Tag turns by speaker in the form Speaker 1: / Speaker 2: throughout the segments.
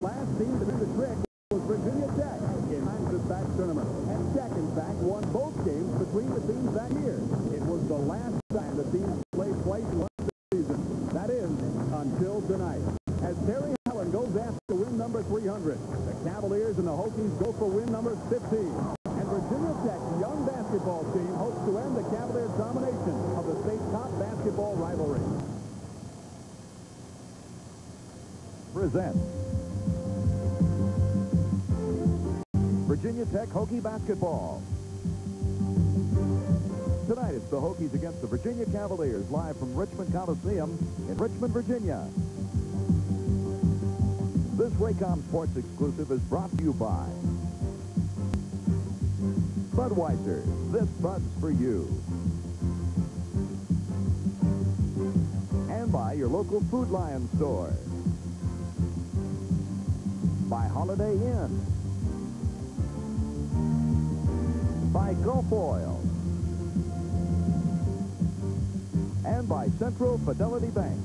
Speaker 1: last team to do the trick was Virginia Tech in this back tournament. And Tech, in fact, won both games between the teams that year. It was the last time the teams played twice once this season. That is, until tonight. As Terry Allen goes after win number 300, the Cavaliers and the Hokies go for win number 15. And Virginia Tech's young basketball team hopes to end the Cavaliers' domination of the state top basketball rivalry.
Speaker 2: Presents Virginia Tech Hokie basketball. Tonight it's the Hokies against the Virginia Cavaliers, live from Richmond Coliseum in Richmond, Virginia. This Raycom Sports exclusive is brought to you by Budweiser. This Bud's for you. And by your local Food Lion store. By Holiday Inn. By Gulf Oil. And by Central Fidelity Bank.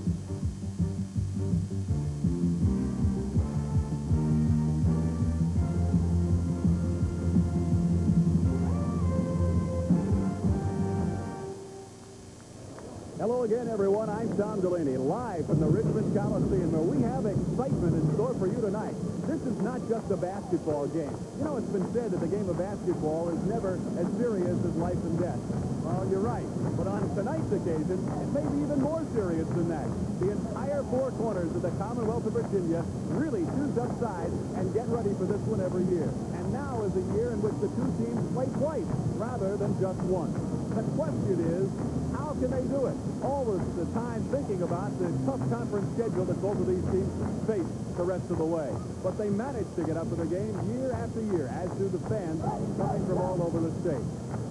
Speaker 1: Hello again, everyone. I'm Tom Delaney, live from the Richmond Coliseum, where we have excitement in store for you tonight. This is not just a basketball game. You know, it's been said that the game of basketball is never as serious as life and death. Well, you're right. But on tonight's occasion, it may be even more serious than that. The entire four corners of the Commonwealth of Virginia really choose up sides and get ready for this one every year. And now is a year in which the two teams play twice rather than just once. The question is, how can they do it? All the time thinking about the tough conference schedule that both of these teams face the rest of the way. But they manage to get up for the game year after year, as do the fans coming from all over the state.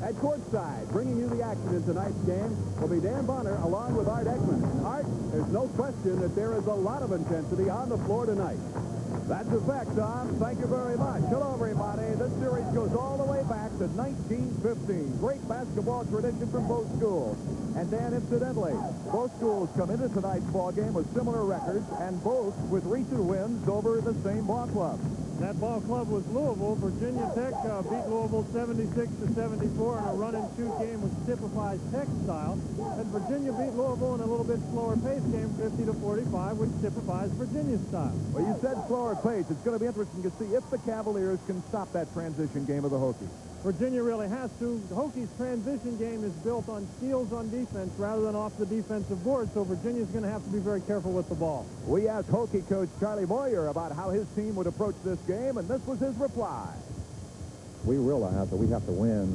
Speaker 1: At courtside, bringing you the action in tonight's game will be Dan Bonner along with Art Ekman. Art, there's no question that there is a lot of intensity on the floor tonight. That's a fact, Tom. Thank you very much. Hello, everybody. This series goes all the way back to 1915. Great basketball tradition from both schools. And Dan, incidentally, both schools come into tonight's ball game with similar records, and both with recent wins over the same ball club.
Speaker 3: That ball club was Louisville. Virginia Tech beat Louisville 76-74 in a run-and-shoot game which typifies Tech style. And Virginia beat Louisville in a little bit slower pace game, 50-45, which typifies Virginia style.
Speaker 2: Well, you said slower pace. It's going to be interesting to see if the Cavaliers can stop that transition game of the Hokies.
Speaker 3: Virginia really has to. The Hokies' transition game is built on steals on defense rather than off the defensive board, so Virginia's going to have to be very careful with the ball.
Speaker 2: We asked Hokie coach Charlie Moyer about how his team would approach this game, and this was his reply.
Speaker 4: We realize that we have to win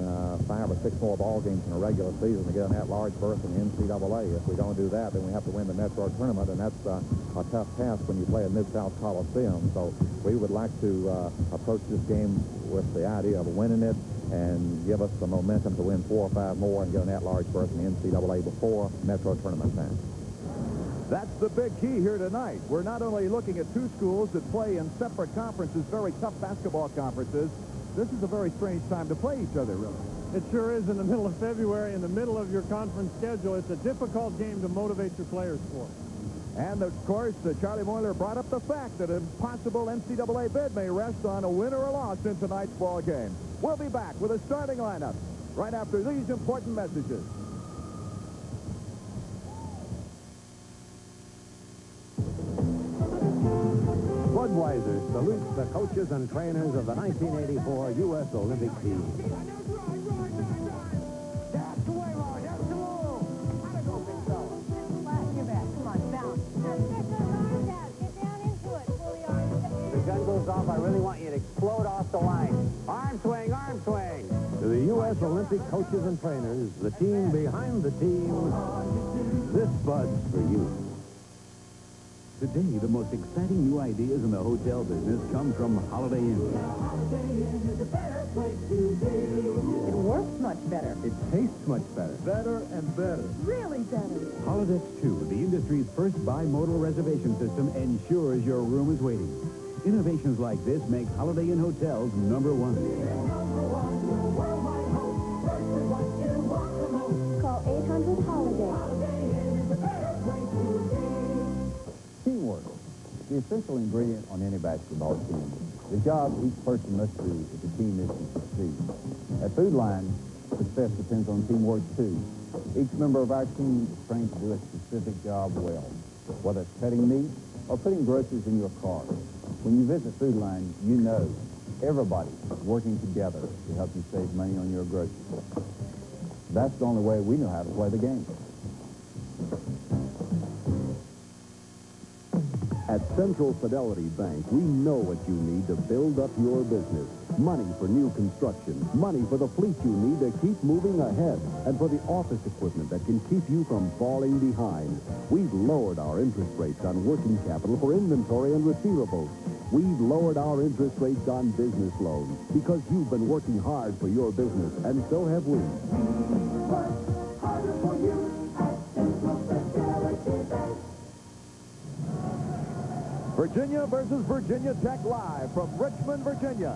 Speaker 4: 5 or 6 more ball games in a regular season to get an at-large berth in the NCAA. If we don't do that, then we have to win the Metro tournament, and that's a tough task when you play at Mid-South Coliseum. So we would like to approach this game with the idea of winning it and give us the momentum to win 4 or 5 more and get an at-large berth in the NCAA before Metro tournament time.
Speaker 2: That's the big key here tonight. We're not only looking at two schools that play in separate conferences, very tough basketball conferences. This is a very strange time to play each other, really.
Speaker 3: It sure is in the middle of February, in the middle of your conference schedule. It's a difficult game to motivate your players for.
Speaker 2: And, of course, Charlie Moyer brought up the fact that a possible NCAA bid may rest on a win or a loss in tonight's ball game. We'll be back with a starting lineup right after these important messages.
Speaker 5: Budweiser salutes the coaches and trainers of the 1984 U.S. Olympic team.
Speaker 6: The gun goes off, I really want you to explode off the line. Arm swing, arm swing.
Speaker 5: To the U.S. Olympic coaches and trainers, the team behind the team, this Bud's for you.
Speaker 7: Today, the most exciting new ideas in the hotel business come from Holiday Inn.
Speaker 8: It works much better.
Speaker 5: It tastes much better.
Speaker 1: Better and better.
Speaker 8: Really better.
Speaker 7: Holodeck 2, the industry's first bimodal reservation system, ensures your room is waiting. Innovations like this make Holiday Inn hotels #1.
Speaker 8: Call 800-HOLIDAY.
Speaker 5: Teamwork,
Speaker 9: the essential ingredient on any basketball team. The job each person must do if the team is to succeed. At Food Line, success depends on teamwork, too. Each member of our team is trained to do a specific job well, whether it's cutting meat or putting groceries in your car. When you visit Food Line, you know everybody is working together to help you save money on your groceries. That's the only way we know how to play the game.
Speaker 10: At Central Fidelity Bank, we know what you need to build up your business. Money for new construction, money for the fleet you need to keep moving ahead, and for the office equipment that can keep you from falling behind. We've lowered our interest rates on working capital for inventory and receivables. We've lowered our interest rates on business loans because you've been working hard for your business, and so have we.
Speaker 2: Virginia versus Virginia Tech live from Richmond, Virginia.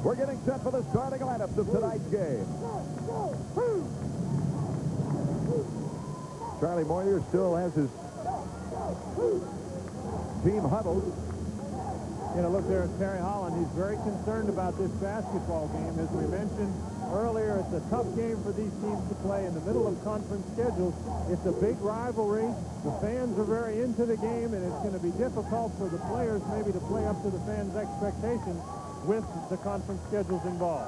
Speaker 2: We're getting set for the starting lineups of tonight's game. Charlie Moyer still has his team huddled.
Speaker 3: You know, look there at Terry Holland. He's very concerned about this basketball game. As we mentioned earlier, it's a tough game for these teams to play in the middle of conference schedules. It's a big rivalry. The fans are very into the game, and it's going to be difficult for the players maybe to play up to the fans' expectations with the conference schedules involved.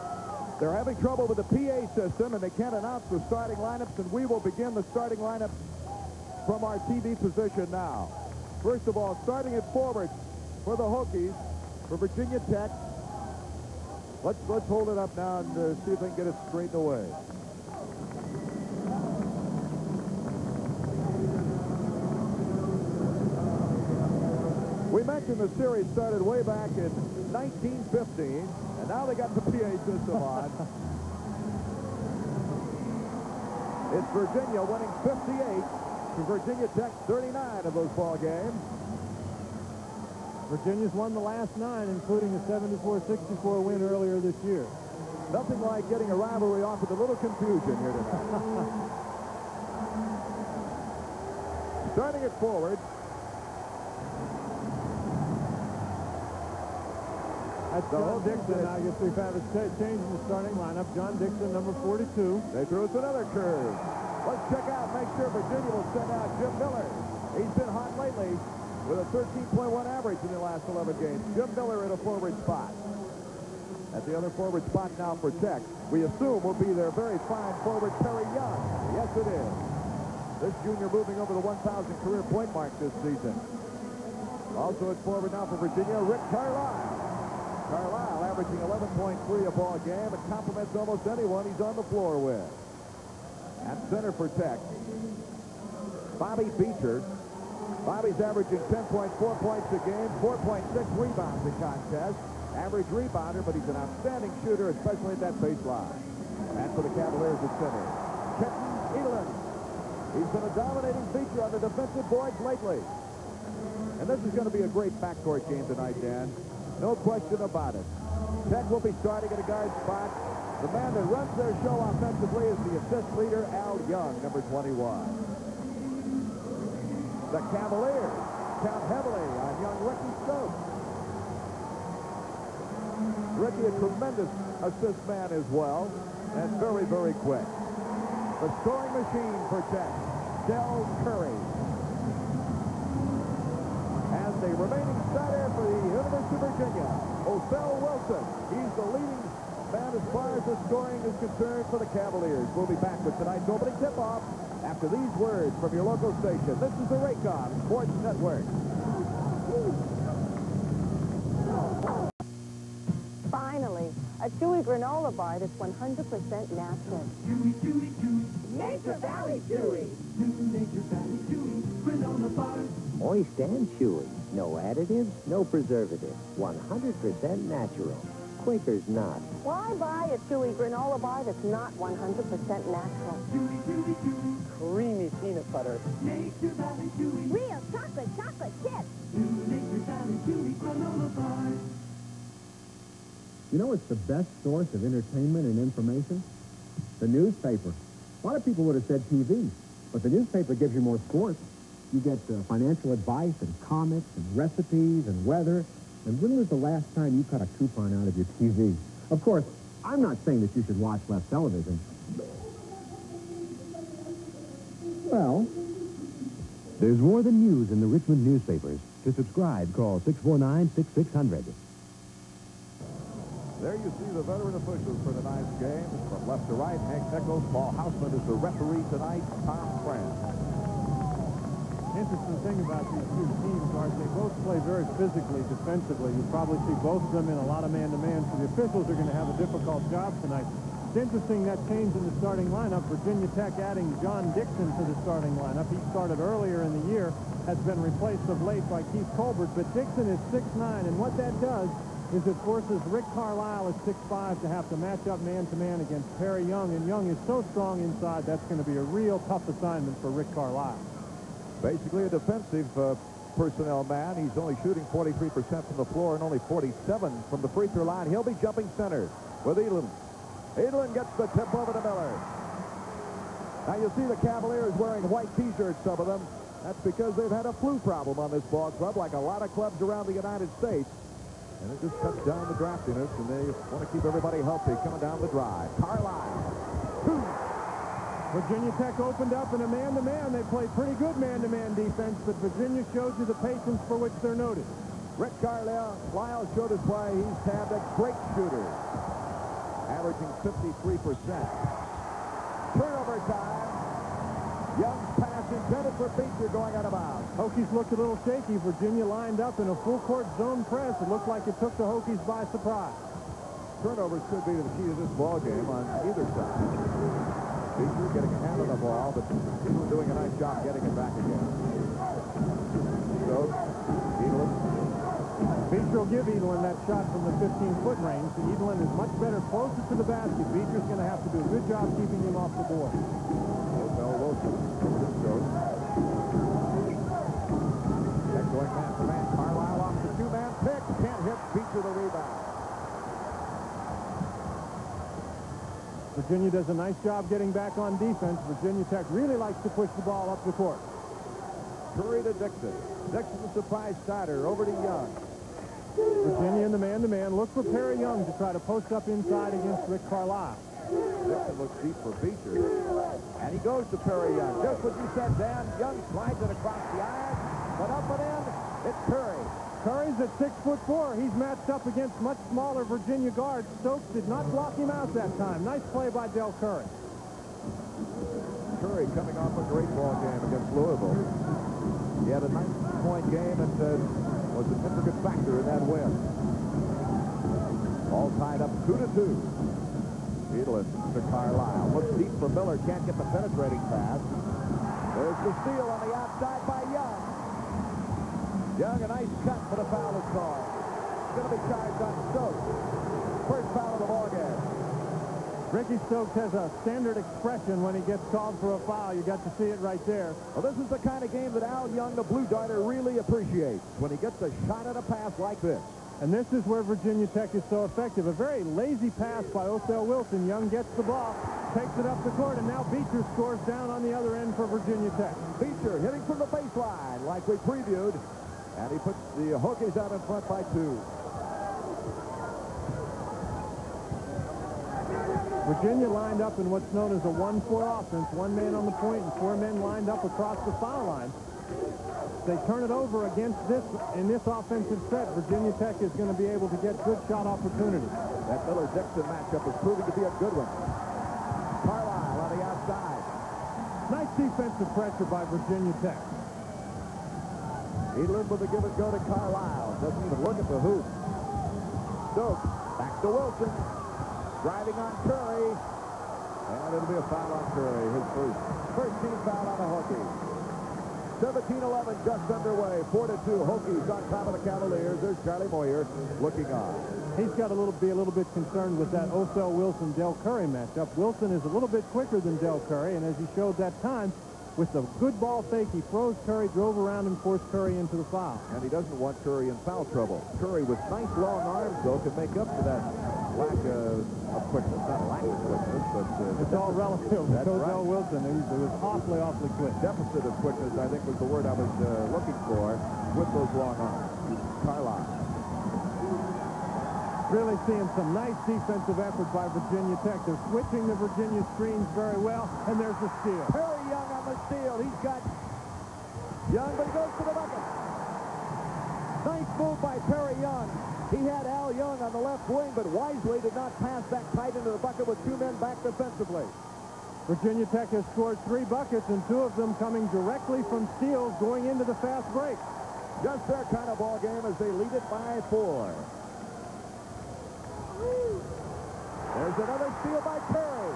Speaker 2: They're having trouble with the PA system, and they can't announce the starting lineups, and we will begin the starting lineups from our TV position now. First of all, starting at forward for the Hokies, for Virginia Tech. Let's hold it up now and see if they can get it straightened away. We mentioned the series started way back in 1915, and now they got the PA system on. It's Virginia winning 58 to Virginia Tech 39 of those ball games.
Speaker 3: Virginia's won the last 9, including a 74-64 win earlier this year.
Speaker 2: Nothing like getting a rivalry off with a little confusion here tonight. Starting at forward.
Speaker 3: That's John Dixon. I guess we've had a change in the starting lineup. John Dixon, number 42.
Speaker 2: They threw us another curve. Let's check out, make sure Virginia will send out Jim Miller. He's been hot lately with a 13.1 average in the last 11 games. Jim Miller at a forward spot. At the other forward spot now for Tech, we assume will be their very fine forward, Perry Young. Yes, it is. This junior moving over the 1,000 career point mark this season. Also at forward now for Virginia, Rick Carlisle. Carlisle averaging 11.3 a ball game. It complements almost anyone he's on the floor with. At center for Tech, Bobby Beecher. Bobby's averaging 10.4 points a game, 4.6 rebounds a contest. Average rebounder, but he's an outstanding shooter, especially at that baseline. And for the Cavaliers at center, Kenton Edelin. He's been a dominating feature on the defensive boards lately. And this is going to be a great backcourt game tonight, Dan. No question about it. Tech will be starting at a guard spot. The man that runs their show offensively is the assist leader, Al Young, number 21. The Cavaliers count heavily on young Ricky Stokes. Ricky, a tremendous assist man as well, and very, very quick. The scoring machine for Tech, Dell Curry. And the remaining starter for the University of Virginia, Othell Wilson. He's the leading man as far as the scoring is concerned for the Cavaliers. We'll be back with tonight's opening tip-off after these words from your local station. This is the Raycom Sports Network.
Speaker 8: Finally, a chewy granola bar that's 100% natural. Nature Valley Chewy.
Speaker 11: Nature Valley Chewy granola bars.
Speaker 12: Moist and chewy. No additives, no preservatives. 100% natural. Quaker's not.
Speaker 8: Why buy a chewy granola bar that's not 100% natural?
Speaker 11: Chewy, chewy, chewy.
Speaker 12: Creamy peanut butter.
Speaker 11: Nature Valley Chewy.
Speaker 8: Real chocolate chips.
Speaker 11: Nature Valley Chewy granola bars.
Speaker 13: You know what's the best source of entertainment and information? The newspaper. A lot of people would have said TV, but the newspaper gives you more sports. You get financial advice and comics and recipes and weather. And when was the last time you cut a coupon out of your TV? Of course, I'm not saying that you should watch less television.
Speaker 10: Well, there's more than news in the Richmond newspapers. To subscribe, call 649-6600.
Speaker 2: There you see the veteran officials for tonight's game. From left to right, Hank Nichols. Paul Hausman is the referee tonight. Tom France.
Speaker 3: Interesting thing about these two teams, Art, they both play very physically, defensively. You probably see both of them in a lot of man-to-man, so the officials are going to have a difficult job tonight. It's interesting that change in the starting lineup. Virginia Tech adding John Dixon to the starting lineup. He started earlier in the year, has been replaced of late by Keith Colbert, but Dixon is 6'9", and what that does is it forces Rick Carlisle at 6'5" to have to match up man-to-man against Perry Young, and Young is so strong inside, that's going to be a real tough assignment for Rick Carlisle.
Speaker 2: Basically a defensive personnel man. He's only shooting 43% from the floor and only 47 from the free throw line. He'll be jumping center with Edelin. Edelin gets the tip over to Miller. Now you see the Cavaliers wearing white T-shirts, some of them. That's because they've had a flu problem on this ball club, like a lot of clubs around the United States. And it just cuts down the draftiness, and they want to keep everybody healthy coming down the drive. Carlisle.
Speaker 3: Virginia Tech opened up in a man-to-man. They played pretty good man-to-man defense, but Virginia shows you the patience for which they're noted.
Speaker 2: Rick Carlisle showed us why he's had a great shooter, averaging 53%. Turnover time. Young's pass intended for Beecher going out of bounds.
Speaker 3: Hokies looked a little shaky. Virginia lined up in a full-court zone press. It looked like it took the Hokies by surprise.
Speaker 2: Turnovers could be the key to this ball game on either side. Beecher getting a hand on the ball, but doing a nice job getting it back again. Stokes, Edelin.
Speaker 3: Beecher will give Edelin that shot from the 15-foot range. Edelin is much better closer to the basket. Beecher's going to have to do a good job keeping him off the board.
Speaker 2: Bell Wilson. Stokes. Tech going man-to-man. Carlisle off the two-man pick. Can't hit. Beecher the rebound.
Speaker 3: Virginia does a nice job getting back on defense. Virginia Tech really likes to push the ball up the court.
Speaker 2: Curry to Dixon. Dixon the surprise starter. Over to Young.
Speaker 3: Virginia in the man-to-man. Look for Perry Young to try to post up inside against Rick Carlisle.
Speaker 2: Dixon looks deep for Beecher. And he goes to Perry Young. Just what you said, Dan. Young slides it across the iron. But up and in, it's Curry.
Speaker 3: Curry's at 6'4". He's matched up against much smaller Virginia guards. Stokes did not block him out that time. Nice play by Dell Curry.
Speaker 2: Curry coming off a great ball game against Louisville. He had a 9-point game and was a significant factor in that win. All tied up 2-2. Edelin to Carlisle. Looks deep for Miller. Can't get the penetrating pass. There's the steal on the outside by Young. Young, a nice cut, but a foul is called. It's going to be charged on Stokes. First foul of the ball game.
Speaker 3: Ricky Stokes has a standard expression when he gets called for a foul. You got to see it right there.
Speaker 2: Well, this is the kind of game that Al Young, the Blue Darter, really appreciates when he gets a shot at a pass like this.
Speaker 3: And this is where Virginia Tech is so effective. A very lazy pass by Othell Wilson. Young gets the ball, takes it up the court, and now Beecher scores down on the other end for Virginia Tech.
Speaker 2: Beecher hitting from the baseline like we previewed. And he puts the Hokies out in front by 2.
Speaker 3: Virginia lined up in what's known as a 1-4 offense. 1 man on the point and 4 men lined up across the foul line. They turn it over against this in this offensive set. Virginia Tech is going to be able to get good shot opportunities.
Speaker 2: That Miller-Dixon matchup is proving to be a good one. Carlisle on the outside.
Speaker 3: Nice defensive pressure by Virginia Tech.
Speaker 2: Edelin with the give and go to Carlisle. Doesn't even look at the hoop. Stokes back to Wilson. Driving on Curry. And it'll be a foul on Curry. His first team foul on the Hokies. 17-11 just underway. 4-2 Hokies on top of the Cavaliers. There's Charlie Moyer looking on.
Speaker 3: He's got to be a little bit concerned with that Othell Wilson-Dell Curry matchup. Wilson is a little bit quicker than Dell Curry, and as he showed that time, with the good ball fake, he froze Curry, drove around, and forced Curry into the foul.
Speaker 2: And he doesn't want Curry in foul trouble. Curry, with nice long arms, though, can make up for that lack of quickness. Not lack of quickness, but...
Speaker 3: it's all relative.
Speaker 2: That's
Speaker 3: Coach
Speaker 2: right.
Speaker 3: Dell Wilson, he was awfully quick.
Speaker 2: Deficit of quickness, I think, was the word I was looking for with those long arms. Carlisle.
Speaker 3: Really seeing some nice defensive effort by Virginia Tech. They're switching the Virginia screens very well, and there's the steal.
Speaker 2: Perry Young on the steal. He's got Young, but he goes to the bucket. Nice move by Perry Young. He had Al Young on the left wing, but wisely did not pass that tight into the bucket with 2 men back defensively.
Speaker 3: Virginia Tech has scored 3 buckets, and 2 of them coming directly from steals going into the fast break.
Speaker 2: Just their kind of ball game as they lead it by 4. There's another steal by Perry.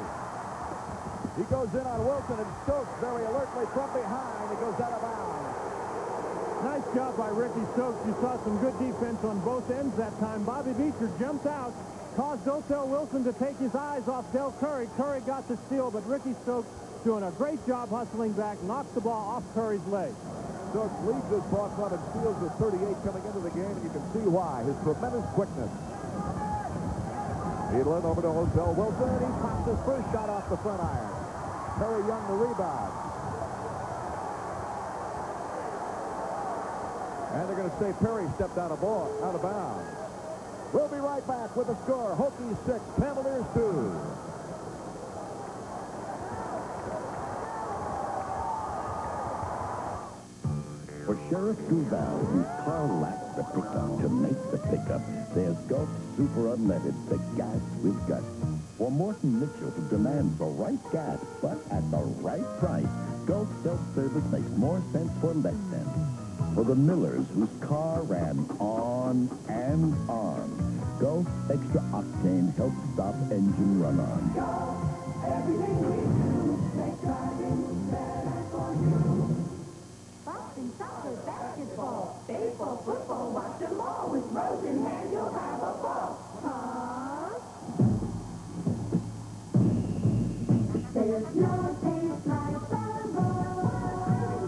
Speaker 2: He goes in on Wilson, and Stokes very alertly from behind. He goes out of bounds.
Speaker 3: Nice job by Ricky Stokes. You saw some good defense on both ends that time. Bobby Beecher jumped out, caused Dotell Wilson to take his eyes off Del Curry. Curry got the steal, but Ricky Stokes doing a great job hustling back, knocked the ball off Curry's leg.
Speaker 2: Stokes leads this ball club and steals with 38 coming into the game, and you can see why. His tremendous quickness. Edlin over to Dotell Wilson, and he pops his first shot off the front iron. Perry Young the rebound. And they're going to say Perry stepped out of bounds. We'll be right back with the score. Hokies 6, Cavaliers 2.
Speaker 10: For Sheriff Duval, whose car lacks the pickup to make the pickup, there's Gulf Super Unleaded, the gas we've got. For Morton Mitchell, who demands the right gas, but at the right price, Gulf Self-Service makes more sense for less than. For the Millers, whose car ran on and on, Gulf Extra Octane helps stop engine run-on.
Speaker 11: Everything we do makes driving better for you.
Speaker 14: Boxing, soccer, basketball, baseball, football, watch them all. With Rose in hand, you'll have a ball. Huh? There's no taste like the Rose.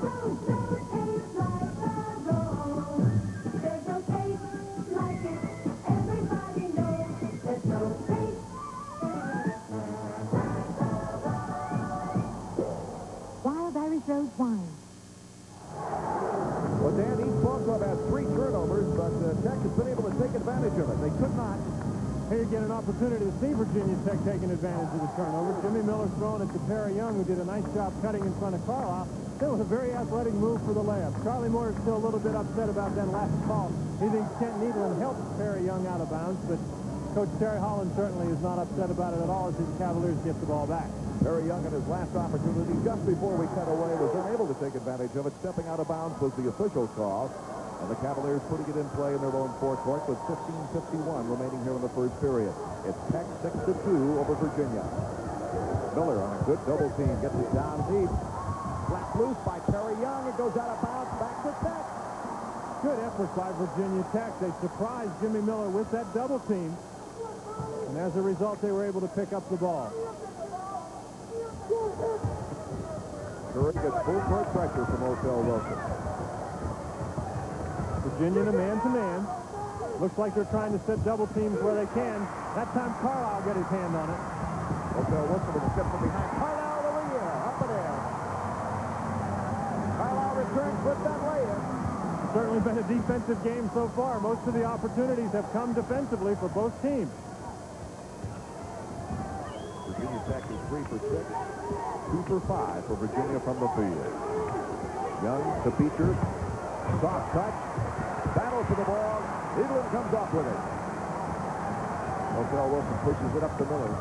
Speaker 14: Rose, no taste like the Rose. There's no taste like it. Everybody knows there's no taste like the Rose. Wild Irish Rose wine.
Speaker 2: Well, Dan, each ball club has 3 turnovers, but Tech has been able to take advantage of it. They could not.
Speaker 3: Here you get an opportunity to see Virginia Tech taking advantage of the turnover. Jimmy Miller throwing it to Perry Young, who did a nice job cutting in front of Carlisle. That was a very athletic move for the layup. Charlie Moore is still a little bit upset about that last call. He thinks Kent Needland helped Perry Young out of bounds, but Coach Terry Holland certainly is not upset about it at all as his Cavaliers get the ball back.
Speaker 2: Perry Young in his last opportunity, just before we cut away, was unable to take advantage of it. Stepping out of bounds was the official call. And the Cavaliers putting it in play in their own forecourt with 15:51 remaining here in the first period. It's Tech 6-2 over Virginia. Miller on a good double team, gets it down deep. Slapped loose by Perry Young. It goes out of bounds, back to Tech.
Speaker 3: Good effort by Virginia Tech. They surprised Jimmy Miller with that double team. And as a result, they were able to pick up the ball.
Speaker 2: Curry gets full court pressure from Dotell Wilson.
Speaker 3: Virginia to man-to-man. Looks like they're trying to set double teams where they can. That time Carlisle got his hand on it.
Speaker 2: Dotell Wilson with a step from behind. Carlisle to the up and in. Carlisle returns with that lay-in.
Speaker 3: Certainly been a defensive game so far. Most of the opportunities have come defensively for both teams.
Speaker 2: Virginia Tech is 3 for 6. 2 for 5 for Virginia from the field. Young to Beecher. Soft touch. Battle for the ball. Edlin comes up with it. Dotell Wilson pushes it up to Miller.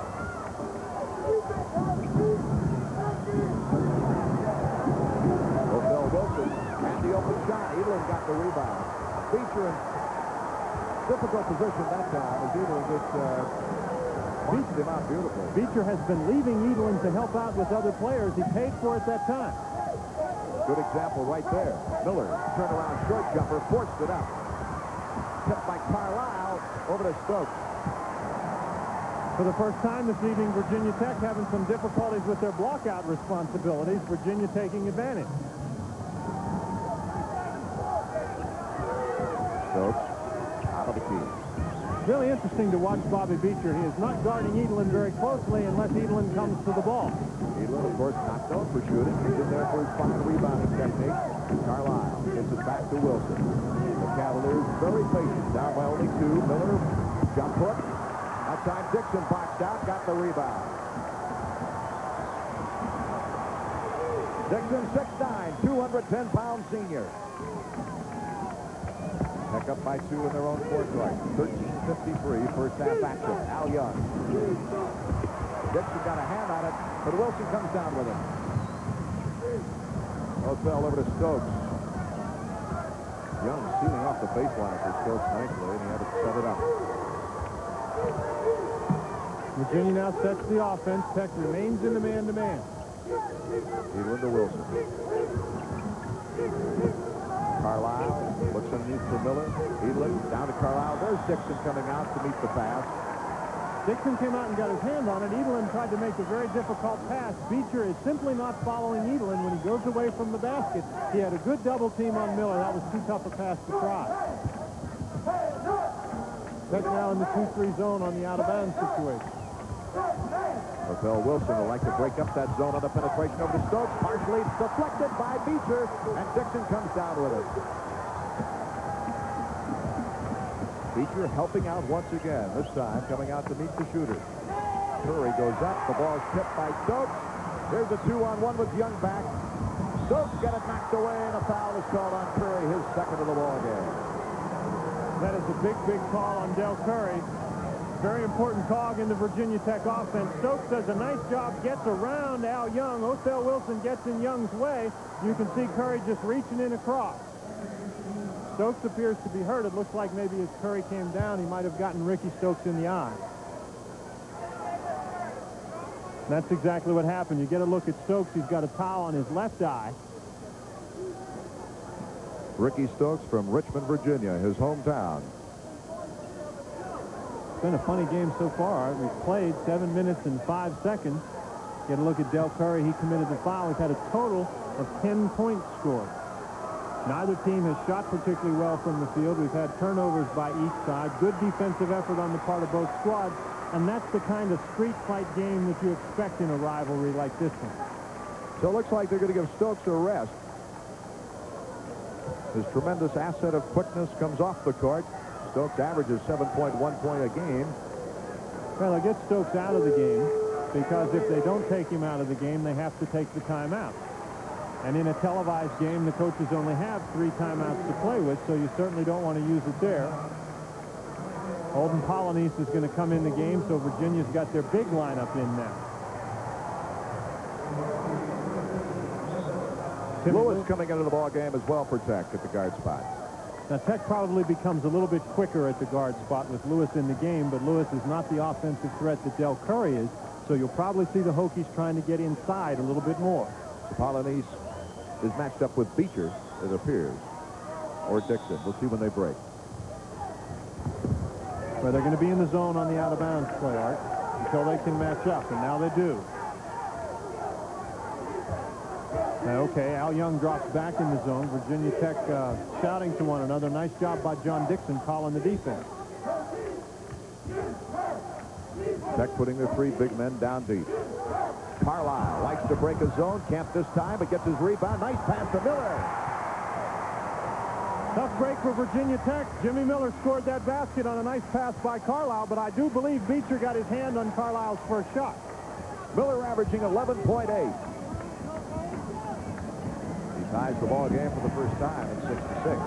Speaker 2: Dotell Wilson and the open shot. Edlin got the rebound. Beecher in difficult position that time as Edlin just beats him out beautifully.
Speaker 3: Beecher has been leaving Edlin to help out with other players. He paid for it that time.
Speaker 2: Good example right there. Miller, turnaround short jumper, forced it up. Tipped by Carlisle over to Stokes.
Speaker 3: For the first time this evening, Virginia Tech having some difficulties with their blockout responsibilities. Virginia taking advantage.
Speaker 2: Stokes out of the key.
Speaker 3: really interesting to watch Bobby Beecher. He is not guarding Edelin very closely unless Edelin comes to the ball.
Speaker 2: Edelin, of course, not known for shooting. He's in there for his fine rebounding technique. Carlisle gets it back to Wilson. The Cavaliers very patient, down by only 2. Miller, jump hook. That time Dixon boxed out, got the rebound. Dixon, 6'9", 210-pound senior. Pick up by 2 in their own court right. 13:53, first half action. Al Young. Dixon got a hand on it, but Wilson comes down with it. Fell over to Stokes. Young sealing off the baseline for Stokes nicely, and he had to set it up.
Speaker 3: Virginia now sets the offense. Tech remains in the man-to-man.
Speaker 2: Edelin to Wilson. Carlisle looks underneath for Miller. Edelin down to Carlisle. There's Dixon coming out to meet the pass.
Speaker 3: Dixon came out and got his hand on it. Edelin tried to make a very difficult pass. Beecher is simply not following Edelin when he goes away from the basket. He had a good double team on Miller. That was too tough a pass to try. Tech now in the 2-3 zone on the out-of-bounds situation.
Speaker 2: Phil Wilson will like to break up that zone on the penetration over to Stokes. Partially deflected by Beecher, and Dixon comes down with it. Beecher helping out once again, this time coming out to meet the shooter. Curry goes up, the ball's tipped by Stokes. Here's a 2-on-1 with Young back. Stokes got it knocked away, and a foul is called on Curry, his second of the ball game.
Speaker 3: That is a big, big call on Dell Curry. Very important cog in the Virginia Tech offense. Stokes does a nice job, gets around Al Young. Othell Wilson gets in Young's way. You can see Curry just reaching in across. Stokes appears to be hurt. It looks like maybe as Curry came down, he might have gotten Ricky Stokes in the eye. That's exactly what happened. You get a look at Stokes. He's got a towel on his left eye.
Speaker 2: Ricky Stokes from Richmond, Virginia, his hometown.
Speaker 3: It's been a funny game so far. We've played 7 minutes and 5 seconds. Get a look at Dell Curry. He committed the foul. We've had a total of 10 points scored. Neither team has shot particularly well from the field. We've had turnovers by each side. Good defensive effort on the part of both squads. And that's the kind of street fight game that you expect in a rivalry like this one.
Speaker 2: So it looks like they're going to give Stokes a rest. His tremendous asset of quickness comes off the court. Stokes averages 7.1 points a game.
Speaker 3: Well, they'll get Stokes out of the game because if they don't take him out of the game, they have to take the timeout. And in a televised game, the coaches only have 3 timeouts to play with, so you certainly don't want to use it there. Holden Polynice is going to come in the game, so Virginia's got their big lineup in now.
Speaker 2: Lewis coming into the ball game as well for Tech at the guard spot.
Speaker 3: Now, Tech probably becomes a little bit quicker at the guard spot with Lewis in the game, but Lewis is not the offensive threat that Dell Curry is, so you'll probably see the Hokies trying to get inside a little bit more.
Speaker 2: Polynice is matched up with Beecher, it appears, or Dixon. We'll see when they break.
Speaker 3: Well, they're going to be in the zone on the out-of-bounds play, Art, until they can match up, and now they do. Now, okay, Al Young drops back in the zone. Virginia Tech shouting to one another. Nice job by John Dixon calling the defense.
Speaker 2: Tech putting their 3 big men down deep. Carlisle likes to break a zone. Can't this time, but gets his rebound. Nice pass to Miller.
Speaker 3: Tough break for Virginia Tech. Jimmy Miller scored that basket on a nice pass by Carlisle, but I do believe Beecher got his hand on Carlisle's first shot.
Speaker 2: Miller averaging 11.8. He ties the ball game for the first time at 6-6.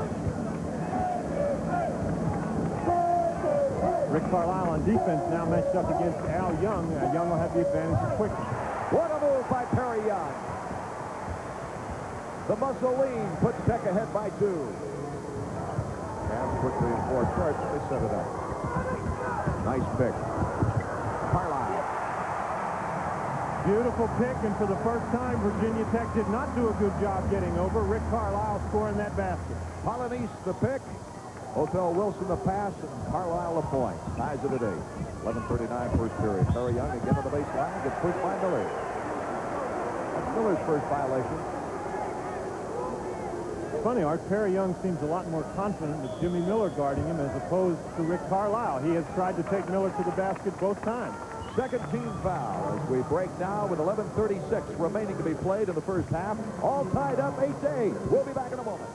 Speaker 3: Rick Carlisle on defense now matched up against Al Young. Young will have the advantage of quickness.
Speaker 2: What a move by Perry Young. The muscle lean puts Tech ahead by 2. Cavs quickly in 4 starts. They set it up. Nice pick. Carlisle.
Speaker 3: Beautiful pick, and for the first time, Virginia Tech did not do a good job getting over. Rick Carlisle scoring that basket.
Speaker 2: Polynice the pick. Othell Wilson the pass, and Carlisle the point. Ties it at 8. 11:39 first period. Perry Young again on the baseline. Gets pushed by Miller. That's Miller's first violation.
Speaker 3: funny, Art Perry Young seems a lot more confident with Jimmy Miller guarding him as opposed to Rick Carlisle. He has tried to take Miller to the basket both times.
Speaker 2: Second team foul as we break now with 11:36 remaining to be played in the first half. All tied up 8-8. We'll be back in a moment.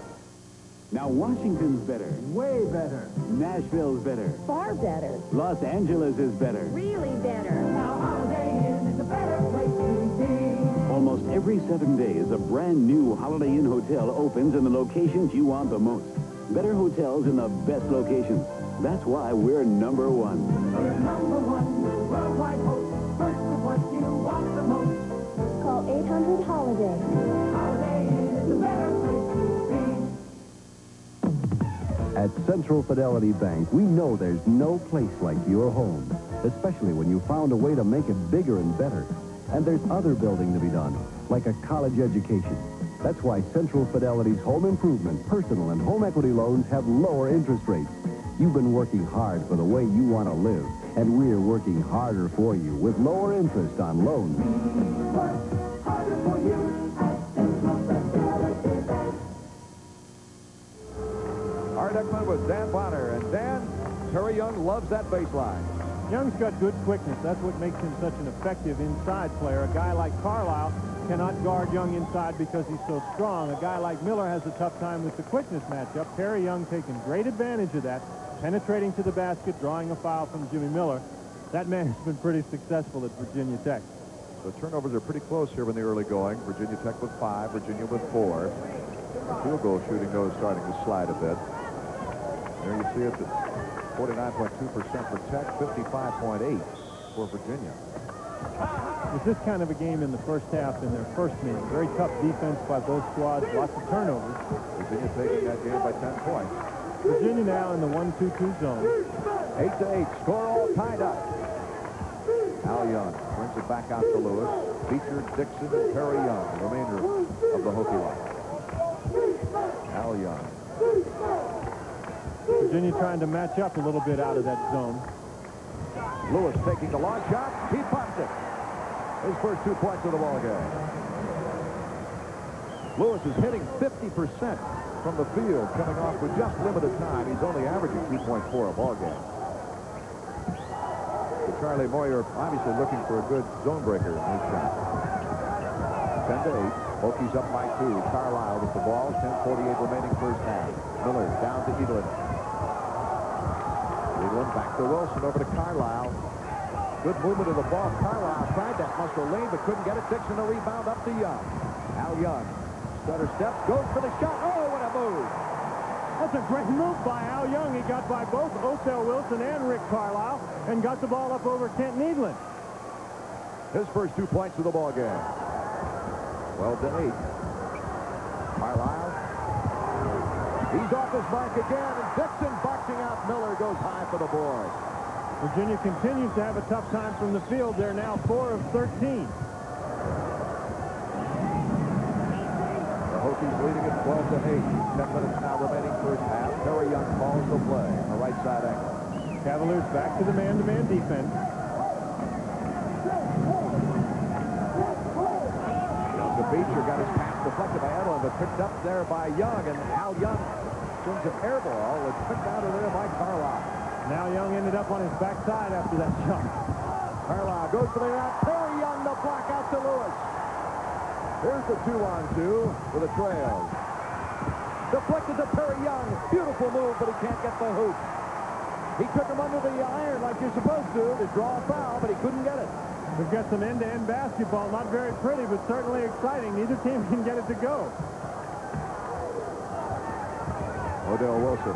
Speaker 7: Now Washington's better.
Speaker 6: Way better.
Speaker 7: Nashville's better.
Speaker 8: Far better.
Speaker 7: Los Angeles is better.
Speaker 8: Really better.
Speaker 14: Now Holiday Inn is a better place to be.
Speaker 7: Almost every 7 days, a brand new Holiday Inn hotel opens in the locations you want the most. Better hotels in the best locations. That's why we're number one.
Speaker 14: We're number one, worldwide host. First of what you want the most.
Speaker 8: Call 800-HOLIDAY.
Speaker 14: Holiday Inn is a better place to be.
Speaker 10: At Central Fidelity Bank, we know there's no place like your home, especially when you found a way to make it bigger and better. And there's other building to be done, like a college education. That's why Central Fidelity's home improvement, personal, and home equity loans have lower interest rates. You've been working hard for the way you want to live, and we're working harder for you with lower interest on loans.
Speaker 14: We work harder for you at Central Fidelity Bank.
Speaker 2: Our deckman was Dan Bonner, and Dan, Terry Young loves that baseline.
Speaker 3: Young's got good quickness. That's what makes him such an effective inside player. A guy like Carlisle cannot guard Young inside because he's so strong. A guy like Miller has a tough time with the quickness matchup. Perry Young taking great advantage of that, penetrating to the basket, drawing a foul from Jimmy Miller. That man has been pretty successful at Virginia Tech.
Speaker 2: The turnovers are pretty close here in the early going. Virginia Tech with 5, Virginia with 4. The field goal shooting, though, is starting to slide a bit. There you see it. 49.2% for Tech, 55.8% for Virginia.
Speaker 3: It's this kind of a game in the first half in their first meeting. Very tough defense by both squads, lots of turnovers.
Speaker 2: Virginia taking that game by 10 points.
Speaker 3: Virginia now in the 1-2-2 zone.
Speaker 2: 8-8, score all tied up. Al Young brings it back out to Lewis. Beecher, Dixon, and Perry Young, the remainder of the Hokie line. Al Young.
Speaker 3: Virginia trying to match up a little bit out of that zone.
Speaker 2: Lewis taking the long shot. He pops it. His first 2 points of the ball game. Lewis is hitting 50% from the field, coming off with just limited time. He's only averaging 2.4 a ball game. So Charlie Moyer obviously looking for a good zone breaker in his shot. 10-8. Hokies up by 2. Carlisle with the ball. 10:48 remaining first half. Miller down to Edlin. Edlin back to Wilson, over to Carlisle. Good movement of the ball. Carlisle tried that muscle lane, but couldn't get it. Dixon the rebound up to Young. Al Young. Stutter steps, goes for the shot. Oh, what a move.
Speaker 3: That's a great move by Al Young. He got by both Osel Wilson and Rick Carlisle and got the ball up over Kent Needland.
Speaker 2: His first 2 points of the ball game. 12-8. Carlisle. He's off his mark again, and Dixon boxing out Miller, goes high for the board.
Speaker 3: Virginia continues to have a tough time from the field. They're now 4 of 13.
Speaker 2: The Hokies leading at 12-8. 10 minutes now remaining first half. Perry Young calls the play on the right side angle.
Speaker 3: Cavaliers back to the man-to-man defense.
Speaker 2: Beecher got his pass deflected by Edlin, but picked up there by Young, and Al Young swings an air ball. It's picked out of there by Carlisle.
Speaker 3: Now Young ended up on his backside after that shot.
Speaker 2: Carlisle goes for the out. Perry Young, the block out to Lewis. Here's the 2-on-2 for the Trails. Deflected to Perry Young. Beautiful move, but he can't get the hoop. He took him under the iron like you're supposed to draw a foul, but he couldn't get it.
Speaker 3: We've got some end-to-end basketball. Not very pretty, but certainly exciting. Neither team can get it to go.
Speaker 2: Odell Wilson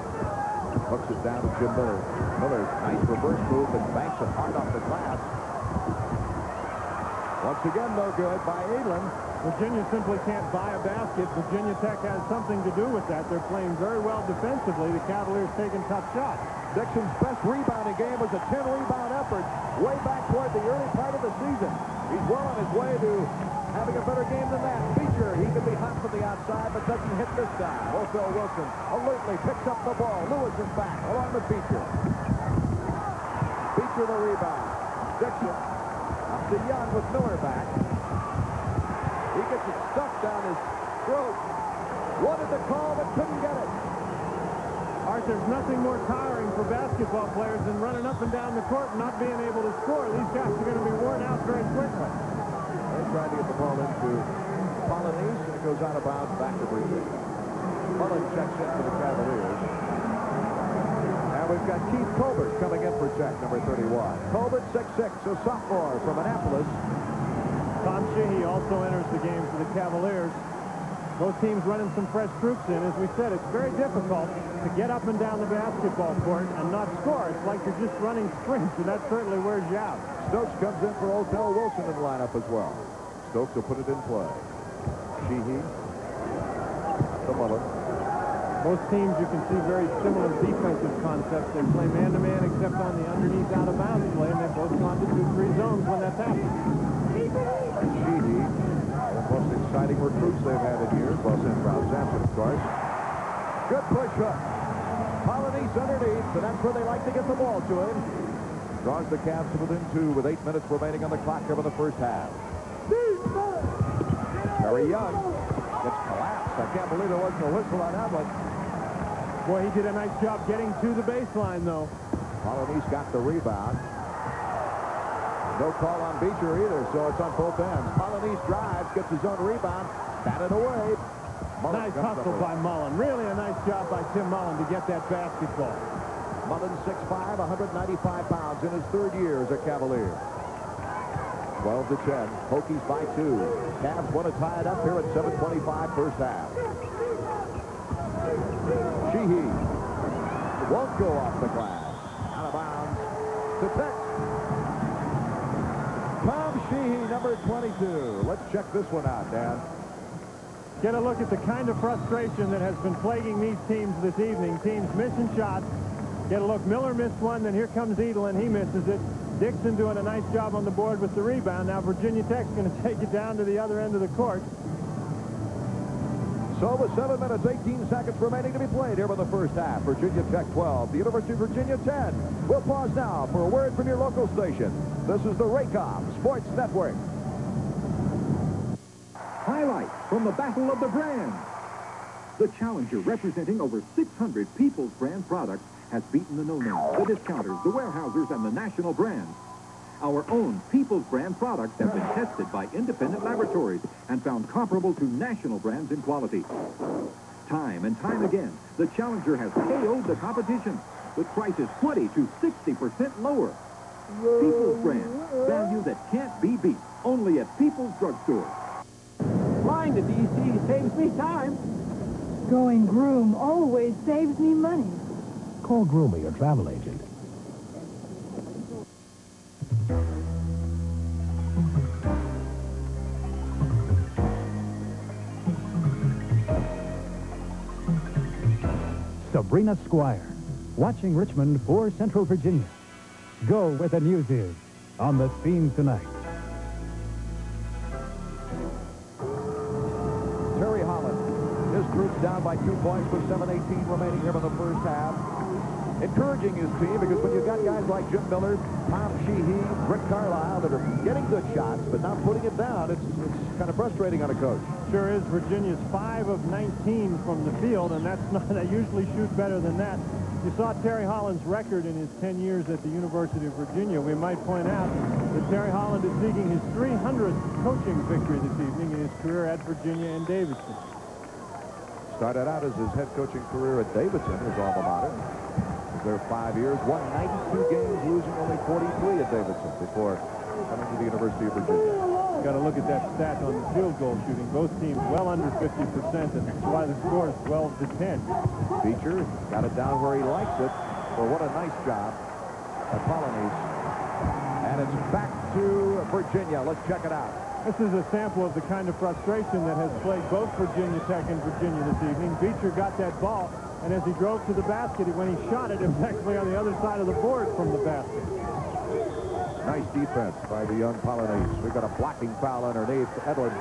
Speaker 2: hooks it down to Jim Miller. Miller, nice reverse move, but banks it hard off the glass. Once again, no good by Edlin.
Speaker 3: Virginia simply can't buy a basket. Virginia Tech has something to do with that. They're playing very well defensively. The Cavaliers taking tough shots.
Speaker 2: Dixon's best rebounding game was a 10-rebound effort way back toward the early part of the season. He's well on his way to having a better game than that. Beecher, he can be hot from the outside, but doesn't hit this time. Osel Wilson alertly picks up the ball. Lewis is back, along with Beecher. Beecher the rebound. Dixon up to Young with Miller back. He gets it stuck down his throat. Wanted the call, but couldn't get it.
Speaker 3: Art, there's nothing more tiring for basketball players than running up and down the court and not being able to score. These guys are going to be worn out very quickly.
Speaker 2: They're trying to get the ball into Coliseum, and it goes out of bounds back to Richmond. Mullen checks in for the Cavaliers. And we've got Keith Colbert coming in for check, number 31. Colbert, 6'6", a sophomore from Annapolis.
Speaker 3: Tom Sheehy also enters the game for the Cavaliers. Both teams running some fresh troops in. As we said, it's very difficult to get up and down the basketball court and not score. It's like you're just running sprints, and that certainly wears you out.
Speaker 2: Stokes comes in for Odell Wilson in the lineup as well. Stokes will put it in play. Sheehy to Mullen.
Speaker 3: Most teams, you can see very similar defensive concepts. They play man-to-man except on the underneath out-of-bounds play, and they've both gone to 2-3 zones when that's happened.
Speaker 2: Sheehy, the most exciting recruits they've had in years. Well, since Rob Sampson, of course. Good push up. Coliseum underneath, so that's where they like to get the ball to him. Draws the Cavs to within 2 with 8 minutes remaining on the clock here in the first half. Very young. Gets collapsed. I can't believe there wasn't a whistle on that one.
Speaker 3: Boy, he did a nice job getting to the baseline, though.
Speaker 2: Coliseum got the rebound. No call on Beecher either, so it's on both ends. Coliseum drives, gets his own rebound, batted away. Mullen
Speaker 3: nice hustle by Mullen. Really a nice job by Tim Mullen to get that basketball.
Speaker 2: Mullen, 6'5", 195 pounds in his third year as a Cavalier. 12-10. Hokies by 2. Cavs want to tie it up here at 7:25 first half. Sheehy won't go off the glass. Out of bounds to Tech. Tom Sheehy, number 22. Let's check this one out, Dan.
Speaker 3: Get a look at the kind of frustration that has been plaguing these teams this evening. Teams missing shots. Get a look. Miller missed one, then here comes Edelin. He misses it. Dixon doing a nice job on the board with the rebound. Now Virginia Tech's going to take it down to the other end of the court.
Speaker 2: So with 7 minutes, 18 seconds remaining to be played here in the first half. Virginia Tech 12, the University of Virginia 10. We'll pause now for a word from your local station. This is the Raycom Sports Network.
Speaker 15: Highlights from the Battle of the Brands. The challenger, representing over 600 People's Brand products, has beaten the no-names, the discounters, the warehousers, and the national brands. Our own People's Brand products have been tested by independent laboratories and found comparable to national brands in quality. Time and time again, the challenger has KO'd the competition with prices 20 to 60% lower. People's Brand, value that can't be beat, only at People's Drugstore.
Speaker 16: Flying to D.C. saves me time.
Speaker 17: Going Groom always saves me money.
Speaker 18: Call Groomer, your travel agent.
Speaker 19: Sabrina Squire, watching Richmond for Central Virginia. Go where the news is on the scene tonight.
Speaker 2: Terry Holland, his group's down by 2 points with 7:18 remaining here in the first half. Encouraging his team because when you've got guys like Jim Miller, Tom Sheehy, Rick Carlisle that are getting good shots but not putting it down, it's kind of frustrating on a coach.
Speaker 3: Sure is. Virginia's 5 of 19 from the field, and that's not, they usually shoot better than that. You saw Terry Holland's record in his 10 years at the University of Virginia. We might point out that Terry Holland is seeking his 300th coaching victory this evening in his career at Virginia and Davidson.
Speaker 2: Started out as his head coaching career at Davidson, his alma mater. There 5 years, won 92 games, losing only 43 at Davidson before coming to the University of Virginia.
Speaker 3: Got to look at that stat on the field goal shooting. Both teams well under 50%, and that's why the score is 12-10.
Speaker 2: Beecher got it down where he likes it. Well, what a nice job at Coliseum. And it's back to Virginia. Let's check it out.
Speaker 3: This is a sample of the kind of frustration that has plagued both Virginia Tech and Virginia this evening. Beecher got that ball, and as he drove to the basket, when he shot it, it was actually on the other side of the board from the basket.
Speaker 2: Nice defense by the young Polonese. We've got a blocking foul underneath Edlin.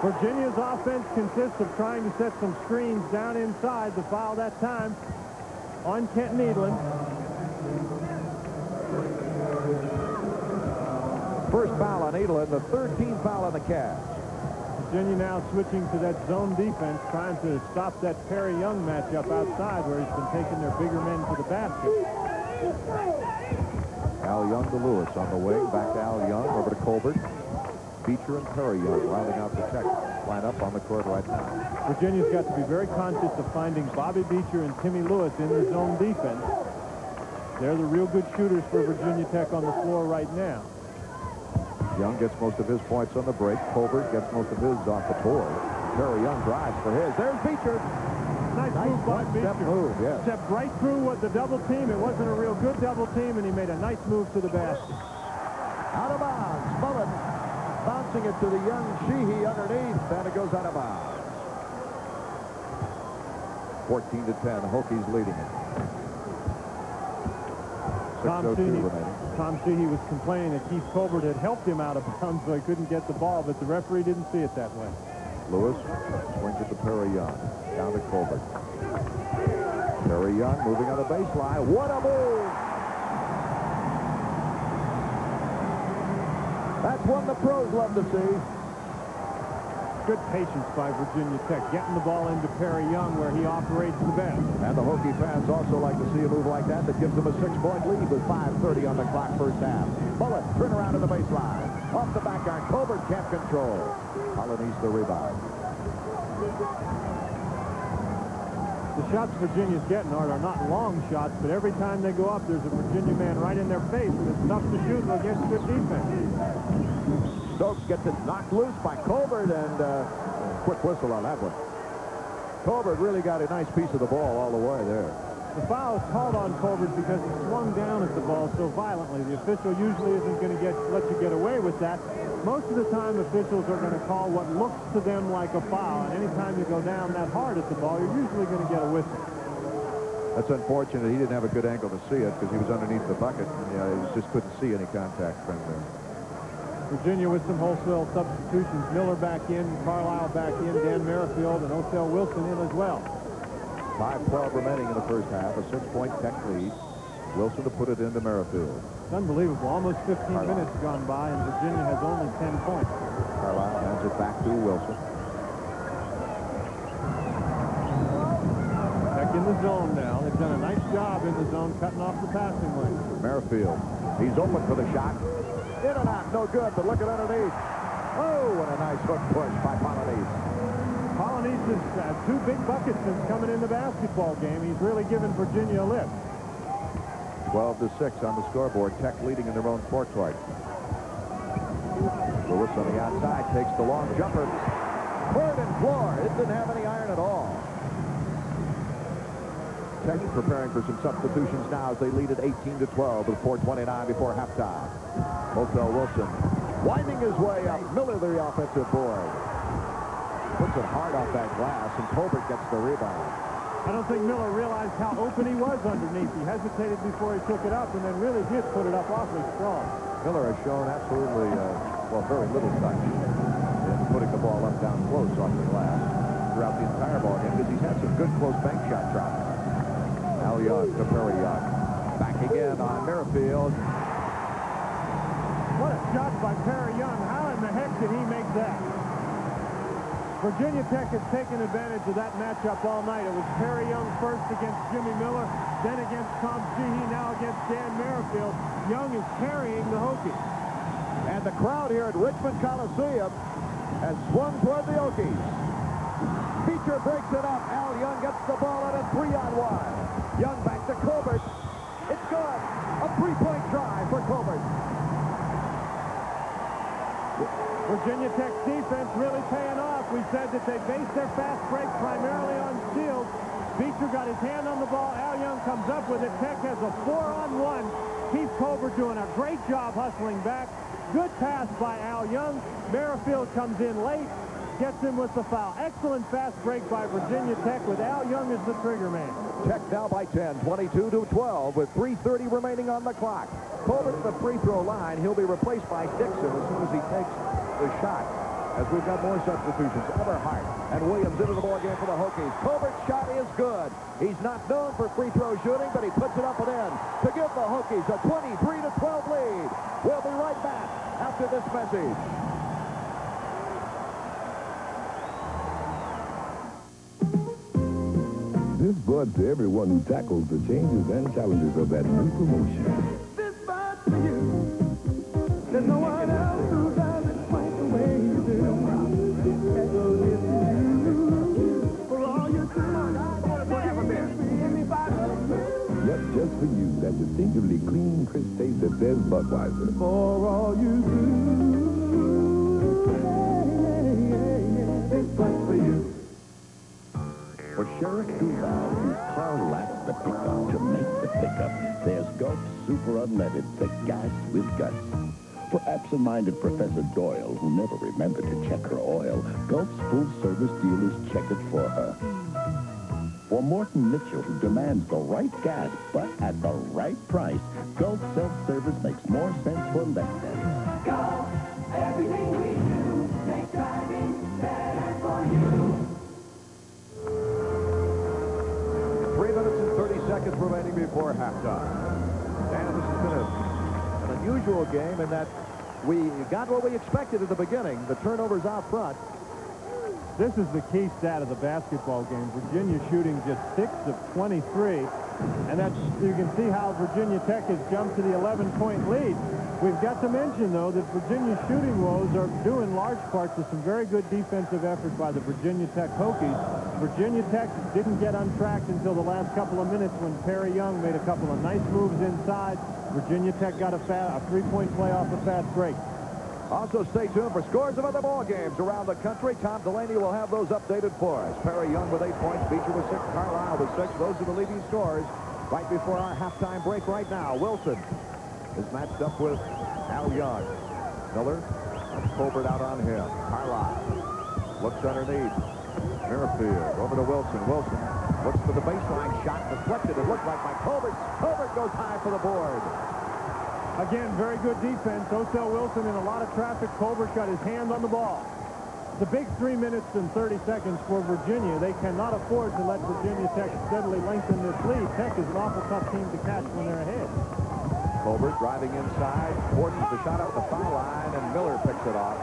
Speaker 3: Virginia's offense consists of trying to set some screens down inside. The foul that time on Kenton Edelin.
Speaker 2: First foul on Edelin, the 13th foul on the Cavs.
Speaker 3: Virginia now switching to that zone defense, trying to stop that Perry Young matchup outside where he's been taking their bigger men to the basket.
Speaker 2: Al Young to Lewis on the wing. Back to Al Young, over to Colbert. Beecher and Perry Young rounding out the Tech lineup on the court right now.
Speaker 3: Virginia's got to be very conscious of finding Bobby Beecher and Timmy Lewis in the zone defense. They're the real good shooters for Virginia Tech on the floor right now.
Speaker 2: Young gets most of his points on the break. Colbert gets most of his off the board. Perry Young drives for his. There's Beecher.
Speaker 3: Nice move by Beecher.
Speaker 2: Move, yes.
Speaker 3: Stepped right through with the double team. It wasn't a real good double team, and he made a nice move to the basket.
Speaker 2: Out of bounds. Mullen bouncing it to the young Sheehy underneath, and it goes out of bounds. 14-10. Hokies leading it. 6:02 remaining.
Speaker 3: Tom Sheehy was complaining that Keith Colbert had helped him out of bounds, so he couldn't get the ball, but the referee didn't see it that way.
Speaker 2: Lewis swings it to Perry Young. Down to Colbert. Perry Young moving on the baseline. What a move! That's one the pros love to see.
Speaker 3: Good patience by Virginia Tech, getting the ball into Perry Young where he operates the best.
Speaker 2: And the Hokie fans also like to see a move like that gives them a 6-point lead with 5:30 on the clock first half. Mullen, turn around to the baseline. Off the back iron, Colbert can't control. Holland needs the rebound.
Speaker 3: The shots Virginia's getting are not long shots, but every time they go up, there's a Virginia man right in their face, and it's tough to shoot against good defense.
Speaker 2: Stokes gets it knocked loose by Colbert, and quick whistle on that one. Colbert really got a nice piece of the ball all the way there.
Speaker 3: The foul is called on Colbert because he swung down at the ball so violently. The official usually isn't going to let you get away with that. Most of the time, officials are going to call what looks to them like a foul, and anytime you go down that hard at the ball, you're usually going to get a whistle.
Speaker 2: That's unfortunate. He didn't have a good angle to see it because he was underneath the bucket. And, he just couldn't see any contact from there.
Speaker 3: Virginia with some wholesale substitutions. Miller back in, Carlisle back in, Dan Merrifield, and O'Thell Wilson in as well.
Speaker 2: 5:12 remaining in the first half. A 6-point Tech lead. Wilson to put it into Merrifield.
Speaker 3: It's unbelievable. Almost 15 minutes gone by, and Virginia has only 10 points.
Speaker 2: Carlisle hands it back to Wilson.
Speaker 3: Back in the zone now. They've done a nice job in the zone, cutting off the passing lane.
Speaker 2: Merrifield. He's open for the shot. In and out. No good, but look at underneath. Oh, and a nice hook push by Polonese.
Speaker 3: Polonese has had 2 big buckets since coming in the basketball game. He's really given Virginia a lift.
Speaker 2: 12-6 on the scoreboard. Tech leading in their own forecourt. Lewis on the outside takes the long jumper. Court and floor. It didn't have any iron at all. Tech preparing for some substitutions now as they lead at 18-12 with 4:29 before halftime. O'Thell Wilson winding his way up. Miller the offensive board. Puts it hard off that glass, and Colbert gets the rebound.
Speaker 3: I don't think Miller realized how open he was underneath. He hesitated before he took it up, and then really did put it up awfully strong.
Speaker 2: Miller has shown absolutely, very little touch in putting the ball up down close off the glass throughout the entire ball game because he's had some good close bank shot tries. Al Young to Perry Young. Back again on Merrifield.
Speaker 3: What a shot by Perry Young. How in the heck did he make that? Virginia Tech has taken advantage of that matchup all night. It was Perry Young first against Jimmy Miller, then against Tom Sheehy, now against Dan Merrifield. Young is carrying the Hokies.
Speaker 2: And the crowd here at Richmond Coliseum has swung toward the Hokies. Beecher breaks it up. Al Young gets the ball on a 3-on-1. Young back to Colbert. It's good. A 3-point try for Colbert.
Speaker 3: Virginia Tech's defense really paying off. We said that they based their fast break primarily on steals. Beecher got his hand on the ball. Al Young comes up with it. Tech has a 4-on-1. Keith Colbert doing a great job hustling back. Good pass by Al Young. Merrifield comes in late, gets him with the foul. Excellent fast break by Virginia Tech with Al Young as the trigger man.
Speaker 2: Tech now by 10, 22-12 with 3:30 remaining on the clock. Colbert at the free throw line. He'll be replaced by Dixon as soon as he takes the shot. As we've got more substitutions, Everhart and Williams into the ball game for the Hokies. Colbert's shot is good. He's not known for free throw shooting, but he puts it up and in to give the Hokies a 23-12 lead. We'll be right back after this message.
Speaker 20: bud to everyone who tackles the changes and challenges of that new promotion.
Speaker 11: This bud for you. There's no one else who does it quite the way you do. So this is you. For all your time, I want to have a beer.
Speaker 20: Yep, just for you, that distinctively clean, crisp taste that says Budweiser.
Speaker 11: For all you do. This bud for you.
Speaker 21: For Sheriff Duval, whose car lacks the pickup to make the pickup, there's Gulf Super Unleaded, the gas with guts. For absent-minded Professor Doyle, who never remembered to check her oil, Gulf's full-service dealers check it for her. For Morton Mitchell, who demands the right gas, but at the right price, Gulf self-service makes more sense for less than.
Speaker 11: Gulf, everything we do makes driving better for you.
Speaker 2: 3 minutes and 30 seconds remaining before halftime. And this has been an unusual game in that we got what we expected at the beginning, the turnovers out front.
Speaker 3: This is the key stat of the basketball game. Virginia shooting just 6 of 23. And that's, you can see how Virginia Tech has jumped to the 11-point lead. We've got to mention, though, that Virginia's shooting woes are due in large part to some very good defensive effort by the Virginia Tech Hokies. Virginia Tech didn't get untracked until the last couple of minutes when Perry Young made a couple of nice moves inside. Virginia Tech got a 3-point play off a fast break.
Speaker 2: Also, stay tuned for scores of other ball games around the country. Tom Delaney will have those updated for us. Perry Young with 8 points, Beecher with 6, Carlisle with 6. Those are the leading scores right before our halftime break right now. Wilson is matched up with Al Young. Miller, Colbert out on him. Carlisle looks underneath. Merrifield over to Wilson. Wilson looks for the baseline shot. Deflected. It looked like by Colbert. Colbert goes high for the board.
Speaker 3: Again, very good defense. Osel Wilson in a lot of traffic. Colbert got his hand on the ball. It's a big 3 minutes and 30 seconds for Virginia. They cannot afford to let Virginia Tech steadily lengthen this lead. Tech is an awful tough team to catch when they're ahead.
Speaker 2: Colbert driving inside, forces the shot up the foul line, and Miller picks it off.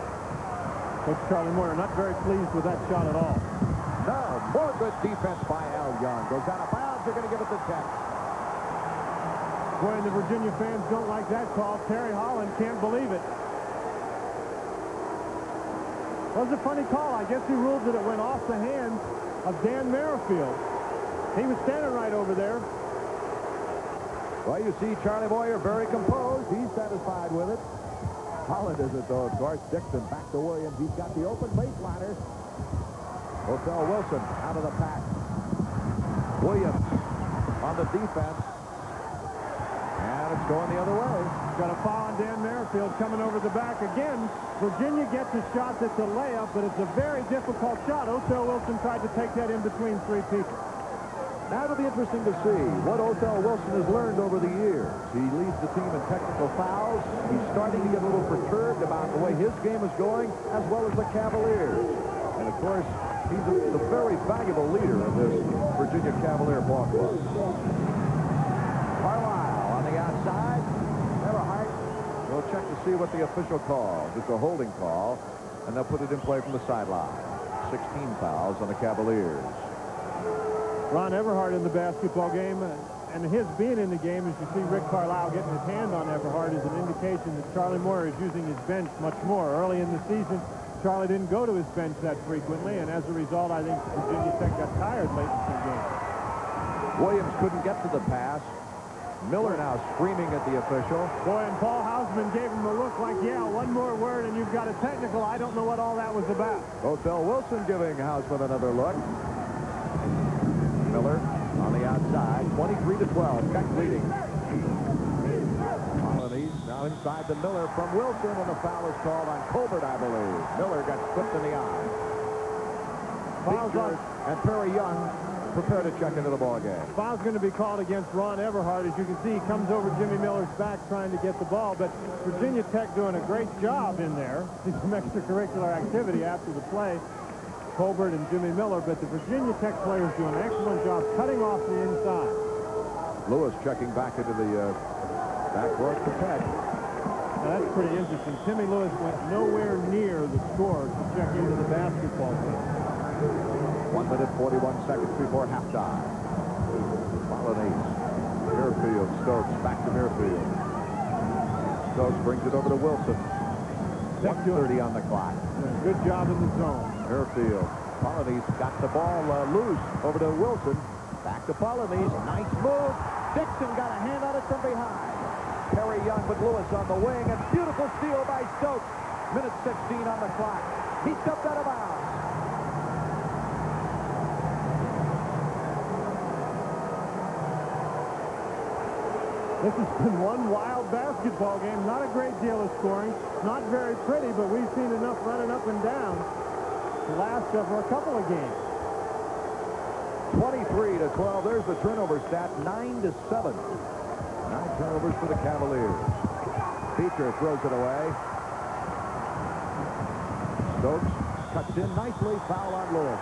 Speaker 3: Coach Charlie Moore not very pleased with that shot at all.
Speaker 2: No, more good defense by Al Young. Goes out of bounds. They're going to give it to Tech.
Speaker 3: Boy, and the Virginia fans don't like that call. Terry Holland can't believe it. It was a funny call. I guess he ruled that it went off the hands of Dan Merrifield. He was standing right over there.
Speaker 2: Well, you see Charlie Moyer very composed. He's satisfied with it. Holland isn't, though, of course. Dixon back to Williams. He's got the open baseliner. Osel Wilson out of the pack. Williams on the defense. And it's going the other way.
Speaker 3: Got a foul on Dan Merrifield coming over the back again. Virginia gets a shot that's a layup, but it's a very difficult shot. Osel Wilson tried to take that in between 3 people.
Speaker 2: Now it'll be interesting to see what Osel Wilson has learned over the years. He leads the team in technical fouls. He's starting to get a little perturbed about the way his game is going, as well as the Cavaliers. And, of course, he's the very valuable leader of this Virginia Cavalier ball club. Carlisle on the outside. Everhart will check to see what the official calls. It's a holding call, and they'll put it in play from the sideline. 16 fouls on the Cavaliers.
Speaker 3: Ron Everhart in the basketball game, and his being in the game, as you see Rick Carlisle getting his hand on Everhart, is an indication that Charlie Moore is using his bench much more. Early in the season, Charlie didn't go to his bench that frequently, and as a result, I think Virginia Tech got tired late in the game.
Speaker 2: Williams couldn't get to the pass. Miller now screaming at the official.
Speaker 3: Boy, and Paul Hausman gave him a look like, yeah, one more word and you've got a technical. I don't know what all that was about.
Speaker 2: Osel Wilson giving Hausman another look. Miller on the outside, 23-12. Tech leading. Colonies now inside the Miller from Wilson, and the foul is called on Colbert, I believe. Miller got clipped in the eye. Beecher and Perry Young prepare to check into the ball game.
Speaker 3: Foul's going to be called against Ron Everhart. As you can see, he comes over Jimmy Miller's back trying to get the ball, but Virginia Tech doing a great job in there. Some extracurricular activity after the play. Colbert and Jimmy Miller, but the Virginia Tech players do an excellent job cutting off the inside.
Speaker 2: Lewis checking back into the backcourt for Tech.
Speaker 3: Now that's pretty interesting. Timmy Lewis went nowhere near the score to check into the basketball game.
Speaker 2: 1 minute, 41 seconds before halftime. colonies. Muirfield, Stokes, back to Muirfield. Stokes brings it over to Wilson. 1:30 on the clock.
Speaker 3: Good job in the zone.
Speaker 2: Muirfield. Colonies got the ball loose over to Wilson. Back to Colonies. Nice move. Dixon got a hand on it from behind. Perry Young with Lewis on the wing. And beautiful steal by Stokes. Minute 16 on the clock. He stepped out of bounds.
Speaker 3: This has been one wild basketball game. Not a great deal of scoring. Not very pretty, but we've seen enough running up and down to last for a couple of games.
Speaker 2: 23-12. There's the turnover stat. 9-7. 9 turnovers for the Cavaliers. Beecher throws it away. Stokes cuts in nicely. Foul on Lewis.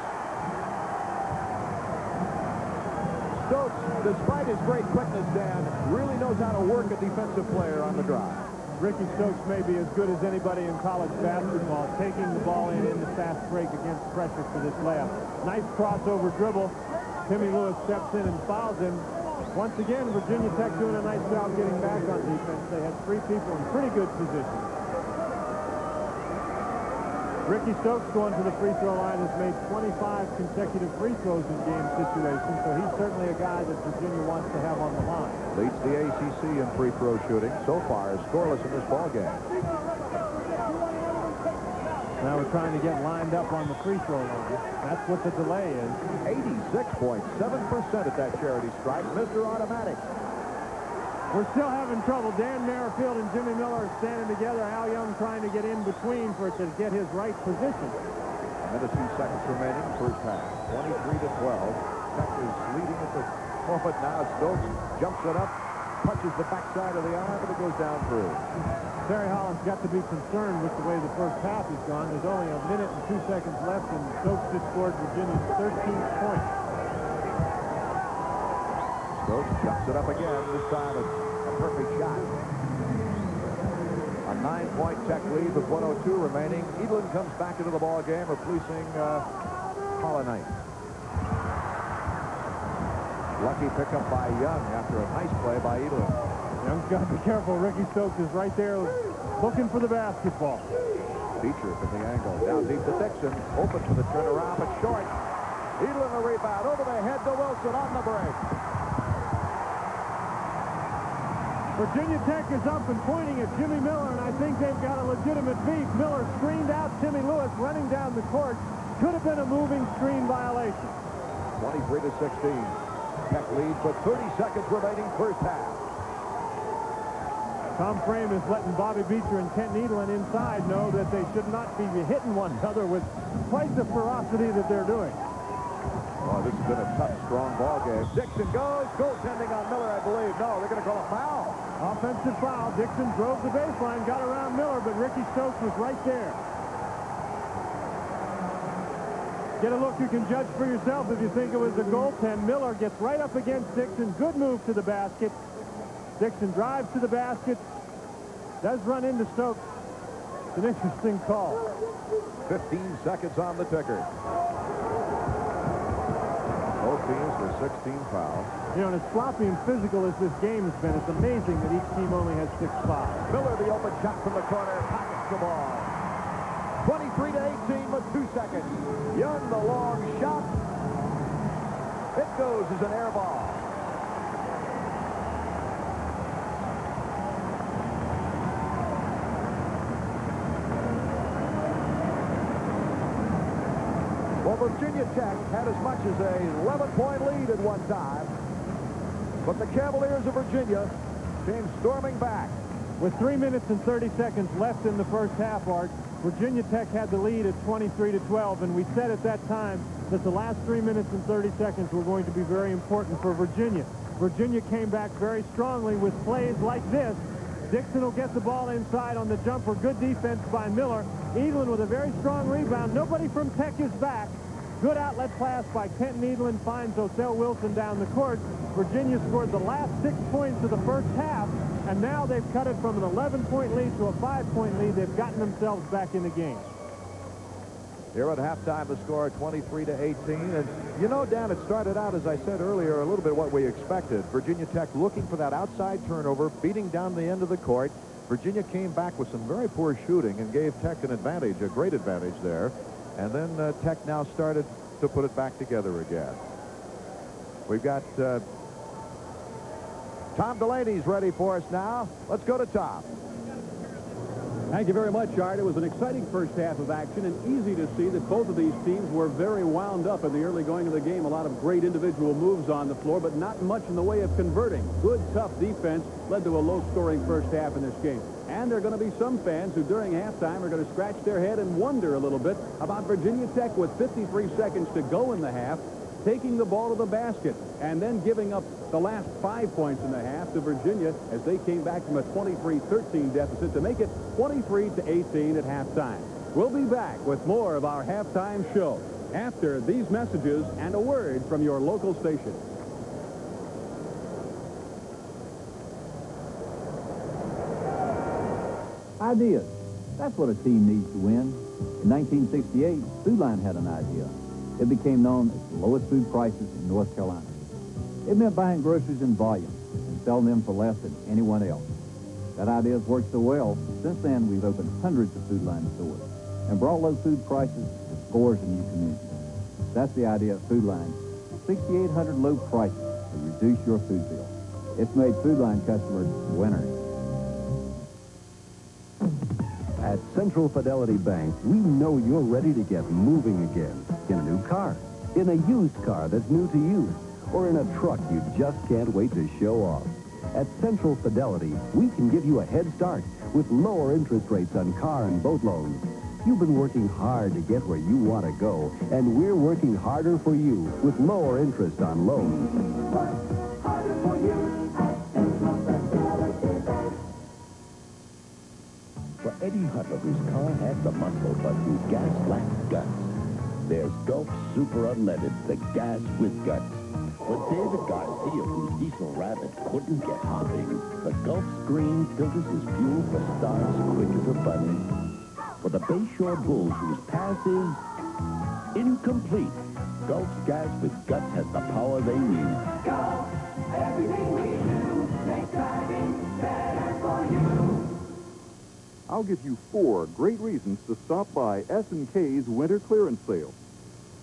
Speaker 2: Stokes, despite his great quickness, Dan, really knows how to work a defensive player on the drive.
Speaker 3: Ricky Stokes may be as good as anybody in college basketball, taking the ball in the fast break against pressure for this layup. Nice crossover dribble. Timmy Lewis steps in and fouls him. Once again, Virginia Tech doing a nice job getting back on defense. They had 3 people in pretty good position. Ricky Stokes going to the free throw line has made 25 consecutive free throws in game situations, so he's certainly a guy that Virginia wants to have on the line.
Speaker 2: Leads the ACC in free throw shooting. So far is scoreless in this ball game.
Speaker 3: Now we're trying to get lined up on the free throw line. That's what the delay is.
Speaker 2: 86.7% at that charity stripe. Mr. Automatic.
Speaker 3: We're still having trouble. Dan Merrifield and Jimmy Miller are standing together. Al Young trying to get in between for it to get his right position.
Speaker 2: A minute 2 seconds remaining, first half. 23-12. Tech is leading at the moment now. Stokes jumps it up, punches the backside of the arm, but it goes down through.
Speaker 3: Terry Holland's got to be concerned with the way the first half has gone. There's only a minute and 2 seconds left, and Stokes just scored Virginia's 13th point.
Speaker 2: Stokes jumps it up again. This time it's a perfect shot. A 9-point Tech lead with 1:02 remaining. Edlin comes back into the ball game, replacing Colonnite. Lucky pickup by Young after a nice play by Edlin.
Speaker 3: Young's got to be careful. Ricky Stokes is right there looking for the basketball.
Speaker 2: Beecher from the angle. Down deep to Dixon. Open for the turnaround, but short. Edlin the rebound. Over the head to Wilson on the break.
Speaker 3: Virginia Tech is up and pointing at Jimmy Miller, and I think they've got a legitimate beat. Miller screened out Timmy Lewis running down the court. Could have been a moving screen violation.
Speaker 2: 23-16. Tech leads with 30 seconds remaining first half.
Speaker 3: Tom Frame is letting Bobby Beecher and Kent Needland inside know that they should not be hitting one another with quite the ferocity that they're doing.
Speaker 2: Oh, this has been a tough, strong ball game. Dixon goes. Goaltending on Miller, I believe. No, they're going to call a foul.
Speaker 3: Offensive foul. Dixon drove the baseline, got around Miller, but Ricky Stokes was right there. Get a look. You can judge for yourself if you think it was a goaltend. Miller gets right up against Dixon. Good move to the basket. Dixon drives to the basket. Does run into Stokes. It's an interesting call.
Speaker 2: 15 seconds on the ticker. Both teams with 16 fouls.
Speaker 3: You know, and as sloppy and physical as this game has been, it's amazing that each team only has 6 fouls.
Speaker 2: Miller, the open shot from the corner, pockets the ball. 23-18 with 2 seconds. Young, the long shot. It goes as an air ball. Well, Virginia Tech had as much as a 11-point lead at one time, but the Cavaliers of Virginia came storming back.
Speaker 3: With 3 minutes and 30 seconds left in the first half, Art, Virginia Tech had the lead at 23-12, and we said at that time that the last 3 minutes and 30 seconds were going to be very important for Virginia. Virginia came back very strongly with plays like this. Dixon will get the ball inside on the jumper. Good defense by Miller. Edlin with a very strong rebound. Nobody from Tech is back. Good outlet pass by Kent Needland finds Othello Wilson down the court. Virginia scored the last 6 points of the first half, and now they've cut it from an 11-point lead to a 5-point lead. They've gotten themselves back in the game.
Speaker 2: Here at halftime, the score 23-18. And you know, Dan, it started out, as I said earlier, a little bit what we expected. Virginia Tech looking for that outside turnover, beating down the end of the court. Virginia came back with some very poor shooting and gave Tech an advantage, a great advantage there. And then Tech now started to put it back together again. We've got Tom Delaney's ready for us now. Let's go to Tom.
Speaker 4: Thank you very much, Art. It was an exciting first half of action, and easy to see that both of these teams were very wound up in the early going of the game. A lot of great individual moves on the floor, but not much in the way of converting. Good, tough defense led to a low-scoring first half in this game. And there are going to be some fans who during halftime are going to scratch their head and wonder a little bit about Virginia Tech with 53 seconds to go in the half, taking the ball to the basket, and then giving up the last 5 points in the half to Virginia as they came back from a 23-13 deficit to make it 23-18 at halftime. We'll be back with more of our halftime show after these messages and a word from your local station.
Speaker 22: Ideas. That's what a team needs to win. In 1968, Food Line had an idea. It became known as the lowest food prices in North Carolina. It meant buying groceries in volume and selling them for less than anyone else. That idea has worked so well, since then we've opened hundreds of Food Line stores and brought low food prices to scores of new communities. That's the idea of Food Line. 6,800 low prices to reduce your food bill. It's made Food Line customers winners.
Speaker 10: At Central Fidelity Bank, we know you're ready to get moving again. In a new car, in a used car that's new to you, or in a truck you just can't wait to show off. At Central Fidelity, we can give you a head start with lower interest rates on car and boat loans. You've been working hard to get where you want to go, and we're working harder for you with lower interest on loans.
Speaker 21: For Eddie Hunter, whose car has the muscle but whose gas lacks guts, there's Gulf Super Unleaded, the gas with guts. For David Garcia, whose diesel rabbit couldn't get hopping, the Gulf's green filters his fuel for starts quick as a bunny. For the Bayshore Bulls, whose pass is incomplete, Gulf's gas with guts has the power they need.
Speaker 11: Gulf, everything we do makes driving better for you.
Speaker 23: I'll give you 4 great reasons to stop by S&K's winter clearance sale.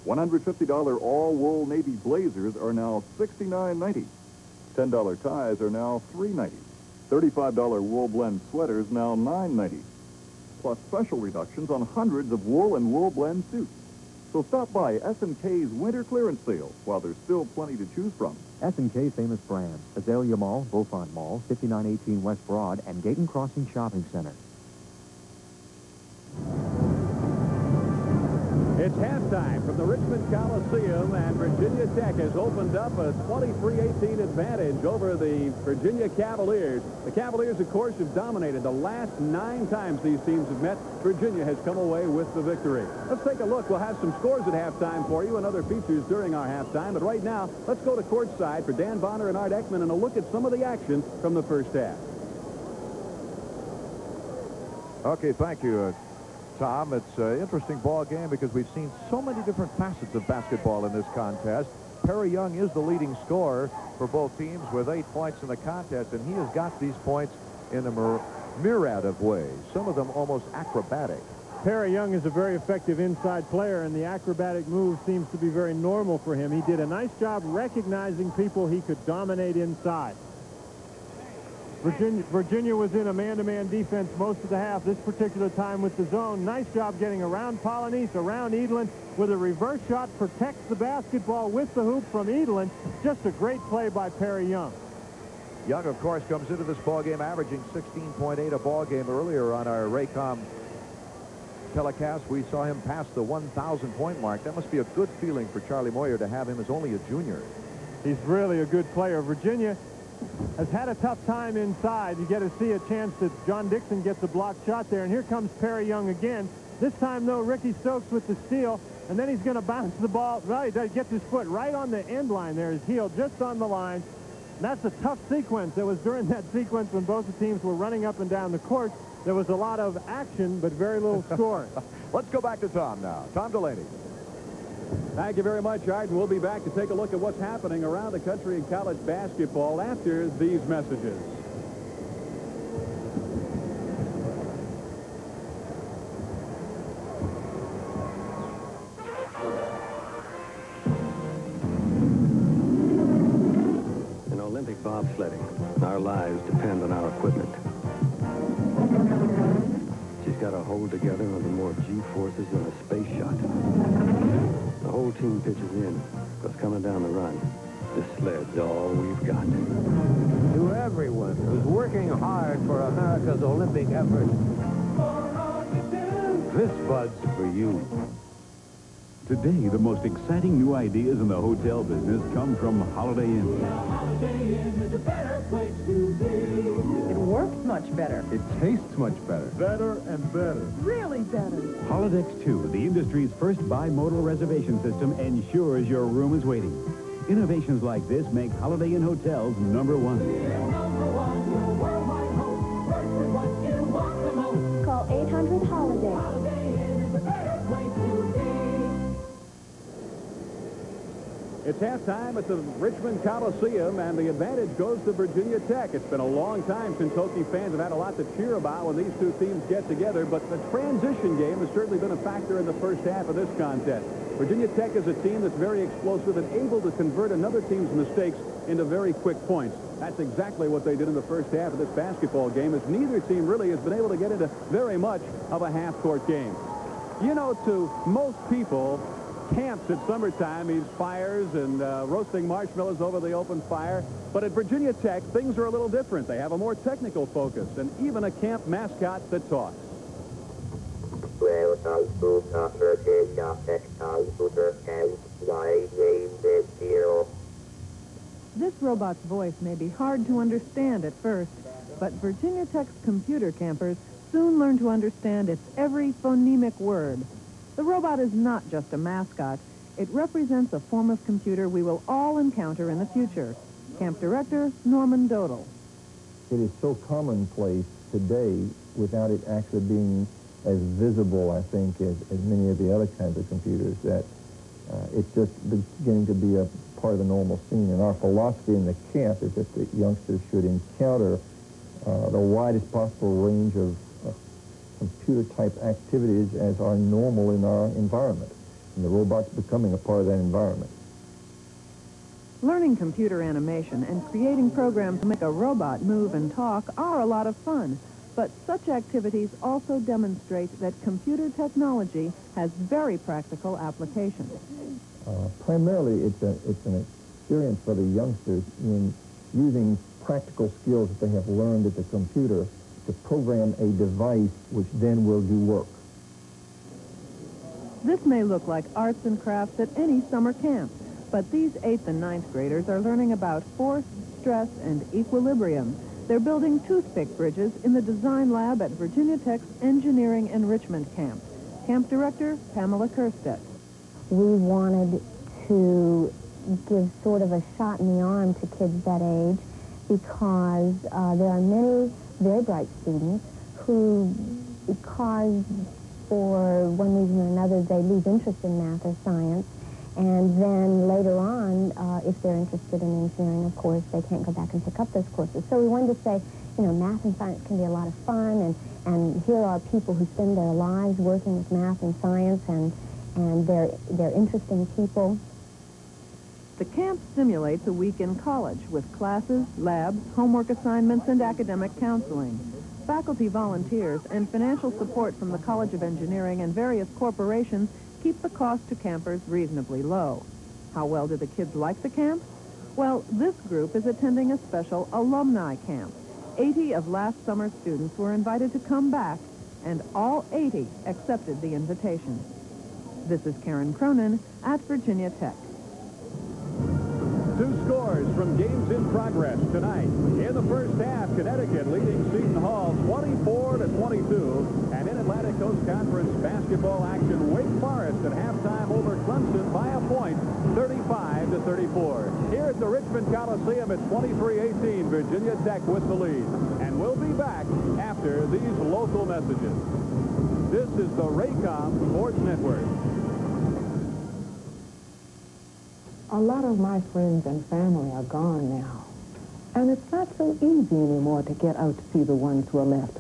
Speaker 23: $150 all-wool navy blazers are now $69.90. $10 ties are now $3.90. $35 wool blend sweaters now $9.90. Plus special reductions on hundreds of wool and wool blend suits. So stop by S&K's winter clearance sale while there's still plenty to choose from.
Speaker 24: S&K famous brands: Azalea Mall, Beaufort Mall, 5918 West Broad, and Gayton Crossing Shopping Center.
Speaker 4: It's halftime from the Richmond Coliseum, and Virginia Tech has opened up a 23-18 advantage over the Virginia Cavaliers. The Cavaliers, of course, have dominated. The last 9 times these teams have met, Virginia has come away with the victory. Let's take a look. We'll have some scores at halftime for you and other features during our halftime. But right now, let's go to courtside for Dan Bonner and Art Ekman and a look at some of the action from the first half.
Speaker 2: Okay, thank you, Tom. It's an interesting ball game because we've seen so many different facets of basketball in this contest. Perry Young is the leading scorer for both teams with 8 points in the contest, and he has got these points in a myriad of ways, some of them almost acrobatic.
Speaker 3: Perry Young is a very effective inside player, and the acrobatic move seems to be very normal for him. He did a nice job recognizing people he could dominate inside. Virginia was in a man-to-man defense most of the half. This particular time with the zone. Nice job getting around Polynice, around Edlin. With a reverse shot, protects the basketball with the hoop from Edlin. Just a great play by Perry Young.
Speaker 2: Young, of course, comes into this ballgame averaging 16.8 a ballgame. Earlier on our Raycom telecast, we saw him pass the 1,000-point mark. That must be a good feeling for Charlie Moyer to have him as only a junior.
Speaker 3: He's really a good player. Virginia has had a tough time inside. You get to see a chance that John Dixon gets a blocked shot there. And here comes Perry Young again. This time, though, Ricky Stokes with the steal. And then he's going to bounce the ball. Well, he gets his foot right on the end line there. His heel just on the line. And that's a tough sequence. It was during that sequence when both the teams were running up and down the court There was a lot of action, but very little score.
Speaker 2: Let's go back to Tom now. Tom Delaney.
Speaker 4: Thank you very much, Art, and we'll be back to take a look at what's happening around the country in college basketball after these messages.
Speaker 1: In Olympic bobsledding, our lives depend on our equipment. She's got to hold together under more G-forces than a space shot. The whole team pitches in, because coming down the run, this sled's all we've got.
Speaker 5: To everyone who's working hard for America's Olympic effort, this bud's for you.
Speaker 7: Today, the most exciting new ideas in the hotel business come from Holiday Inn.
Speaker 17: It works much better.
Speaker 23: It tastes much better. Better and better.
Speaker 17: Really better.
Speaker 7: Holodeck 2, the industry's first bimodal reservation system, ensures your room is waiting. Innovations like this make Holiday Inn hotels number one.
Speaker 8: Call 800-HOLIDAY.
Speaker 4: It's halftime at the Richmond Coliseum, and the advantage goes to Virginia Tech. It's been a long time since Hokie fans have had a lot to cheer about when these two teams get together, but the transition game has certainly been a factor in the first half of this contest. Virginia Tech is a team that's very explosive and able to convert another team's mistakes into very quick points. That's exactly what they did in the first half of this basketball game, as neither team really has been able to get into very much of a half-court game. You know, to most people, camps at summertime means fires and roasting marshmallows over the open fire. But at Virginia Tech, things are a little different. They have a more technical focus and even a camp mascot that talks.
Speaker 9: Welcome to the Virginia Tech Computer Camp. My name is Dell.
Speaker 17: This robot's voice may be hard to understand at first, but Virginia Tech's computer campers soon learn to understand its every phonemic word. The robot is not just a mascot. It represents a form of computer we will all encounter in the future. Camp Director Norman Dodal.
Speaker 12: It is so commonplace today without it actually being as visible, I think, as many of the other kinds of computers, that it's just beginning to be a part of the normal scene. And our philosophy in the camp is that the youngsters should encounter the widest possible range of computer-type activities as are normal in our environment. And the robot's becoming a part of that environment.
Speaker 17: Learning computer animation and creating programs to make a robot move and talk are a lot of fun. But such activities also demonstrate that computer technology has very practical applications.
Speaker 12: Primarily, it's an experience for the youngsters in using practical skills that they have learned at the computer to program a device which then will do work.
Speaker 17: This may look like arts and crafts at any summer camp, but these 8th and 9th graders are learning about force, stress, and equilibrium. They're building toothpick bridges in the design lab at Virginia Tech's Engineering and Richmond camp. Camp Director Pamela Kerstedt.
Speaker 8: We wanted to give sort of a shot in the arm to kids that age because there are many very bright students who, because for one reason or another they lose interest in math or science, and then later on, if they're interested in engineering, of course, they can't go back and pick up those courses. So we wanted to say, you know, math and science can be a lot of fun, and here are people who spend their lives working with math and science, and they're interesting people.
Speaker 17: The camp simulates a week in college with classes, labs, homework assignments, and academic counseling. Faculty volunteers and financial support from the College of Engineering and various corporations keep the cost to campers reasonably low. How well do the kids like the camp? Well, this group is attending a special alumni camp. 80 of last summer's students were invited to come back, and all 80 accepted the invitation. This is Karen Cronin at Virginia Tech.
Speaker 4: Two scores from games in progress tonight. In the first half, Connecticut leading Seton Hall 24-22. And in Atlantic Coast Conference basketball action, Wake Forest at halftime over Clemson by a point, 35-34. Here at the Richmond Coliseum at 23-18, Virginia Tech with the lead. And we'll be be back after these local messages. This is the Raycom Sports Network.
Speaker 6: A lot of my friends and family are gone now. And it's not so easy anymore to get out to see the ones who are left.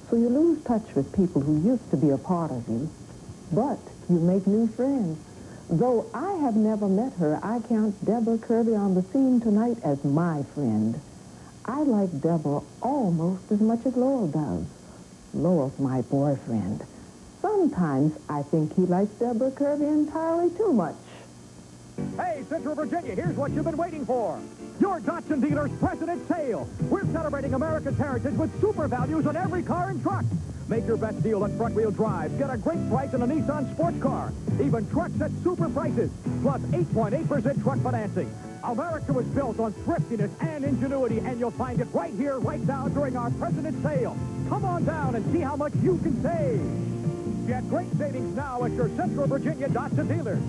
Speaker 6: So you lose touch with people who used to be a part of you. But you make new friends. Though I have never met her, I count Deborah Kirby on the scene tonight as my friend. I like Deborah almost as much as Lowell does. Lowell's my boyfriend. Sometimes I think he likes Deborah Kirby entirely too much.
Speaker 2: Hey, Central Virginia, here's what you've been waiting for. Your Datsun dealer's President's Sale. We're celebrating America's heritage with super values on every car and truck. Make your best deal on front-wheel drive. Get a great price on a Nissan sports car. Even trucks at super prices. Plus 8.8% truck financing. America was built on thriftiness and ingenuity, and you'll find it right here, right now, during our President's Sale. Come on down and see how much you can save. Get great savings now at your Central Virginia Datsun dealer.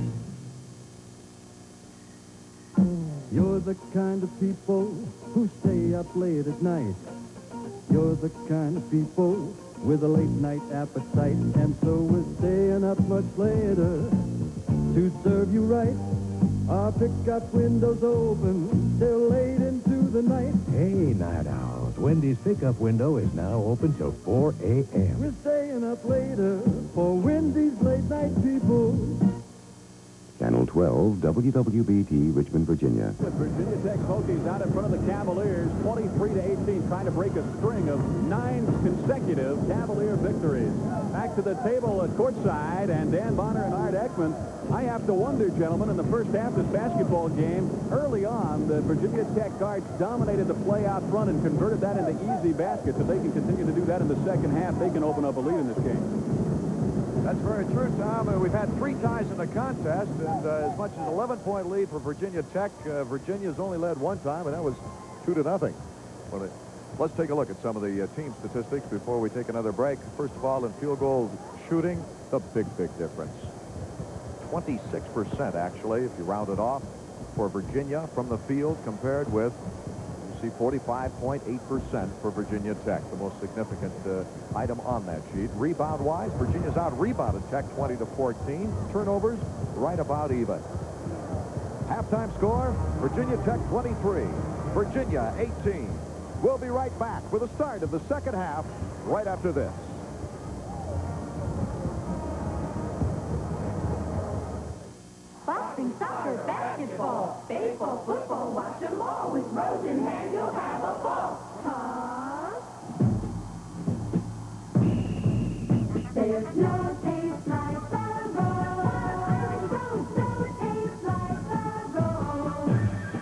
Speaker 11: You're the kind of people who stay up late at night. You're the kind of people with a late-night appetite. And so we're staying up much later to serve you right. Our pickup windows open till late into the night.
Speaker 18: Hey, night owls. Wendy's pickup window is now open till 4 a.m.
Speaker 11: We're staying up later for Wendy's late-night people.
Speaker 20: Channel 12, WWBT, Richmond, Virginia.
Speaker 4: With Virginia Tech Hokies out in front of the Cavaliers, 23-18, trying to break a string of 9 consecutive Cavalier victories. Back to the table at courtside, and Dan Bonner and Art Ekman. I have to wonder, gentlemen, in the first half of this basketball game, early on, the Virginia Tech guards dominated the play out front and converted that into easy baskets. If they can continue to do that in the second half, they can open up a lead in this game.
Speaker 2: That's very true, Tom. We've had 3 ties in the contest, and as much as an 11-point lead for Virginia Tech. Virginia's only led 1 time, and that was 2-0. Well, let's take a look at some of the team statistics before we take another break. First of all, in field goal shooting, the big difference. 26%, actually, if you round it off, for Virginia from the field compared with, you see, 45.8% for Virginia Tech, the most significant item on that sheet. Rebound-wise, Virginia's out-rebounded Tech 20-14. Turnovers, right about even. Halftime score, Virginia Tech 23, Virginia 18. We'll be right back with the start of the second half right after this.
Speaker 13: Boxing, soccer, basketball, baseball, football, watch them all. With Rose in hand, you'll have a ball. Huh? There's no taste like the Rose. No taste like the Rose.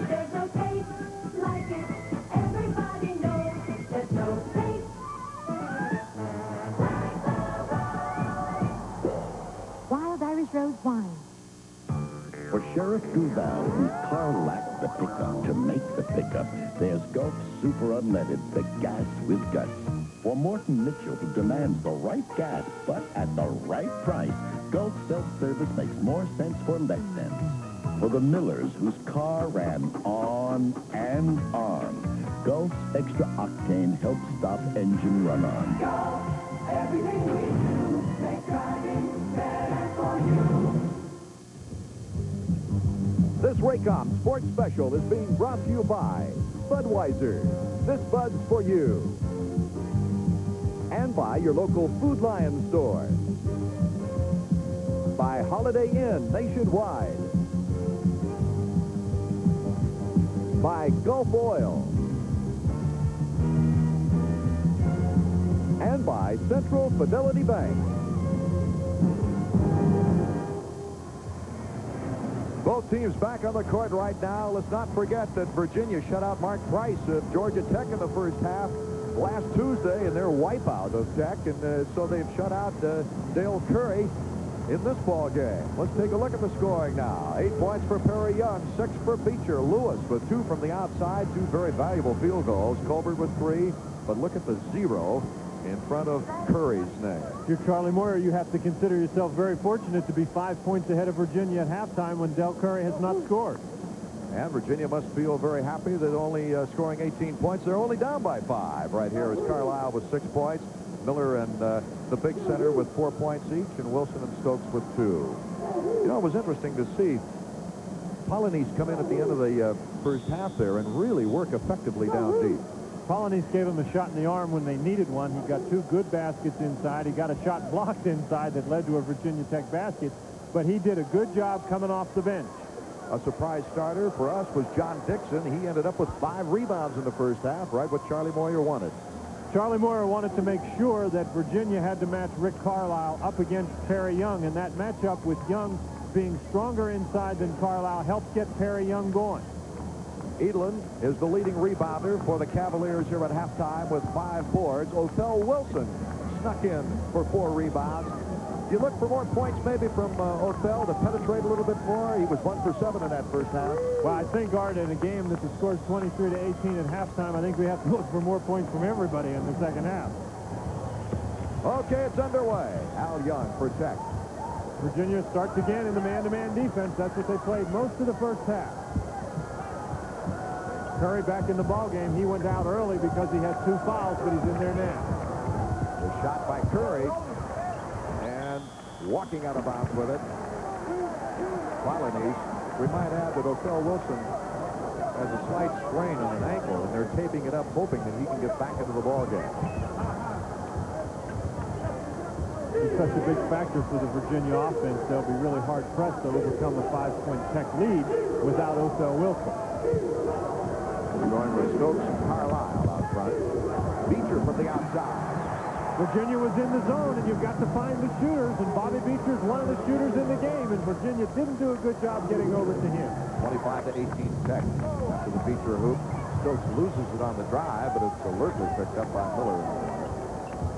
Speaker 13: There's no taste like it. Everybody knows there's no taste like the Rose.
Speaker 14: Wild Irish Rose wine.
Speaker 21: For Sheriff Duval, whose car lacks the pickup to make the pickup, there's Gulf Super Unleaded, the gas with guts. For Morton Mitchell, who demands the right gas, but at the right price, Gulf Self-Service makes more sense for less cents. For the Millers, whose car ran on and on, Gulf's Extra Octane helps stop engine run-on.
Speaker 13: Gulf, everything we do makes driving better for you.
Speaker 2: This Raycom Sports Special is being brought to you by Budweiser. This Bud's for you. And by your local Food Lion store. By Holiday Inn nationwide. By Gulf Oil. And by Central Fidelity Bank. Both teams back on the court right now. Let's not forget that Virginia shut out Mark Price of Georgia Tech in the first half last Tuesday in their wipeout of Tech, and so they've shut out Dale Curry in this ball game. Let's take a look at the scoring now. 8 points for Perry Young, 6 for Beecher. Lewis with 2 from the outside, 2 very valuable field goals. Colbert with 3, but look at the 0 in front of Curry's name.
Speaker 3: If you're Charlie Moyer, you have to consider yourself very fortunate to be 5 points ahead of Virginia at halftime when Dell Curry has not scored.
Speaker 14: And Virginia must feel very happy that only scoring 18 points. They're only down by 5. Right here is Carlisle with 6 points. Miller and the big center with 4 points each, and Wilson and Stokes with 2. You know, it was interesting to see Polonese come in at the end of the first half there and really work effectively down deep.
Speaker 3: Polonese gave him a shot in the arm when they needed one. He got 2 good baskets inside. He got a shot blocked inside that led to a Virginia Tech basket, but he did a good job coming off the bench.
Speaker 14: A surprise starter for us was John Dixon. He ended up with 5 rebounds in the first half, right what Charlie Moyer wanted.
Speaker 3: Charlie Moyer wanted to make sure that Virginia had to match Rick Carlisle up against Perry Young, and that matchup with Young being stronger inside than Carlisle helped get Perry Young going.
Speaker 14: Edlin is the leading rebounder for the Cavaliers here at halftime with 5 boards. Othell Wilson snuck in for 4 rebounds. You look for more points maybe from Othell to penetrate a little bit more. He was 1 for 7 in that first half.
Speaker 3: Well, I think, Art, in a game that scores 23-18 at halftime, I think we have to look for more points from everybody in the second half.
Speaker 14: Okay, it's underway. Al Young for Tech.
Speaker 3: Virginia starts again in the man-to-man defense. That's what they played most of the first half. Curry back in the ballgame. He went out early because he had 2 fouls, but he's in there now.
Speaker 14: The shot by Curry. Walking out of bounds with it. Polonese. We might add that Othell Wilson has a slight sprain on an ankle, and they're taping it up, hoping that he can get back into the ball game.
Speaker 3: He's such a big factor for the Virginia offense. They'll be really hard-pressed to overcome a 5-point Tech lead without Othell Wilson.
Speaker 14: We're going with Stokes and Carlisle out front. Beecher from the outside.
Speaker 3: Virginia was in the zone, and you've got to find the shooters, and Bobby Beecher's one of the shooters in the game, and Virginia didn't do a good job getting over to him.
Speaker 14: 25-18 Tech after the Beecher hoop. Stokes loses it on the drive, but it's alertly picked up by Miller.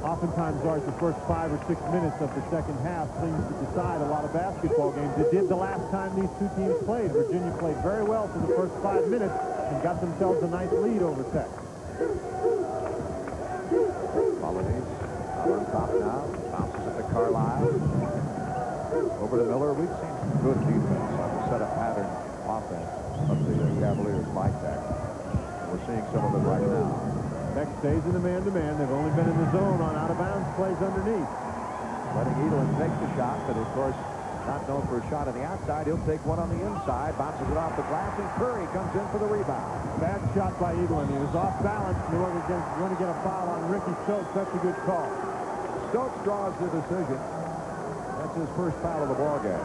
Speaker 3: Oftentimes, Art, the first 5 or 6 minutes of the second half seems to decide a lot of basketball games. It did the last time these 2 teams played. Virginia played very well for the first 5 minutes and got themselves a nice lead over Tech.
Speaker 14: Polonese out on top now. Bounces it to Carlisle. Over to Miller. We've seen some good defense on the set-up pattern offense of the Cavaliers like that. We're seeing some of it right now.
Speaker 3: Tech stays in the man-to-man. They've only been in the zone on out-of-bounds plays underneath.
Speaker 14: Letting Edlin take the shot, but of course not known for a shot on the outside. He'll take one on the inside, bounces it off the glass, and Curry comes in for the rebound.
Speaker 3: Bad shot by Edlin. He was off balance. He was going to get a foul on Ricky Stokes. That's a good call.
Speaker 14: Stokes draws the decision. That's his first foul of the ball game.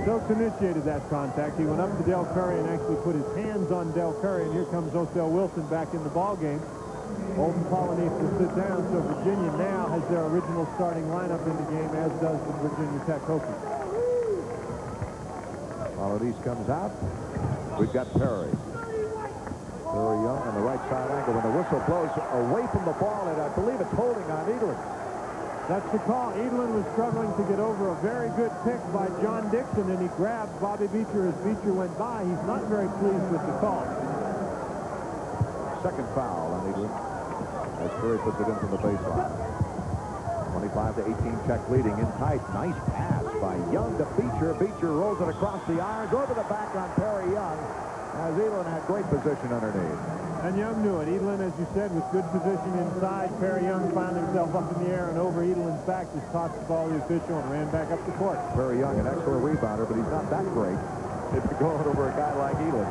Speaker 3: Stokes initiated that contact. He went up to Dell Curry and actually put his hands on Dell Curry, and here comes Othell Wilson back in the ball game. Olden Polonese to sit down, so Virginia now has their original starting lineup in the game, as does the Virginia Tech Hokies.
Speaker 14: Polonese comes out. We've got Perry. Perry Young on the right side angle. When the whistle blows away from the ball, and I believe it's holding on Edlin.
Speaker 3: That's the call. Edlin was struggling to get over a very good pick by John Dixon, and he grabbed Bobby Beecher as Beecher went by. He's not very pleased with the call.
Speaker 14: Second foul on Edlin as Curry puts it in from the baseline. 25-18 Tech leading in tight. Nice pass by Young to Beecher. Beecher rolls it across the iron. Go to the back on Perry Young as Edlin had great position underneath.
Speaker 3: And Young knew it. Edlin, as you said, with good position inside. Perry Young found himself up in the air and over Edlin's back, just tossed the ball to the official and ran back up the court.
Speaker 14: Perry Young, an excellent rebounder, but he's not that great if you're going over a guy like Edlin.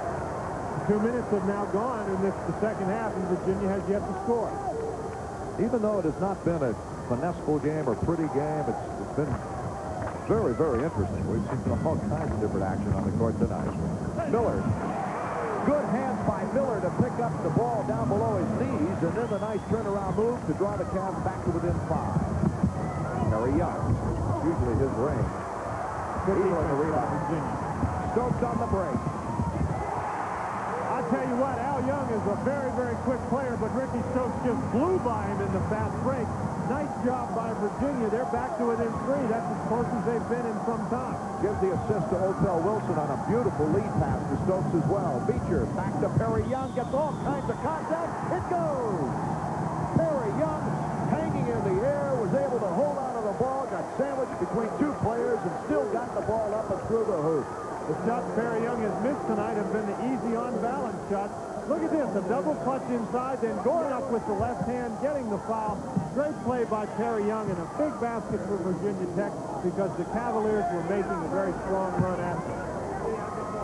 Speaker 3: 2 minutes have now gone in the second half, and Virginia has yet to score.
Speaker 14: Even though it has not been a finesseful game or pretty game, it's been very, very interesting. We've seen all kinds of different action on the court tonight. Miller. Good hands by Miller to pick up the ball down below his knees, and then the nice turnaround move to draw the Cavs back to within 5. Perry Young, usually his range. Good on the rebound. Stokes on the break.
Speaker 3: I'll tell you what, Al Young is a very, very quick player, but Ricky Stokes just blew by him in the fast break. Nice job by Virginia. They're back to within 3. That's as close as they've been in some time.
Speaker 14: Gives the assist to Othell Wilson on a beautiful lead pass to Stokes as well. Beecher back to Perry Young. Gets all kinds of contact. It goes! Perry Young hanging in the air, was able to hold on to the ball, got sandwiched between 2 players, and still got the ball up and through the hoop.
Speaker 3: The shot Perry Young has tonight have been the easy on-balance shots. Look at this, a double punch inside, then going up with the left hand, getting the foul. Great play by Terry Young, and a big basket for Virginia Tech because the Cavaliers were making a very strong run after.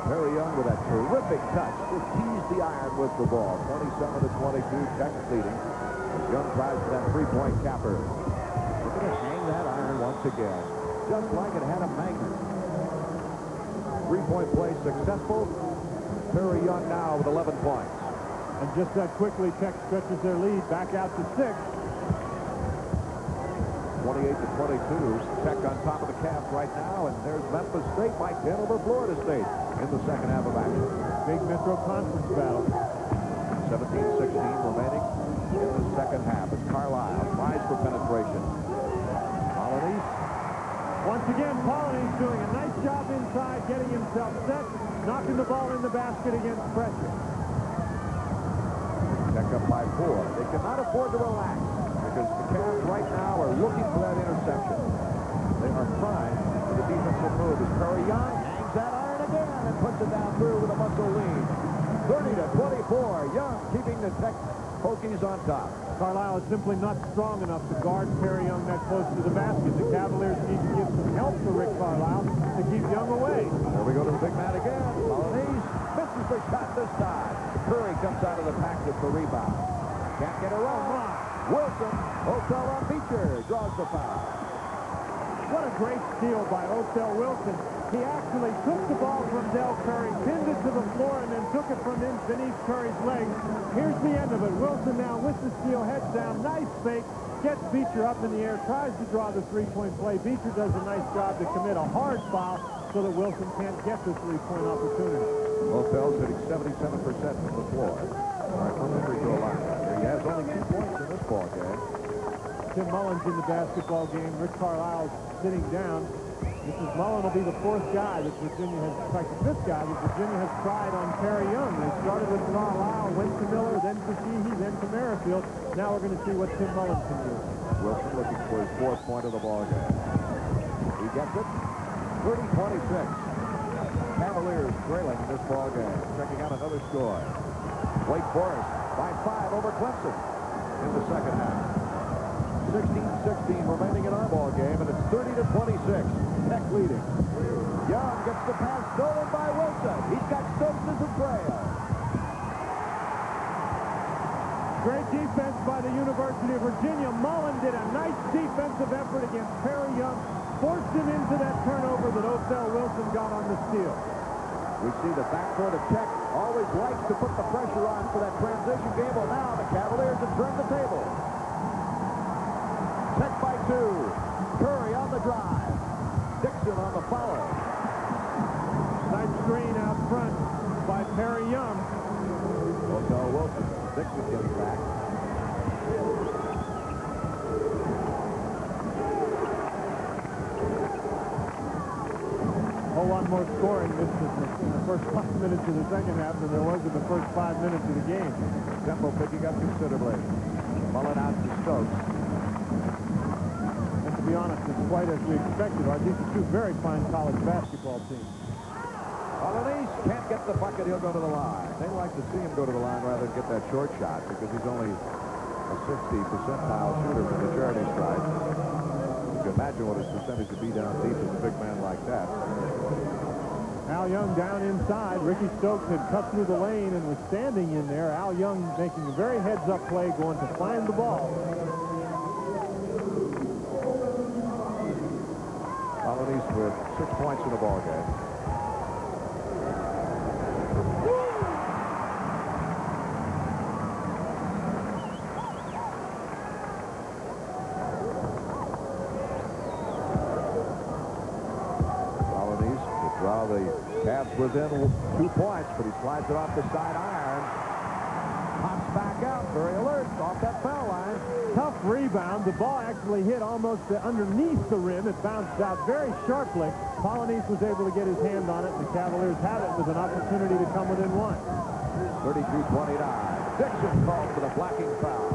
Speaker 14: Terry Young with a terrific touch. Just teased the iron with the ball. 27-22, Tech leading. As Young tries for that three-point capper. Look at it hang that iron once again. Just like it had a magnet. Three-point play successful. Terry Young now with 11 points.
Speaker 3: And just that quickly, Tech stretches their lead back out to 6.
Speaker 14: 28-22. Tech on top of the Cavs right now, and there's Memphis State by 10 over Florida State in the second half of action.
Speaker 3: Big Metro Conference battle.
Speaker 14: 17-16 remaining in the second half as Carlisle tries for penetration. Colonies.
Speaker 3: Once again, Polony's doing a nice job inside, getting himself set, knocking the ball in the basket against pressure.
Speaker 14: Tech up by 4. They cannot afford to relax because the Cavs right now are looking for that interception. They are trying for the defensive move as Terry Young hangs that iron again and puts it down through with a muscle lead. 30-24. Young keeping the Tech Hokies on top.
Speaker 3: Carlisle is simply not strong enough to guard Terry Young that close to the basket. The Cavaliers need to give some help to Rick Carlisle to keep Young away.
Speaker 14: There we go to the big man again. Colonies misses the shot this time. Curry comes out of the package for rebound. Can't get it wrong. Wilson, Othell on Beecher, draws the foul.
Speaker 3: What a great steal by Othell Wilson. He actually took the ball from Dell Curry, pinned it to the floor, and then took it from beneath Curry's legs. Here's the end of it. Wilson now with the steal, heads down, nice fake, gets Beecher up in the air, tries to draw the three-point play. Beecher does a nice job to commit a hard foul so that Wilson can't get the three-point opportunity.
Speaker 14: Othell's hitting 77% from the floor. All right, from the free throw line. He has only 2 points in this ball game.
Speaker 3: Tim Mullen's in the basketball game. Rick Carlisle's sitting down. Mrs. Mullen will be the 4th guy that Virginia has, in fact, the 5th guy that Virginia has tried on Terry Young. They started with Carlisle, went to Miller, then to Sheehy, then to Merrifield. Now we're going to see what Tim Mullen can do.
Speaker 14: Wilson looking for his 4th point of the ball game. He gets it. 30-26. Cavaliers trailing in this ball game. Checking out another score. Wake Forest by 5 over Clemson in the second half. 16-16 remaining in our ball game, and it's 30-26. Tech leading. Young gets the pass stolen by Wilson. He's got Stokes as a trail.
Speaker 3: Great defense by the University of Virginia. Mullen did a nice defensive effort against Terry Young, forced him into that turnover that Othell Wilson got on the steal.
Speaker 14: We see the backcourt of Tech always likes to put the pressure on for that transition game. Well, now the Cavaliers have turned the table. Tech by 2. Curry on the drive. Dixon on the follow.
Speaker 3: Nice screen out front by Terry Young.
Speaker 14: Othell Wilson. Dixon getting back.
Speaker 3: A whole lot more scoring in the first 5 minutes of the second half than there was in the first 5 minutes of the game.
Speaker 14: Tempo picking up considerably. Mullen out to Stokes.
Speaker 3: And to be honest, it's quite as we expected. These are 2 very fine college basketball teams.
Speaker 14: Colonies can't get the bucket. He'll go to the line. They like to see him go to the line rather than get that short shot because he's only a 60 percentile shooter from the charity stripe. You can imagine what his percentage would be down deep with a big man like that.
Speaker 3: Al Young down inside. Ricky Stokes had cut through the lane and was standing in there. Al Young making a very heads-up play, going to find the ball.
Speaker 14: Colonies with 6 points in the ball game. Cavs within 2 points, but he slides it off the side iron. Pops back out, very alert, off that foul line.
Speaker 3: Tough rebound. The ball actually hit almost underneath the rim. It bounced out very sharply. Polonies was able to get his hand on it, and the Cavaliers had it with an opportunity to come within 1.
Speaker 14: 32-29. Dixon called for the blocking foul.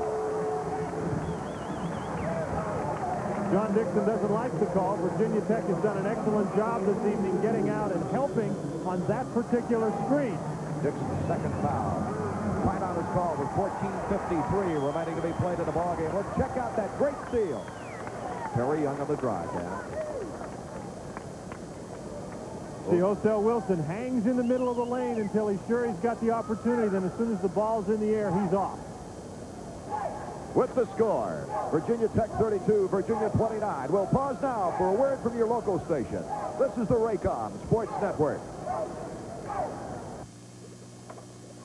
Speaker 3: John Dixon doesn't like the call. Virginia Tech has done an excellent job this evening getting out and helping on that particular screen.
Speaker 14: Dixon's second foul. Right on his call with 14:53 remaining to be played in the ballgame. Well, check out that great steal. Perry Young on the drive down.
Speaker 3: See, Osel Wilson hangs in the middle of the lane until he's sure he's got the opportunity. Then as soon as the ball's in the air, he's off.
Speaker 14: With the score, Virginia Tech 32, Virginia 29. We'll pause now for a word from your local station. This is the Raycom Sports Network.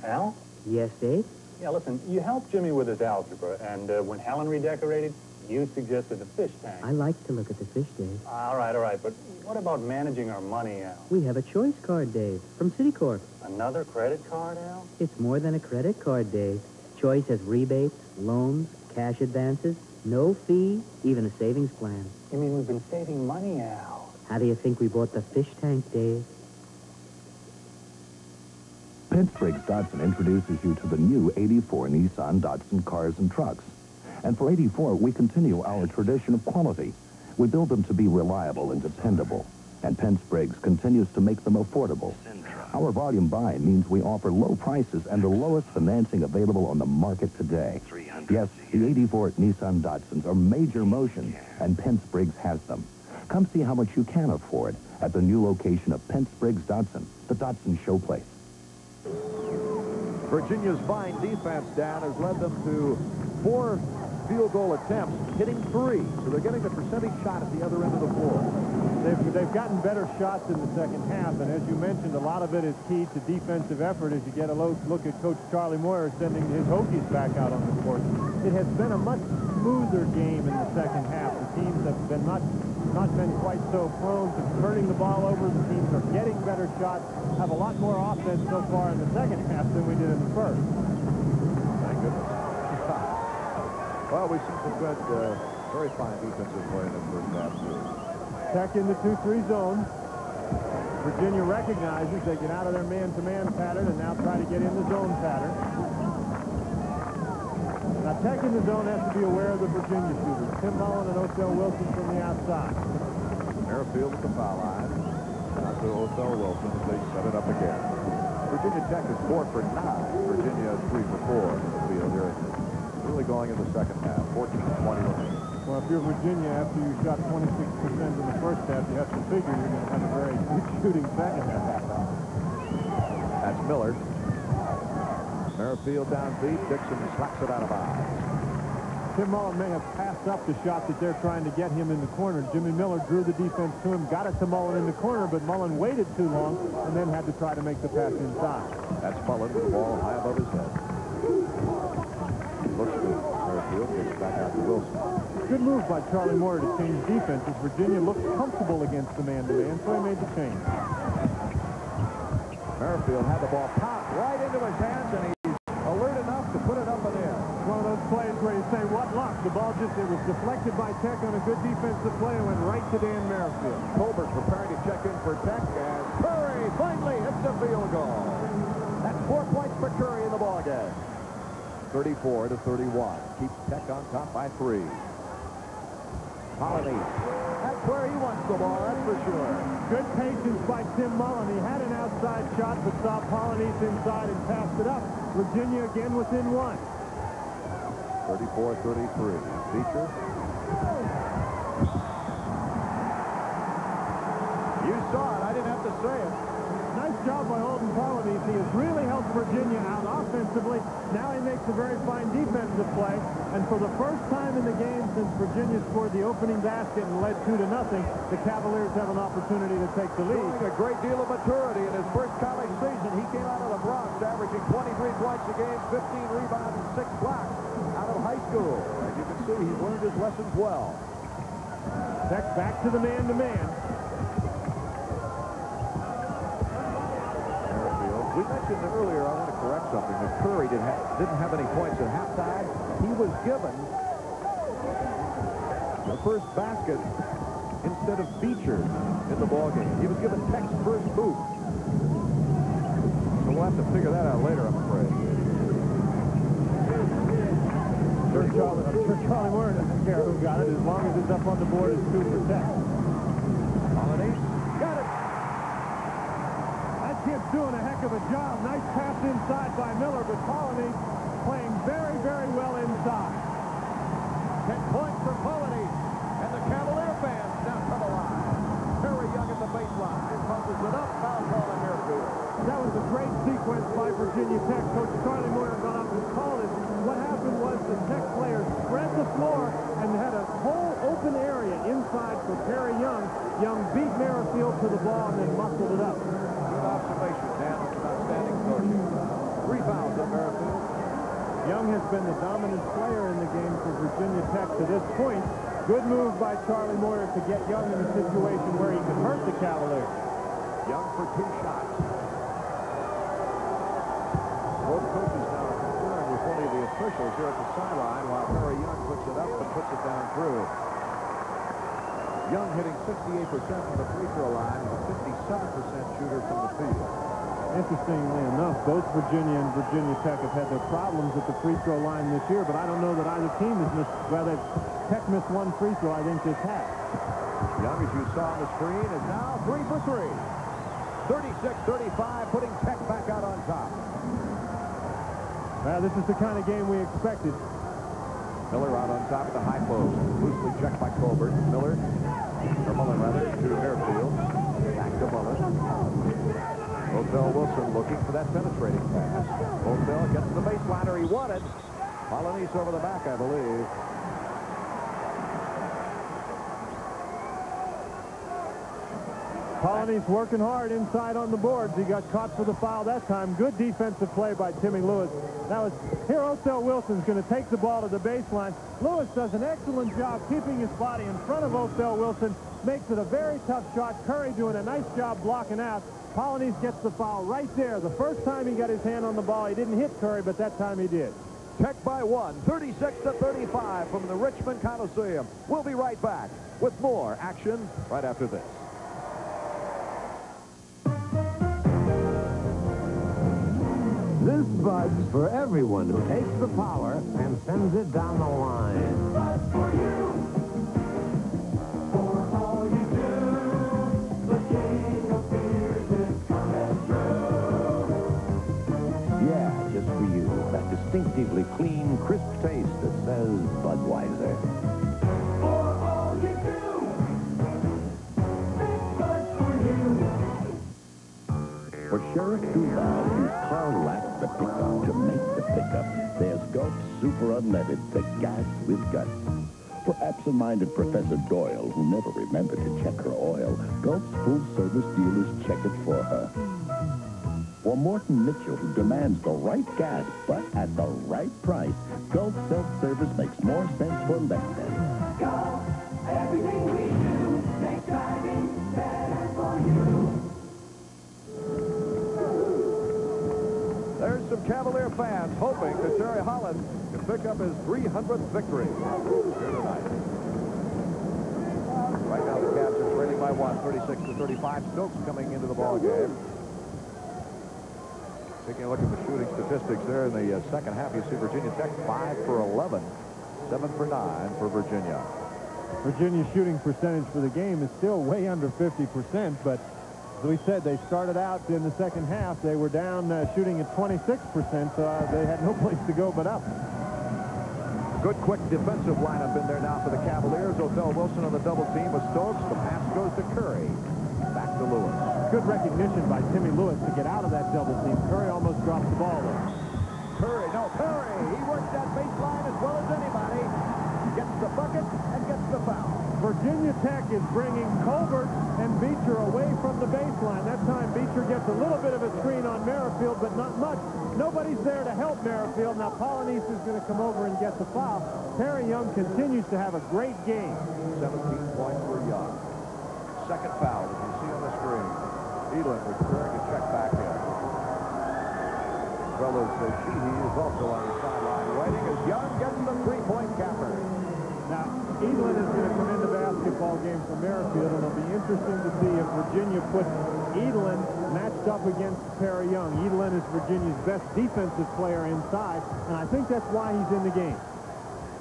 Speaker 4: Al?
Speaker 15: Yes, Dave?
Speaker 4: Yeah, listen, you helped Jimmy with his algebra, and when Helen redecorated, you suggested a fish tank.
Speaker 15: I like to look at the fish, Dave.
Speaker 4: All right, but what about managing our money, Al?
Speaker 15: We have a choice card, Dave, from Citicorp.
Speaker 4: Another credit card, Al?
Speaker 15: It's more than a credit card, Dave. Choice has rebates, loans, cash advances, no fee, even a savings plan.
Speaker 4: You mean we've been saving money, Al?
Speaker 15: How do you think we bought the fish tank, Dave?
Speaker 21: Pittsburgh's Datsun introduces you to the new 84 Nissan Datsun cars and trucks. And for 84, we continue our tradition of quality. We build them to be reliable and dependable. And Pittsburgh's continues to make them affordable. Our volume buy means we offer low prices and the lowest financing available on the market today. Yes, the 84 Nissan Datsuns are major motion, and Pittsburgh's has them. Come see how much you can afford at the new location of Pittsburgh's Datsun, the Datsun Showplace.
Speaker 14: Virginia's fine defense, Dan, has led them to 4 field goal attempts, hitting 3. So they're getting the percentage shot at the other end of the floor.
Speaker 3: They've gotten better shots in the second half, and as you mentioned, a lot of it is key to defensive effort as you get a look at Coach Charlie Moyer sending his Hokies back out on the court. It has been a much smoother game in the second half. The teams have been not been quite so prone to turning the ball over. The teams are getting better shots, have a lot more offense so far in the second half than we did in the first.
Speaker 14: Thank goodness. Well, we've seen some good, very fine defensive play in the first half, too.
Speaker 3: Tech in the 2-3 zone. Virginia recognizes they get out of their man-to-man pattern and now try to get in the zone pattern. Now, Tech in the zone has to be aware of the Virginia shooters. Tim Mullen and Osel Wilson from the outside.
Speaker 14: Merrifield at the foul line. Out to Osel Wilson as they set it up again. Virginia Tech is 4 for 9. Virginia is 3 for 4 in the field here. Really going in the second half. 14-20 remaining.
Speaker 3: Well, if you're Virginia, after you shot 26% in the first half, you have to figure you're going to have a very good shooting second half.
Speaker 14: That's Miller. Merrifield down deep. Dixon slaps it out of bounds.
Speaker 3: Tim Mullen may have passed up the shot that they're trying to get him in the corner. Jimmy Miller drew the defense to him, got it to Mullen in the corner, but Mullen waited too long and then had to try to make the pass inside.
Speaker 14: That's Mullen with the ball high above his head. Looks good. Merrifield gets back out to Wilson.
Speaker 3: Good move by Charlie Moore to change defenses. Virginia looked comfortable against the man-to-man, so he made the change.
Speaker 14: Merrifield had the ball popped right into his hands, and he's alert enough to put it up and in.
Speaker 3: One of those plays where you say, what luck? The ball it was deflected by Tech on a good defensive play and went right to Dan Merrifield.
Speaker 14: Colbert preparing to check in for Tech, and Curry finally hits the field goal. That's 4 points for Curry in the ballgame. 34-31. Keeps Tech on top by 3. Colony. That's where he wants the ball, that's for sure.
Speaker 3: Good patience by Tim Mullen. He had an outside shot, but saw Polynice inside and passed it up. Virginia again within 1.
Speaker 14: 34-33. Beecher. You saw it. I didn't have to say it.
Speaker 3: Nice job by Holden Polynice. He has really helped Virginia out offensively. Now he makes a very fine defensive play. And for the first time in the game since Virginia scored the opening basket and led 2-0, the Cavaliers have an opportunity to take the lead.
Speaker 14: Showing a great deal of maturity in his first college season. He came out of the Bronx averaging 23 points a game, 15 rebounds, and 6 blocks out of high school. As you can see, he's learned his lessons well.
Speaker 3: Tech back to the man-to-man.
Speaker 14: We mentioned earlier, I want to correct something, that Curry didn't have any points at halftime. He was given the first basket instead of Beecher in the ballgame. He was given Tech's first boot. So we'll have to figure that out later, I'm afraid.
Speaker 3: I'm sure Charlie Moore doesn't care who got it as long as it's up on the board as 2 for Tech.
Speaker 14: Holiday got it.
Speaker 3: kid's doing a heck of a job. Nice pass inside by Miller, but Colony playing very, very well inside.
Speaker 14: 10 points for Colony, and the Cavalier fans down to the line. Perry Young at the baseline. Punches it up, foul call on Muirfield.
Speaker 3: That was a great sequence by Virginia Tech. Coach Charlie Moyer got up and called it. What happened was the Tech players spread the floor and had a whole open area inside for Perry Young. Young beat Merrifield to the ball and then muscled it up.
Speaker 14: Good observation, Dan. Outstanding coaching. 3 fouls at Merrifield.
Speaker 3: Young has been the dominant player in the game for Virginia Tech to this point. Good move by Charlie Moyer to get Young in a situation where he could hurt the Cavaliers.
Speaker 14: Young for 2 shots. Both coaches now are concerned with one of the officials here at the sideline while Perry Young puts it up and puts it down through. Young hitting 68% from the free throw line and a 57% shooter from the field.
Speaker 3: Interestingly enough, both Virginia and Virginia Tech have had their problems at the free throw line this year, but I don't know that either team has missed, well, Tech missed 1 free throw, I think, this half.
Speaker 14: Young, as you saw on the screen, is now 3 for 3. 36-35, putting Tech back out on top.
Speaker 3: Well, this is the kind of game we expected.
Speaker 14: Miller out on top of the high post. Loosely checked by Colbert. Miller, or Mullen rather, to Merrifield. Back to Mullen. Odell Wilson looking for that penetrating pass. Odell gets the baseliner he wanted. Polonese over the back, I believe.
Speaker 3: Polonese working hard inside on the boards. He got caught for the foul that time. Good defensive play by Timmy Lewis. Here Odell Wilson's going to take the ball to the baseline. Lewis does an excellent job keeping his body in front of Odell Wilson. Makes it a very tough shot. Curry doing a nice job blocking out. Polonese gets the foul right there. The first time he got his hand on the ball, he didn't hit Curry, but that time he did.
Speaker 14: Tech by 1, 36-35 from the Richmond Coliseum. We'll be right back with more action right after this.
Speaker 5: This Bud's for everyone who takes the power and sends it down the line. This Bud's for you. For all you do, the king of beers is coming through.
Speaker 21: Yeah, just for you. That distinctively clean, crisp taste that says Budweiser.
Speaker 13: For all you do, this Bud's for you.
Speaker 21: For Sheriff Duval, whose car lacked the pickup to make the pickup, there's Gulf Super Unleaded, the gas with guts. For absent-minded Professor Doyle, who never remembered to check her oil, Gulf's full-service dealers check it for her. For Morton Mitchell, who demands the right gas, but at the right price, Gulf self-service makes more sense for less than.
Speaker 13: Gulf, everything we do makes driving better for you.
Speaker 14: There's some Cavalier fans hoping that Terry Holland can pick up his 300th victory here tonight. Right now the Cavs are trailing by 1, 36-35. Stokes coming into the ball game. Taking a look at the shooting statistics there in the second half, you see Virginia Tech 5 for 11, 7 for 9 for Virginia.
Speaker 3: Virginia's shooting percentage for the game is still way under 50%, but as we said, they started out in the second half. They were down shooting at 26%, so they had no place to go but up.
Speaker 14: Good, quick defensive lineup in there now for the Cavaliers. Odell Wilson on the double team with Stokes. The pass goes to Curry. Back to Lewis.
Speaker 3: Good recognition by Timmy Lewis to get out of that double team. Curry almost dropped the ball there.
Speaker 14: Curry. He works that baseline as well as anybody. Gets the bucket and gets the foul.
Speaker 3: Virginia Tech is bringing Colbert and Beecher away from the baseline. That time Beecher gets a little bit of a screen on Merrifield, but not much. Nobody's there to help Merrifield. Now Polonese is going to come over and get the foul. Perry Young continues to have a great game.
Speaker 14: 17 points for Young. Second foul, as you see on the screen. Elin returning a check back in. As well as Sheehy is also on the sideline waiting as Young gets the three-point capper.
Speaker 3: Now, Elin is going to come in the basketball game for Merrifield, and it'll be interesting to see if Virginia puts Elin matched up against Perry Young. Elin is Virginia's best defensive player inside, and I think that's why he's in the game.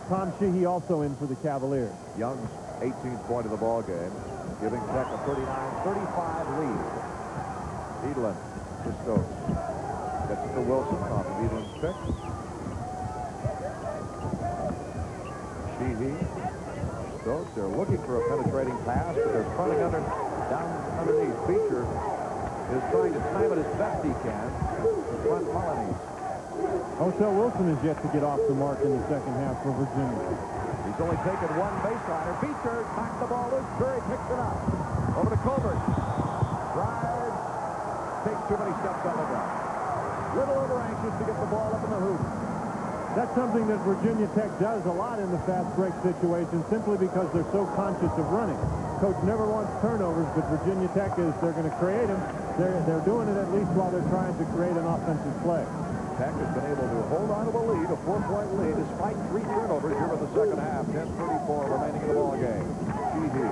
Speaker 3: Tom Sheehy also in for the Cavaliers.
Speaker 14: Young's 18th point of the ball game, giving Tech a 39-35 lead. Elin to Stokes. Gets it to Wilson off of Eden's pick. Sheehy. Stokes, they're looking for a penetrating pass, but they're fronting down underneath. Beecher is trying to time it as best he can to front Colonies.
Speaker 3: O'Shell Wilson is yet to get off the mark in the second half for Virginia.
Speaker 14: He's only taken one baseliner. Beecher knocked the ball loose. Curry picks it up. Over to Colbert. Drives. Takes too many steps on the ground. Little over anxious to get the ball up in the hoop.
Speaker 3: That's something that Virginia Tech does a lot in the fast break situation, simply because they're so conscious of running. Coach never wants turnovers, but Virginia Tech they're going to create them. They're doing it at least while they're trying to create an offensive play.
Speaker 14: Tech has been able to hold on to a lead, a 4-point lead, despite 3 turnovers here in the second half. 10:34 remaining in the ball game. Sheehy.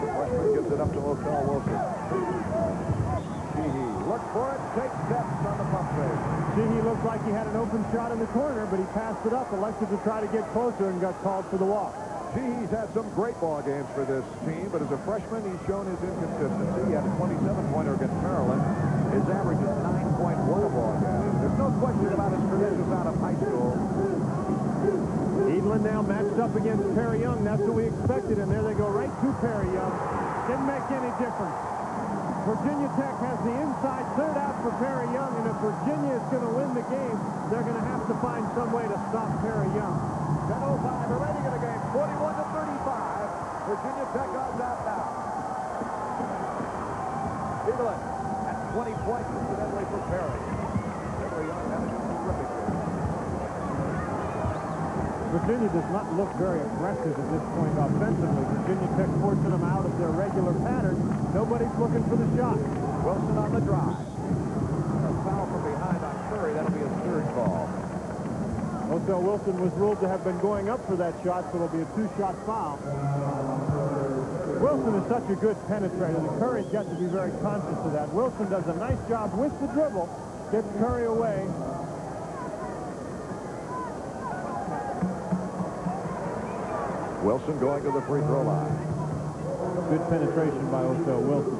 Speaker 14: The freshman gives it up to O'Shell Wilson. Sheehy looks for it, takes steps on the pump fake.
Speaker 3: Sheehy looked like he had an open shot in the corner, but he passed it up, elected to try to get closer, and got called for the walk.
Speaker 14: Sheehy's had some great ball games for this team, but as a freshman, he's shown his inconsistency. He had a 27-pointer against Maryland. His average is 9.1 a ball game. There's no question about his credentials out of high school.
Speaker 3: Edelin now matched up against Perry Young. That's what we expected, and there they go right to Perry Young. Didn't make any difference. Virginia Tech has the inside third out for Perry Young, and if Virginia is going to win the game, they're going to have to find some way to stop Perry Young.
Speaker 14: 10:05 remaining in the game, 41-35. Virginia Tech on top now. Edelin at 20 points, incidentally, for Perry. Perry Young had a terrific game.
Speaker 3: Virginia does not look very aggressive at this point offensively. Virginia Tech forcing them out of their regular pattern. Nobody's looking for the shot.
Speaker 14: Wilson on the drive. A foul from behind on Curry. That'll be his third call.
Speaker 3: O'Shell Wilson was ruled to have been going up for that shot, so it'll be a 2-shot foul. Wilson is such a good penetrator. The Curry's got to be very conscious of that. Wilson does a nice job with the dribble, gets Curry away.
Speaker 14: Wilson going to the free throw line.
Speaker 3: Good penetration by O'Shell Wilson.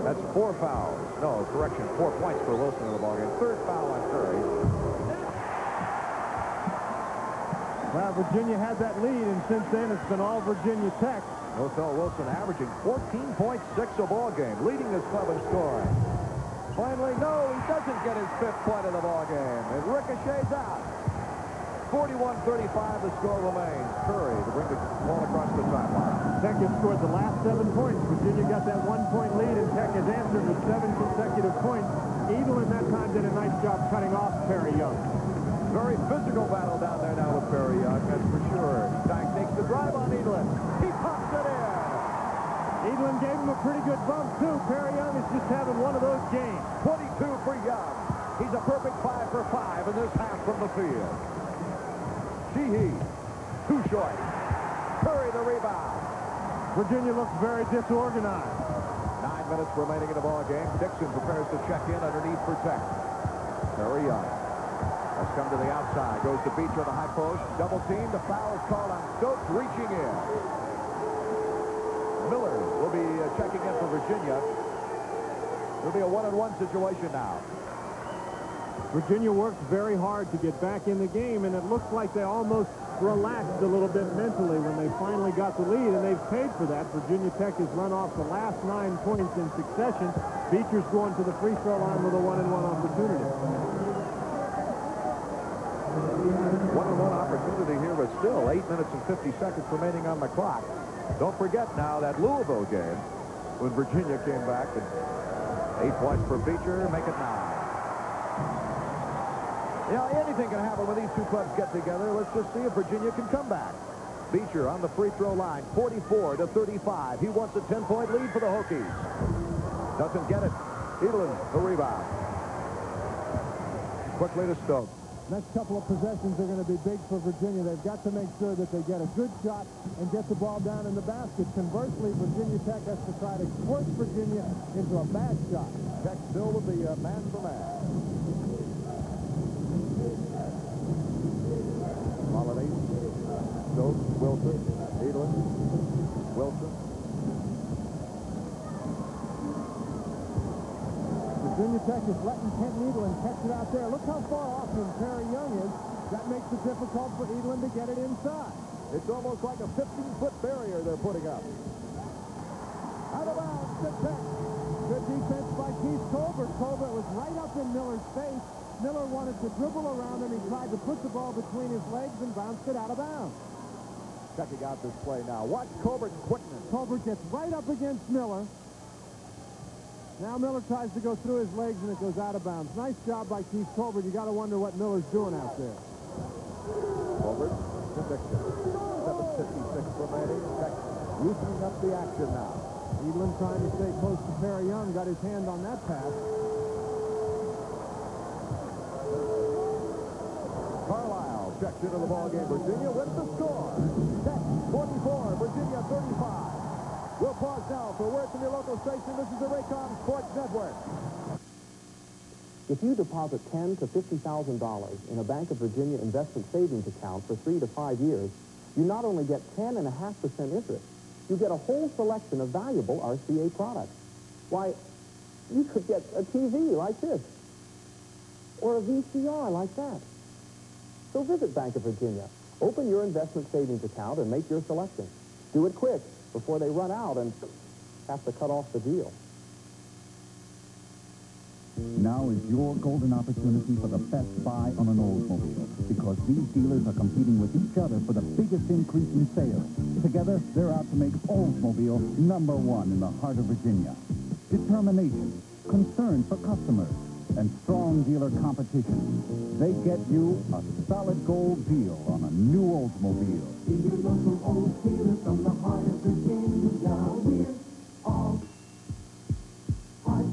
Speaker 14: That's 4 fouls. No, correction, 4 points for Wilson in the ballgame. Third foul on Curry.
Speaker 3: Well, Virginia had that lead, and since then it's been all Virginia Tech.
Speaker 14: O'Shell Wilson averaging 14.6 a ball game, leading his club in scoring. Finally, no, he doesn't get his 5th point of the ball game. It ricochets out. 41-35, the score remains. Curry to bring the ball across the timeline.
Speaker 3: Tech has scored the last 7 points. Virginia got that 1-point lead, and Tech has answered with 7 consecutive points. Edelin that time did a nice job cutting off Perry Young.
Speaker 14: Very physical battle down there now with Perry Young, that's for sure. Stein takes the drive on Edelin. He pops it in.
Speaker 3: Edelin gave him a pretty good bump, too. Perry Young is just having one of those games.
Speaker 14: 22 for Young. He's a perfect 5 for 5 in this half from the field. Sheehy, too short. Curry the rebound.
Speaker 3: Virginia looks very disorganized.
Speaker 14: 9 minutes remaining in the ball game. Dixon prepares to check in underneath for Tech. Perry Young has come to the outside. Goes to Beecher at the high post. Double team. The foul is called on Stokes reaching in. Miller will be checking in for Virginia. It'll be a 1-on-1 situation now.
Speaker 3: Virginia worked very hard to get back in the game, and it looks like they almost relaxed a little bit mentally when they finally got the lead, and they've paid for that. Virginia Tech has run off the last 9 points in succession. Beecher's going to the free throw line with a 1-on-1 opportunity.
Speaker 14: 1-on-1 opportunity here, but still 8 minutes and 50 seconds remaining on the clock. Don't forget now that Louisville game when Virginia came back, and 8 points for Beecher, make it 9. You know, anything can happen when these two clubs get together. Let's just see if Virginia can come back. Beecher on the free throw line, 44-35. He wants a 10-point lead for the Hokies. Doesn't get it. Edelin, the rebound. Quickly to Stokes.
Speaker 3: Next couple of possessions are going to be big for Virginia. They've got to make sure that they get a good shot and get the ball down in the basket. Conversely, Virginia Tech has to try to force Virginia into a bad shot.
Speaker 14: Tech still with the man-for-man. Holiday, Stokes, Wilson, Edelin, Wilson.
Speaker 2: Virginia Tech is letting Kent Needland catch it out there. Look how far off him Perry Young is. That makes it difficult for Needland to get it inside.
Speaker 14: It's almost like a 15-foot barrier they're putting up.
Speaker 2: Out of bounds to Tech. Good defense by Keith Colbert. Colbert was right up in Miller's face. Miller wanted to dribble around him. He tried to put the ball between his legs and bounced it out of bounds.
Speaker 14: Checking out this play now. Watch Colbert quitting it.
Speaker 2: Colbert gets right up against Miller. Now Miller tries to go through his legs and it goes out of bounds. Nice job by Keith Colbert. You got to wonder what Miller's doing out there.
Speaker 14: Colbert, conviction. 7:56 remaining. Tech loosening up the action now.
Speaker 2: Needland trying to stay close to Perry Young. Got his hand on that pass.
Speaker 14: Carlisle checks into the ballgame. Virginia with the score. Tech 44, Virginia 35. We'll pause now for word from your local station. This is the Raycom Sports Network.
Speaker 10: If you deposit $10,000 to $50,000 in a Bank of Virginia investment savings account for 3 to 5 years, you not only get 10.5% interest, you get a whole selection of valuable RCA products. Why, you could get a TV like this, or a VCR like that. So visit Bank of Virginia. Open your investment savings account and make your selection. Do it quick before they run out and have to cut off the deal.
Speaker 16: Now is your golden opportunity for the best buy on an Oldsmobile, because these dealers are competing with each other for the biggest increase in sales. Together, they're out to make Oldsmobile #1 in the heart of Virginia. Determination, concern for customers, and strong dealer competition. They get you a solid gold deal on a new Oldsmobile.
Speaker 11: See your local Olds dealer from the heart of Virginia. We're all heart.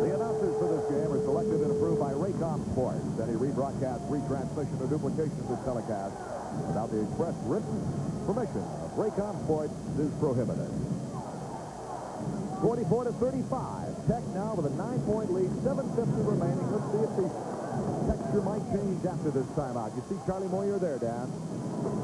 Speaker 14: The announcers for this game are selected and approved by Raycom Sports. Any rebroadcast, retransmission, or duplication of this telecast without the express written permission of Raycom Sports is prohibited. 44 to 35. Tech now with a 9-point lead, 7:50 remaining. Let's see if the texture might change after this timeout. You see Charlie Moyer there, Dan.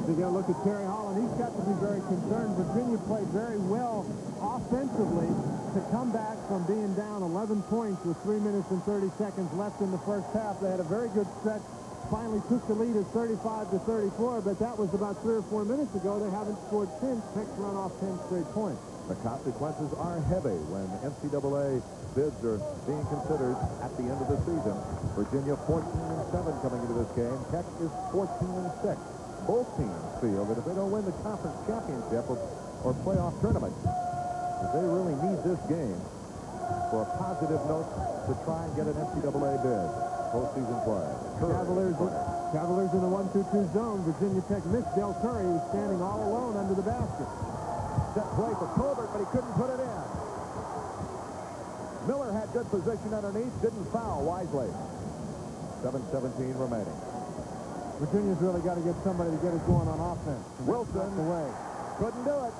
Speaker 2: You got to look at Terry Holland. He's got to be very concerned. Virginia played very well offensively to come back from being down 11 points with 3 minutes and 30 seconds left in the first half. They had a very good stretch. Finally took the lead at 35 to 34, but that was about 3 or 4 minutes ago. They haven't scored since. Tech's run off 10 straight points.
Speaker 14: The consequences are heavy when NCAA bids are being considered at the end of the season. Virginia 14-7 coming into this game. Tech is 14-6. Both teams feel that if they don't win the conference championship or playoff tournament, that they really need this game for a positive note to try and get an NCAA bid. Postseason play.
Speaker 2: Cavaliers in the 1-2-2 zone. Virginia Tech missed Dell Curry, who's standing all alone under the basket.
Speaker 14: Set play for Colbert, but he couldn't put it in. Miller had good position underneath, didn't foul wisely. 7:17 remaining.
Speaker 2: Virginia's really got to get somebody to get it going on offense.
Speaker 14: Wilson
Speaker 2: away.
Speaker 14: Couldn't do it.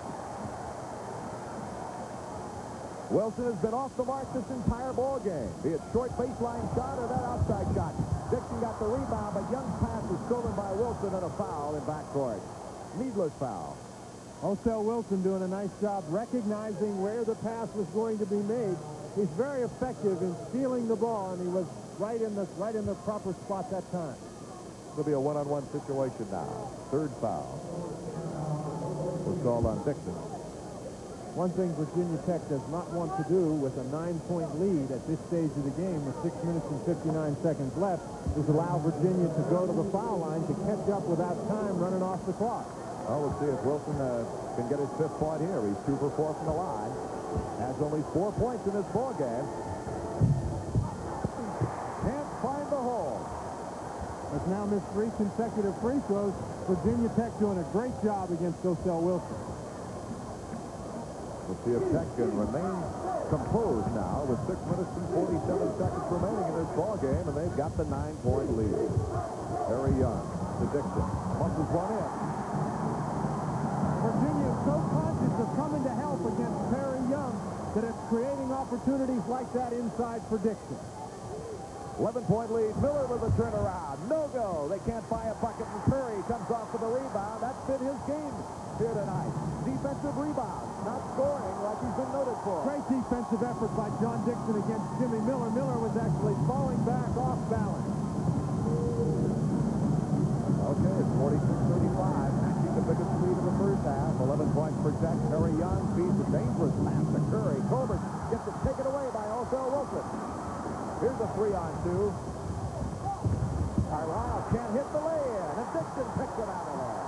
Speaker 14: Wilson has been off the mark this entire ball game. Be it short baseline shot or that outside shot. Dixon got the rebound, but Young's pass was stolen by Wilson and a foul in backcourt. Needless foul.
Speaker 2: Osel Wilson doing a nice job recognizing where the pass was going to be made. He's very effective in stealing the ball, and he was right in the proper spot that time.
Speaker 14: It'll be a one-on-one situation now. Third foul was called on Dixon.
Speaker 2: One thing Virginia Tech does not want to do with a 9-point lead at this stage of the game with 6 minutes and 59 seconds left is allow Virginia to go to the foul line to catch up without time running off the clock.
Speaker 14: Well, we'll see if Wilson can get his 5th point here. He's 2 for 4 from the line. Has only 4 points in this ball game. Can't find the hole.
Speaker 2: Has now missed 3 consecutive free throws. Virginia Tech doing a great job against Osel Wilson.
Speaker 14: We'll see if Tech can remain composed now with 6 minutes and 47 seconds remaining in this ball game, and they've got the 9-point lead. Very Young to Dixon. Muscles one in.
Speaker 2: Virginia is so conscious of coming to help against Perry Young that it's creating opportunities like that inside for Dixon.
Speaker 14: 11-point lead. Miller with a turnaround. No go. They can't buy a bucket, and Curry comes off with a rebound. That fit his game here tonight. Defensive rebound.
Speaker 2: not scoring like he's been noted for.
Speaker 3: Great defensive effort by John Dixon against Jimmy Miller. Miller was actually falling back off balance.
Speaker 2: Okay, it's 46-35. Matching the biggest lead of the first half. 11 points for Tech. Perry Young feeds a dangerous pass to Curry. Colbert gets it taken away by Osel Wilson. Here's a 3-on-2. Carlisle can't hit the lay-in, and Dixon picks it out of there.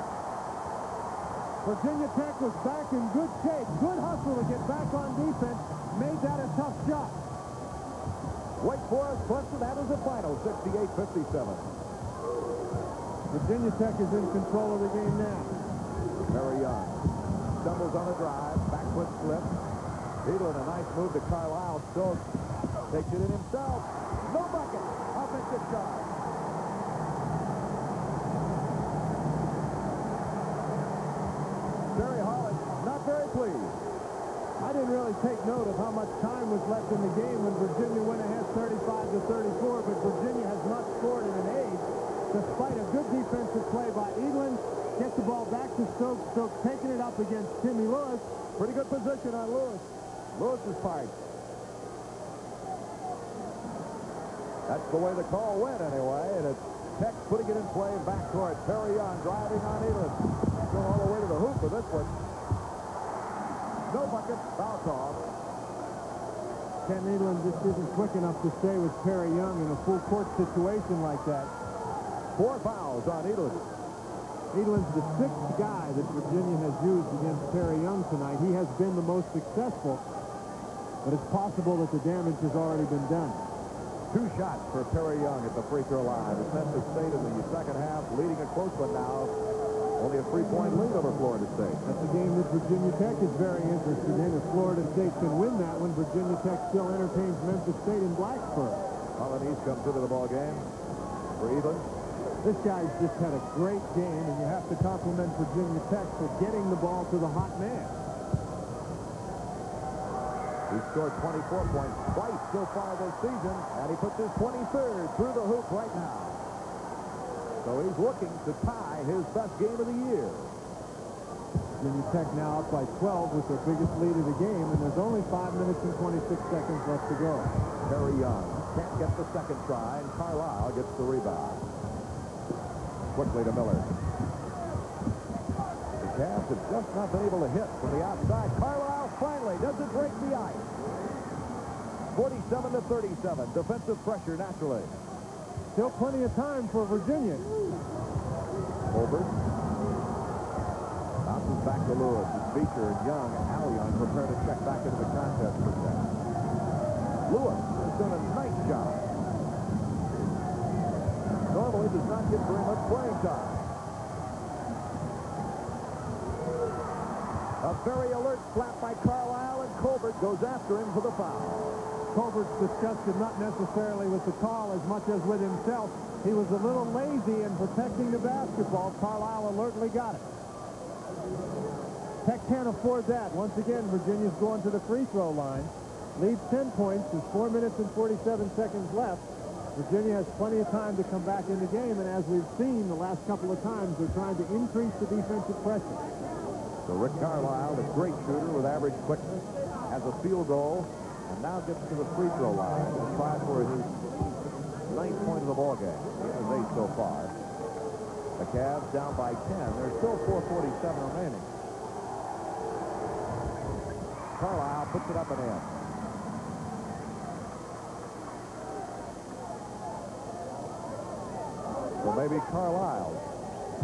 Speaker 3: Virginia Tech was back in good shape. Good hustle to get back on defense. Made that a tough shot.
Speaker 2: Wake Forest Clemson, that is the final, 68-57.
Speaker 3: Virginia Tech is in control of the game now.
Speaker 2: Perry Young stumbles on a drive, back foot slip. Edelin, a nice move to Carlisle. Stokes takes it in himself. No bucket. Offensive charge. Barry Hollis not very pleased.
Speaker 3: I didn't really take note of how much time was left in the game when Virginia went ahead 35-34, but Virginia has not scored in an age, despite a good defensive play by Edelin. Gets the ball back to Stokes. Stokes taking it up against Timmy Lewis.
Speaker 2: Pretty good position on Lewis. Lewis's fight. That's the way the call went anyway, and it's Tech putting it in play back toward Perry Young, driving on Edelin. Going all the way to the hoop with this one. No bucket, foul call.
Speaker 3: Ken Edelin just isn't quick enough to stay with Perry Young in a full court situation like that.
Speaker 2: 4 fouls on Edelin.
Speaker 3: Edelin's the 6th guy that Virginia has used against Perry Young tonight. He has been the most successful, but it's possible that the damage has already been done.
Speaker 2: 2 shots for Perry Young at the free throw line. As Memphis State in the second half, leading a close one now. Only a 3-point lead over Florida State.
Speaker 3: That's a game that Virginia Tech is very interested in. If Florida State can win that one, Virginia Tech still entertains Memphis State in Blacksburg.
Speaker 2: Colonies comes into the ball game for Edelin.
Speaker 3: This guy's just had a great game, and you have to compliment Virginia Tech for getting the ball to the hot man.
Speaker 2: He scored 24 points twice so far this season, and he puts his 23rd through the hoop right now. So he's looking to tie his best game of the year.
Speaker 3: Virginia Tech now up by 12 with their biggest lead of the game, and there's only 5 minutes and 26 seconds left to go.
Speaker 2: Perry Young can't get the second try, and Carlisle gets the rebound. Quickly to Miller. The Cavs have just not been able to hit from the outside. Carlisle finally doesn't break the ice. 47-37. Defensive pressure naturally.
Speaker 3: Still plenty of time for Virginia.
Speaker 2: Colbert. Bounces back to Lewis. As Beecher and Young and Al Young prepare to check back into the contest for Tech. Lewis has done a nice job. Normally does not get very much playing time. A very alert slap by Carlisle, and Colbert goes after him for the foul.
Speaker 3: Colbert's disgusted not necessarily with the call as much as with himself. He was a little lazy in protecting the basketball. Carlisle alertly got it. Tech can't afford that. Once again, Virginia's going to the free throw line. Leads 10 points. There's 4 minutes and 47 seconds left. Virginia has plenty of time to come back in the game, and as we've seen the last couple of times, they're trying to increase the defensive pressure.
Speaker 2: So Rick Carlisle, the great shooter with average quickness, has a field goal, and now gets to the free throw line to try for his 9th point of the ball game. He has 8 so far. The Cavs down by 10. There's still 4:47 remaining. Carlisle puts it up and in. So maybe Carlisle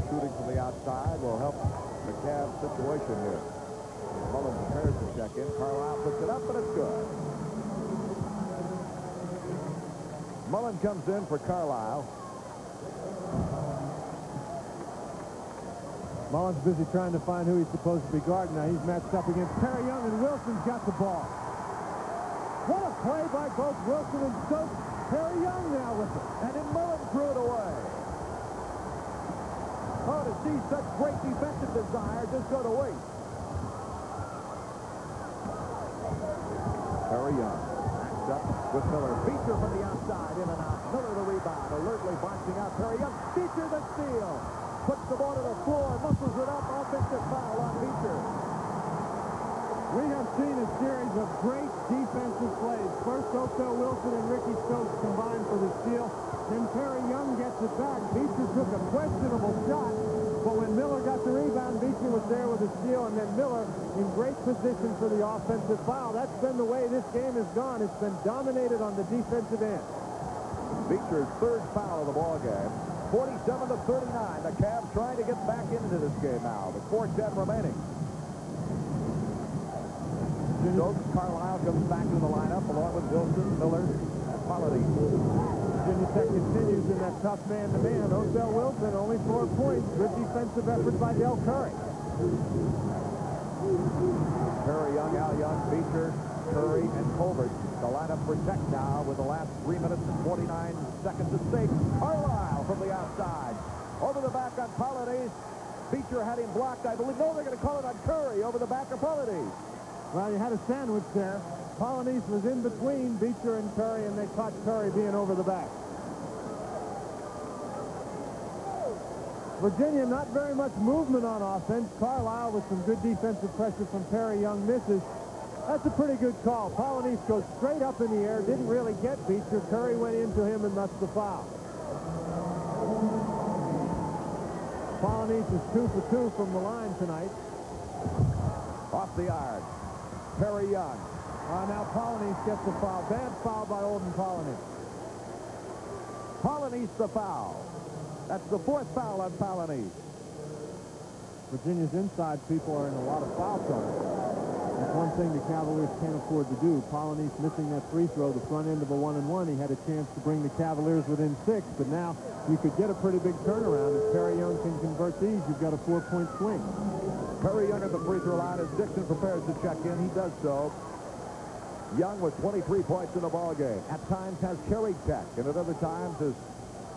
Speaker 2: shooting from the outside will help the Cavs situation here. Mullen prepares to check in. Carlisle puts it up, and it's good. Mullen comes in for Carlisle.
Speaker 3: Mullen's busy trying to find who he's supposed to be guarding. Now he's matched up against Perry Young, and Wilson's got the ball. What a play by both Wilson and Stokes. Perry Young now with it.
Speaker 2: And then Mullen threw it away. Oh, to see such great defensive desire just go to waste. Perry Young backs up with Miller. Beecher from the outside, in and out. Miller the rebound, alertly boxing out Perry Young. Beecher the steal. Puts the ball to the floor, muscles it up. Offensive foul on Beecher.
Speaker 3: We have seen a series of great defensive plays. First, Oakdale Wilson and Ricky Stokes combined for the steal. Then Perry Young gets it back. Beecher took a questionable shot, but when Miller got the rebound, Beecher was there with a steal, and then Miller in great position for the offensive foul. That's been the way this game has gone. It's been dominated on the defensive end.
Speaker 2: Beecher's third foul of the ball game. 47-39. The Cavs trying to get back into this game now. With 4:10 remaining. Stokes, Carlisle comes back to the lineup along with Wilson, Miller, and Fidelity.
Speaker 3: Virginia Tech continues in that tough man-to-man. Oakdale Wilson, only 4 points. Good defensive effort by Dell Curry.
Speaker 2: Perry Young, Al Young, Beecher, Curry, and Colbert. The lineup for Tech now with the last 3 minutes and 49 seconds at stake. Carlisle from the outside. Over the back on Fidelity. Beecher had him blocked, I believe. No, they're going to call it on Curry over the back of Fidelity.
Speaker 3: Well, you had a sandwich there. Polonese was in between Beecher and Curry, and they caught Curry being over the back. Virginia, not very much movement on offense. Carlisle with some good defensive pressure from Perry Young misses. That's a pretty good call. Polonese goes straight up in the air, didn't really get Beecher. Curry went into him, and that's the foul. Polonese is 2 for 2 from the line tonight.
Speaker 2: Off the yard. Perry Young.
Speaker 3: Now Polonese gets the foul. Bad foul by Olden Polonese.
Speaker 2: Polonese the foul. That's the 4th foul on Polonese.
Speaker 3: Virginia's inside people are in a lot of foul trouble. That's one thing the Cavaliers can't afford to do. Polonese missing that free throw, the front end of a 1-and-1. He had a chance to bring the Cavaliers within 6, but now you could get a pretty big turnaround. If Perry Young can convert these, you've got a 4-point swing.
Speaker 2: Perry Young at the free throw line as Dixon prepares to check in. He does so. Young with 23 points in the ball game. At times has carried Tech, and at other times has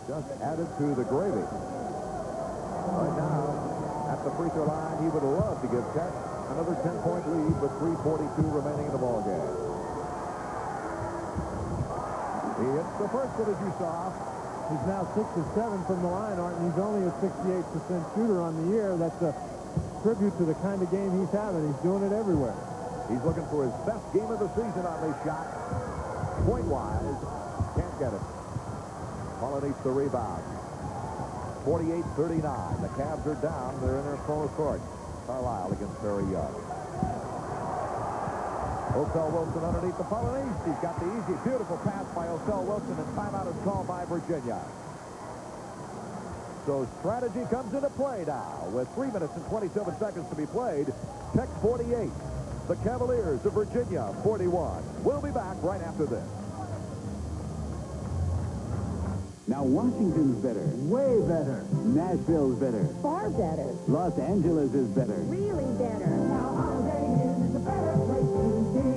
Speaker 2: just added to the gravy. Right now, at the free throw line, he would love to give Tech another 10-point lead with 3:42 remaining in the ball game. He hits the first one, as you saw.
Speaker 3: He's now 6 of 7 from the line, Art, and he's only a 68% shooter on the year. That's a tribute to the kind of game he's having. He's doing it everywhere.
Speaker 2: He's looking for his best game of the season on this shot. Point-wise, can't get it. Polonese the rebound. 48-39. The Cavs are down. They're in their full court. Carlisle against Perry Young. Oakdale Wilson underneath the Polonese. He's got the easy, beautiful pass by Oakdale Wilson, and timeout is called by Virginia. So strategy comes into play now with 3 minutes and 27 seconds to be played. Tech 48. The Cavaliers of Virginia 41. We'll be back right after this.
Speaker 7: Now Washington's better.
Speaker 1: Way better.
Speaker 7: Nashville's better.
Speaker 1: Far better.
Speaker 7: Los Angeles is better.
Speaker 1: Really better. Now Holiday Inn is a better place to be.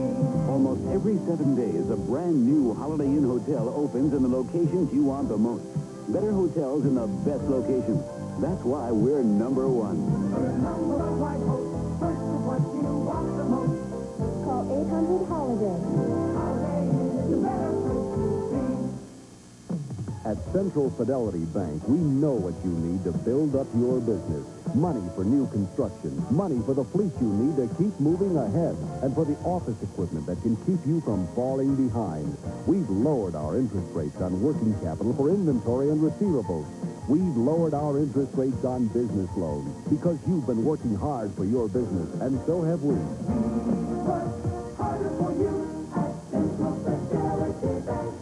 Speaker 7: Almost every 7 days, a brand new Holiday Inn hotel opens in the locations you want the most. Better hotels in the best locations. That's why we're number one.
Speaker 1: Remember the white host. Search for what you want the most.
Speaker 8: Call 800-HOLIDAY.
Speaker 1: Holiday Inn is a better place to be.
Speaker 19: At Central Fidelity Bank, we know what you need to build up your business. Money for new construction, money for the fleet you need to keep moving ahead, and for the office equipment that can keep you from falling behind. We've lowered our interest rates on working capital for inventory and receivables. We've lowered our interest rates on business loans because you've been working hard for your business, and so have we.
Speaker 1: Work harder for you at Central Fidelity Bank.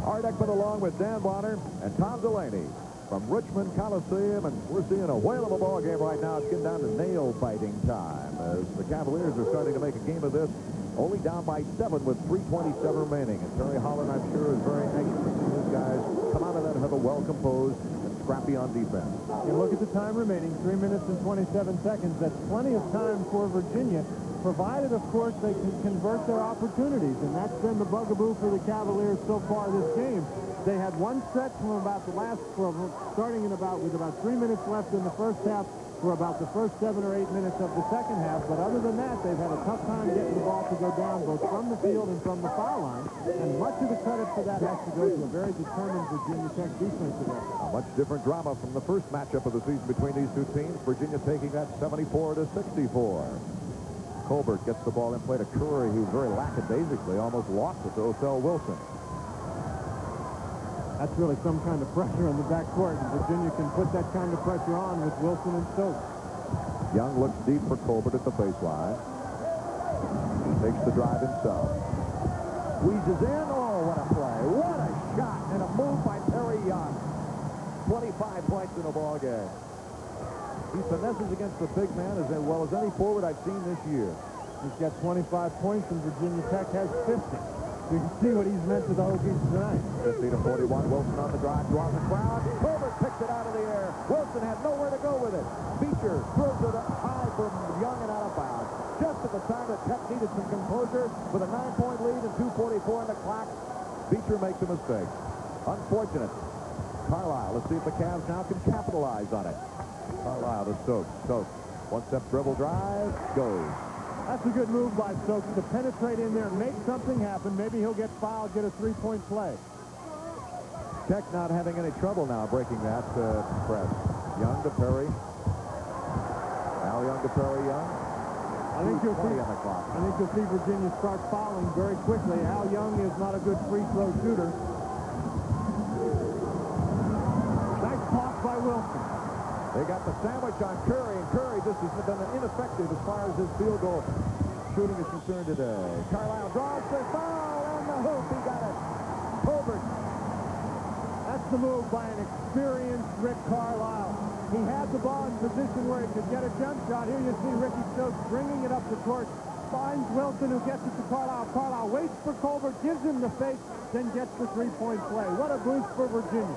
Speaker 2: Art Ekman along with Dan Bonner and Tom Delaney from Richmond Coliseum, and we're seeing a whale of a ball game right now. It's getting down to nail-biting time as the Cavaliers are starting to make a game of this, only down by 7 with 3:27 remaining. And Terry Holland, I'm sure, is very anxious to see his guys come out of that huddle well-composed and scrappy on defense.
Speaker 3: You look at the time remaining, 3 minutes and 27 seconds. That's plenty of time for Virginia, provided, of course, they can convert their opportunities. And that's been the bugaboo for the Cavaliers so far this game. They had one stretch from about the last, starting in with about 3 minutes left in the first half, for about the first 7 or 8 minutes of the second half, but other than that, they've had a tough time getting the ball to go down both from the field and from the foul line, and much of the credit for that has to go to a very determined Virginia Tech defensive effort.
Speaker 14: A much different drama from the first matchup of the season between these two teams. Virginia taking that 74-64. Colbert gets the ball in play to Curry, who very lackadaisically almost lost it to Osell Wilson.
Speaker 3: That's really some kind of pressure on the backcourt, and Virginia can put that kind of pressure on with Wilson and Stokes.
Speaker 14: Young looks deep for Colbert at the baseline. Takes the drive himself. Squeezes in. Oh, what a play. What a shot and a move by Perry Young. 25 points in a ball game. He finesses against the big man as well as any forward I've seen this year.
Speaker 3: He's got 25 points, and Virginia Tech has 50. You can see what he's meant to the Hokies tonight.
Speaker 14: 50-41. Wilson on the drive, draws the crowd. Colbert picks it out of the air. Wilson had nowhere to go with it. Beecher throws it up high from Young and out of bounds. Just at the time that Tech needed some composure with a 9-point lead and 2:44 on the clock, Beecher makes a mistake. Unfortunate. Carlisle, let's see if the Cavs now can capitalize on it. Carlisle to Stokes. Stokes, one-step dribble drive, goes.
Speaker 3: That's a good move by Stokes to penetrate in there and make something happen. Maybe he'll get fouled, get a three-point play.
Speaker 14: Tech not having any trouble now breaking that press. Young to Perry. Al Young to Perry Young.
Speaker 3: I think you'll see Virginia start fouling very quickly. Al Young is not a good free throw shooter. Nice block by Wilson.
Speaker 14: They got the sandwich on Curry, and Curry just has been ineffective as far as his field goal shooting is concerned today. Carlisle draws the foul, and the hoop, he got it. Colbert.
Speaker 3: That's the move by an experienced Rick Carlisle. He had the ball in position where he could get a jump shot. Here you see Ricky Stokes bringing it up the court, finds Wilson, who gets it to Carlisle. Carlisle waits for Colbert, gives him the fake, then gets the three-point play. What a boost for Virginia.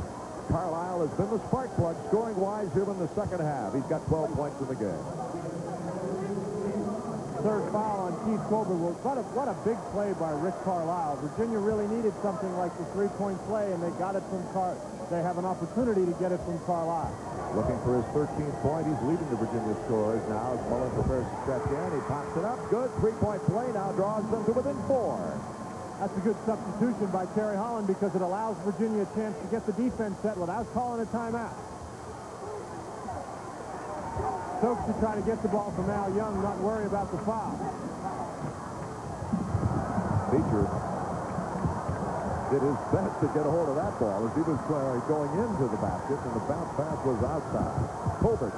Speaker 14: Carlisle has been the spark plug scoring-wise here in the second half. He's got 12 points in the game.
Speaker 3: Third foul on Keith Colbert. Well, what a big play by Rick Carlisle. Virginia really needed something like the three-point play, and they got it from They have an opportunity to get it from Carlisle.
Speaker 14: Looking for his 13th point. He's leading the Virginia scorers now as Mullen prepares to stretch in. He pops it up. Good three-point play now draws them to within 4.
Speaker 3: That's a good substitution by Terry Holland because it allows Virginia a chance to get the defense set without calling a timeout. Stokes to try to get the ball from Al Young, not worry about the foul.
Speaker 14: Beecher did his best to get a hold of that ball as he was going into the basket, and the bounce pass was outside. Colbert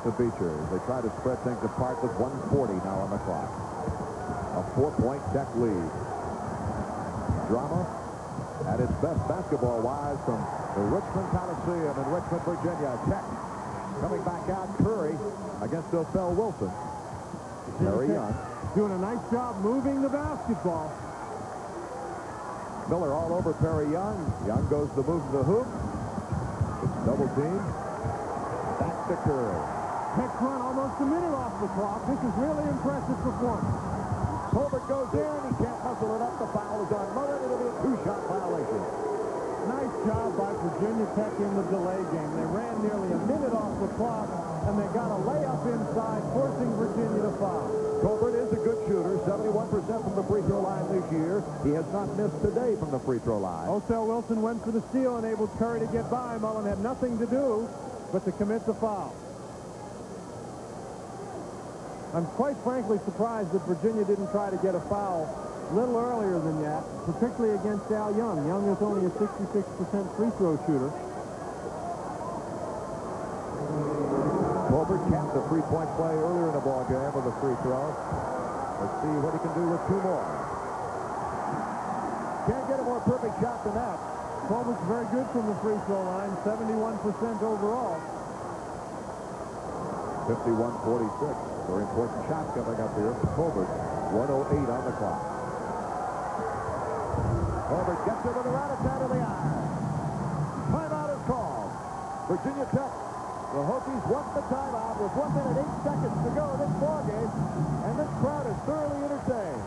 Speaker 14: to Beecher. They try to spread things apart with 1:40 now on the clock. A 4-point Tech lead. Drama at its best basketball-wise from the Richmond Coliseum in Richmond, Virginia. Tech coming back out. Curry against Osell Wilson. Perry Young
Speaker 3: doing a nice job moving the basketball.
Speaker 14: Miller all over Perry Young. Young goes to move to the hoop. It's double team. Back to Curry.
Speaker 3: Tech's run almost a minute off the clock. This is really impressive performance.
Speaker 14: Colbert goes in. He can't muscle it up. The foul is on Mullen. It'll be a 2-shot violation.
Speaker 3: Nice job by Virginia Tech in the delay game. They ran nearly a minute off the clock, and they got a layup inside, forcing Virginia to foul.
Speaker 14: Colbert is a good shooter, 71% from the free throw line this year. He has not missed today from the free throw line.
Speaker 3: Osell Wilson went for the steal, enabled Curry to get by. Mullen had nothing to do but to commit the foul. I'm quite frankly surprised that Virginia didn't try to get a foul a little earlier than that, particularly against Al Young. Young is only a 66% free throw shooter.
Speaker 14: Colbert capped the three-point play earlier in the ball game with a free throw. Let's see what he can do with 2 more. Can't get a more perfect shot than that.
Speaker 3: Colbert's very good from the free throw line, 71% overall.
Speaker 14: 51-46. Very important shot coming up here for Colbert. 1:08 on the clock. Colbert gets it with a rat-a-tat of the eye. Timeout is called. Virginia Tech. The Hokies want the timeout with 1 minute 8 seconds to go in this ball game, and this crowd is thoroughly entertained.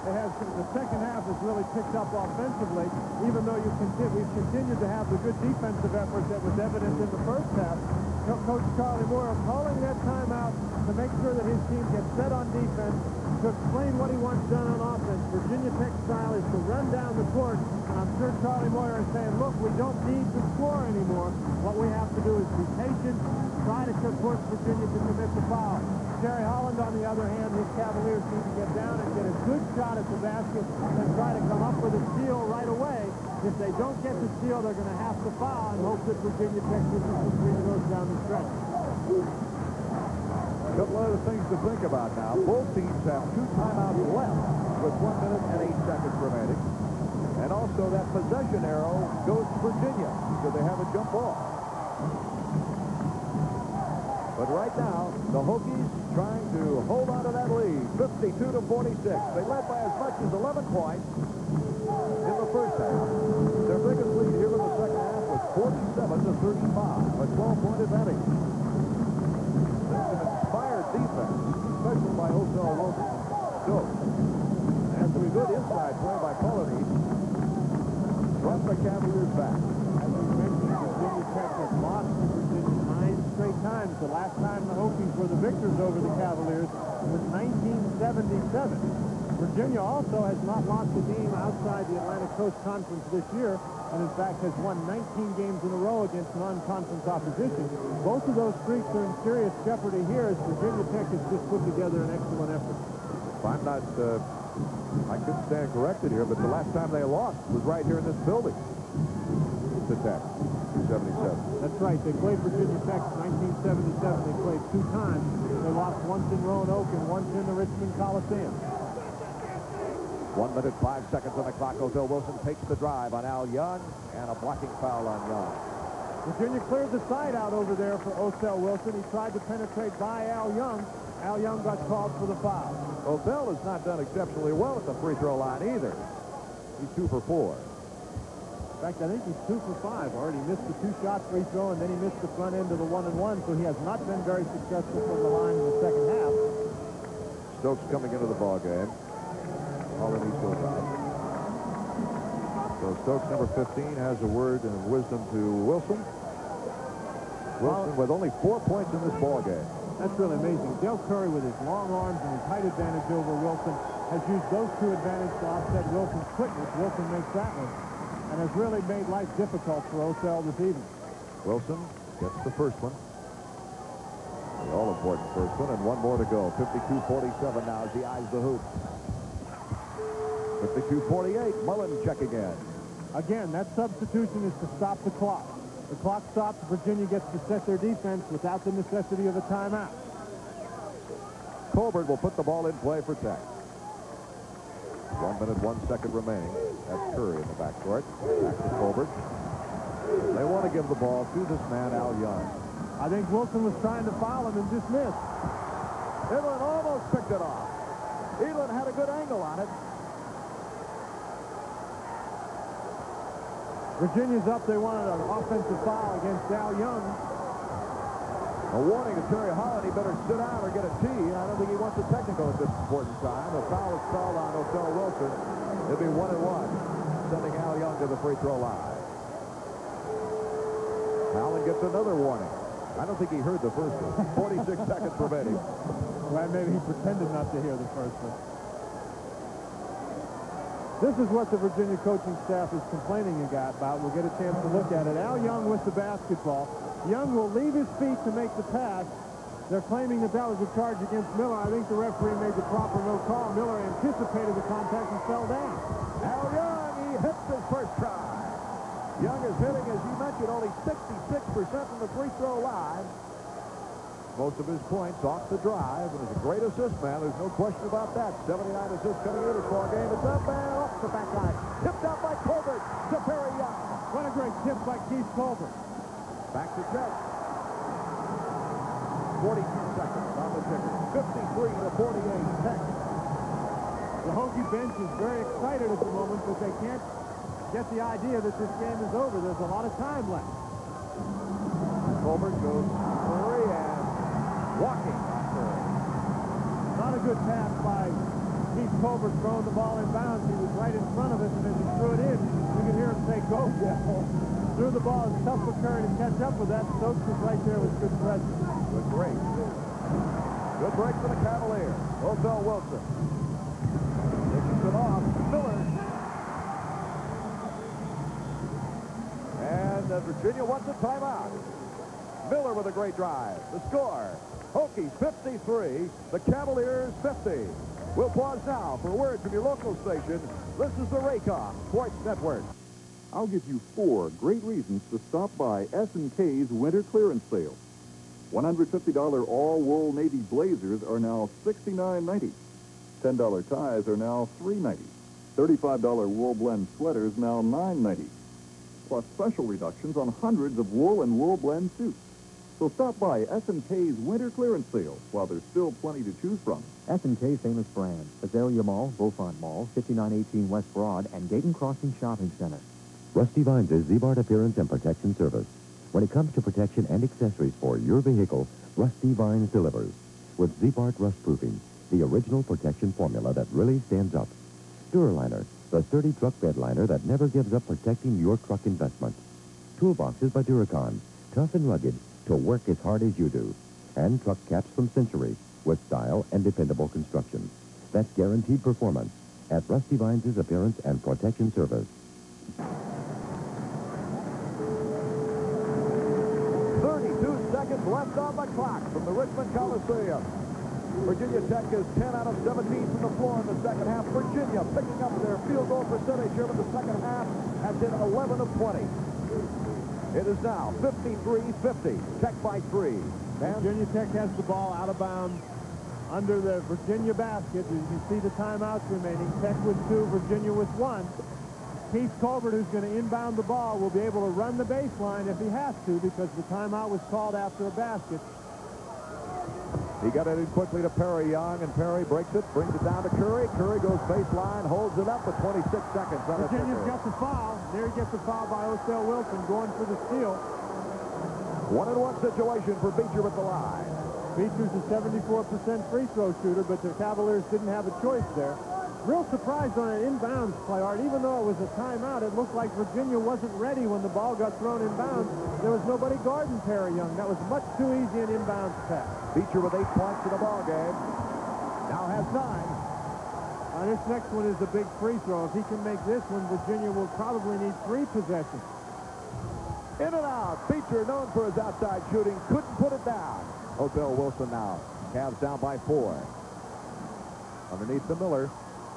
Speaker 3: the second half has really picked up offensively, even though we've continued to have the good defensive effort that was evident in the first half. Coach Charlie Moore calling that timeout to make sure that his team gets set on defense, to explain what he wants done on offense. Virginia Tech style is to run down the court, and I'm sure Charlie Moore is saying, look, we don't need to score anymore. What we have to do is be patient, try to force Virginia to commit the foul. Terry Holland, on the other hand, his Cavaliers need to get down and get a good shot at the basket and try to come up with a steal right away. If they don't get the steal, they're going to have to foul and hope that Virginia Tech gets some free throws down the stretch.
Speaker 14: A couple other things to think about now. Both teams have 2 timeouts left with 1 minute and 8 seconds remaining. And also that possession arrow goes to Virginia, so they have a jump ball. But right now, the Hokies trying to hold on to that lead, 52-46. They led by as much as 11 points in the first half. Their biggest lead here in the second half was 47-35, a 12-point advantage. That's an inspired defense, especially by Osel Wilson. Stokes. And some good inside play by Coliseum. Brought the Cavaliers back.
Speaker 3: As we mentioned, Virginia Tech has lost to Virginia 9 straight times. The last time the Hokies were the victors over the Cavaliers was 1977. Virginia also has not lost a game outside the Atlantic Coast Conference this year, and in fact has won 19 games in a row against non-conference opposition. Both of those streaks are in serious jeopardy here as Virginia Tech has just put together an excellent effort.
Speaker 14: If I'm not, I could stand corrected here, but the last time they lost was right here in this building. To Tech, 77.
Speaker 3: That's right. They played Virginia Tech in 1977. They played 2 times. They lost once in Roanoke and once in the Richmond Coliseum.
Speaker 14: 1 minute, 5 seconds on the clock. Osel Wilson takes the drive on Al Young, and a blocking foul on Young.
Speaker 3: Virginia cleared the side out over there for Osel Wilson. He tried to penetrate by Al Young. Al Young got called for the foul.
Speaker 14: Osel has not done exceptionally well at the free throw line either. He's 2 for 4.
Speaker 3: In fact, I think he's 2 for 5 already. He missed the 2-shot free throw, and then he missed the front end of the 1-and-1, so he has not been very successful from the line in the second half.
Speaker 14: Stokes coming into the ball game. All in East goes out. So Stokes, number 15, has a word of wisdom to Wilson. Wilson with only 4 points in this ball game.
Speaker 3: That's really amazing. Dell Curry, with his long arms and his height advantage over Wilson, has used those 2 advantages to offset Wilson's quickness. Wilson makes that one, and has really made life difficult for Osel this evening.
Speaker 14: Wilson gets the first one. The all-important first one, and 1 more to go. 52-47 now as he eyes the hoop. 52-48, Mullen checking in.
Speaker 3: Again, that substitution is to stop the clock. The clock stops, Virginia gets to set their defense without the necessity of a timeout.
Speaker 14: Colbert will put the ball in play for Tech. 1 minute, 1 second remaining. That's Curry in the backcourt. Back to Colbert. They want to give the ball to this man, Al Young.
Speaker 3: I think Wilson was trying to foul him and just missed.
Speaker 14: Edelin almost picked it off. Edelin had a good angle on it.
Speaker 3: Virginia's up. They wanted an offensive foul against Al Young.
Speaker 14: A warning to Terry Holland. He better sit down or get a tee. I don't think he wants a technical at this important time. The foul is called on Osel Wilson. It'll be 1-1, sending Al Young to the free throw line. Holland gets another warning. I don't think he heard the first one. 46 seconds remaining.
Speaker 3: Well, maybe he pretended not to hear the first one. This is what the Virginia coaching staff is complaining about. We'll get a chance to look at it. Al Young with the basketball. Young will leave his feet to make the pass. They're claiming that was a charge against Miller. I think the referee made the proper no call. Miller anticipated the contact and fell down.
Speaker 14: Al Young, he hits his first try. Young is hitting, as you mentioned, only 66% from the free throw line. Most of his points off the drive, and is a great assist man. There's no question about that. 79 assists coming into this ball game. It's up and off the back line. Tipped out by Colbert to Perry Young.
Speaker 3: What a great tip by Keith Colbert.
Speaker 14: Back to Tech. 42 seconds on the ticker. 53-48 Tech.
Speaker 3: The Hokie bench is very excited at the moment, but they can't get the idea that this game is over. There's a lot of time left.
Speaker 14: Colbert goes Murray and walking.
Speaker 3: Not a good pass by Keith Colbert throwing the ball inbounds. He was right in front of us, and as he threw it in, you could hear him say, "Go, Dell." Threw the ball. It's tough for Curry to catch up with that. Stokes was right there with good presence.
Speaker 2: Good break. Good break for the Cavaliers. Odell Wilson. Takes it off. Miller. And Virginia wants a timeout. Miller with a great drive. The score, Hokies 53, the Cavaliers 50. We'll pause now for a word from your local station. This is the Raycom Sports Network.
Speaker 9: I'll give you 4 great reasons to stop by S&K's winter clearance sale. $150 all-wool navy blazers are now $69.90. $10 ties are now $3.90. $35 wool blend sweaters now $9.90. Plus special reductions on hundreds of wool and wool blend suits. So stop by S&K's winter clearance sale while there's still plenty to choose from.
Speaker 10: S&K famous brands: Azalea Mall, Beaufort Mall, 5918 West Broad, and Dayton Crossing Shopping Center.
Speaker 22: Rusty Vines is Z-Bart Appearance and Protection Service. When it comes to protection and accessories for your vehicle, Rusty Vines delivers. With Z-Bart Rust Proofing, the original protection formula that really stands up. Duraliner, the sturdy truck bed liner that never gives up protecting your truck investment. Toolboxes by Duracon, tough and rugged to work as hard as you do. And truck caps from Century, with style and dependable construction. That's guaranteed performance at Rusty Vines' Appearance and Protection Service.
Speaker 2: 32 seconds left on the clock from the Richmond Coliseum. Virginia Tech is 10 out of 17 from the floor in the second half. Virginia picking up their field goal percentage here in the second half has hit 11 of 20. It is now 53-50. Tech by 3.
Speaker 3: Virginia Tech has the ball out of bounds under the Virginia basket. You can see the timeouts remaining. Tech with 2, Virginia with 1. Keith Colbert, who's going to inbound the ball, will be able to run the baseline if he has to because the timeout was called after a basket.
Speaker 2: He got it in quickly to Perry Young, and Perry breaks it, brings it down to Curry. Curry goes baseline, holds it up with 26 seconds on it.
Speaker 3: Virginia's got the foul. There he gets the foul by Odell Wilson, going for the steal.
Speaker 2: 1-on-1 situation for Beecher with the line.
Speaker 3: Beecher's a 74% free throw shooter, but the Cavaliers didn't have a choice there. Real surprised on an inbounds play, Art. Even though it was a timeout, it looked like Virginia wasn't ready when the ball got thrown inbounds. There was nobody guarding Perry Young. That was much too easy an inbounds pass.
Speaker 2: Beecher with 8 points in the ball game. Now has 9.
Speaker 3: This next one is a big free throw. If he can make this one, Virginia will probably need 3 possessions.
Speaker 2: In and out. Beecher, known for his outside shooting, couldn't put it down. Odell Wilson now. Cavs down by 4. Underneath the Miller.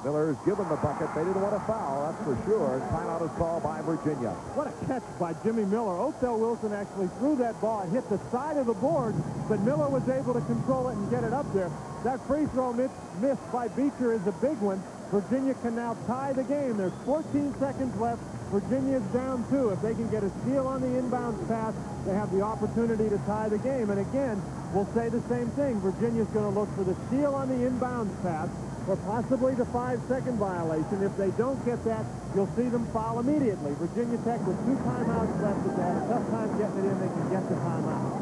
Speaker 2: Miller's given the bucket. They didn't want to foul, that's for sure. Timeout is called by Virginia.
Speaker 3: What a catch by Jimmy Miller. Odell Wilson actually threw that ball. It hit the side of the board, but Miller was able to control it and get it up there. That free throw missed by Beecher is a big one. Virginia can now tie the game. There's 14 seconds left. Virginia's down 2. If they can get a steal on the inbounds pass, they have the opportunity to tie the game. And again, we'll say the same thing. Virginia's going to look for the steal on the inbounds pass, or possibly the 5-second violation. If they don't get that, you'll see them foul immediately. Virginia Tech with 2 timeouts left, but they had a tough time getting it in. They can get the timeout.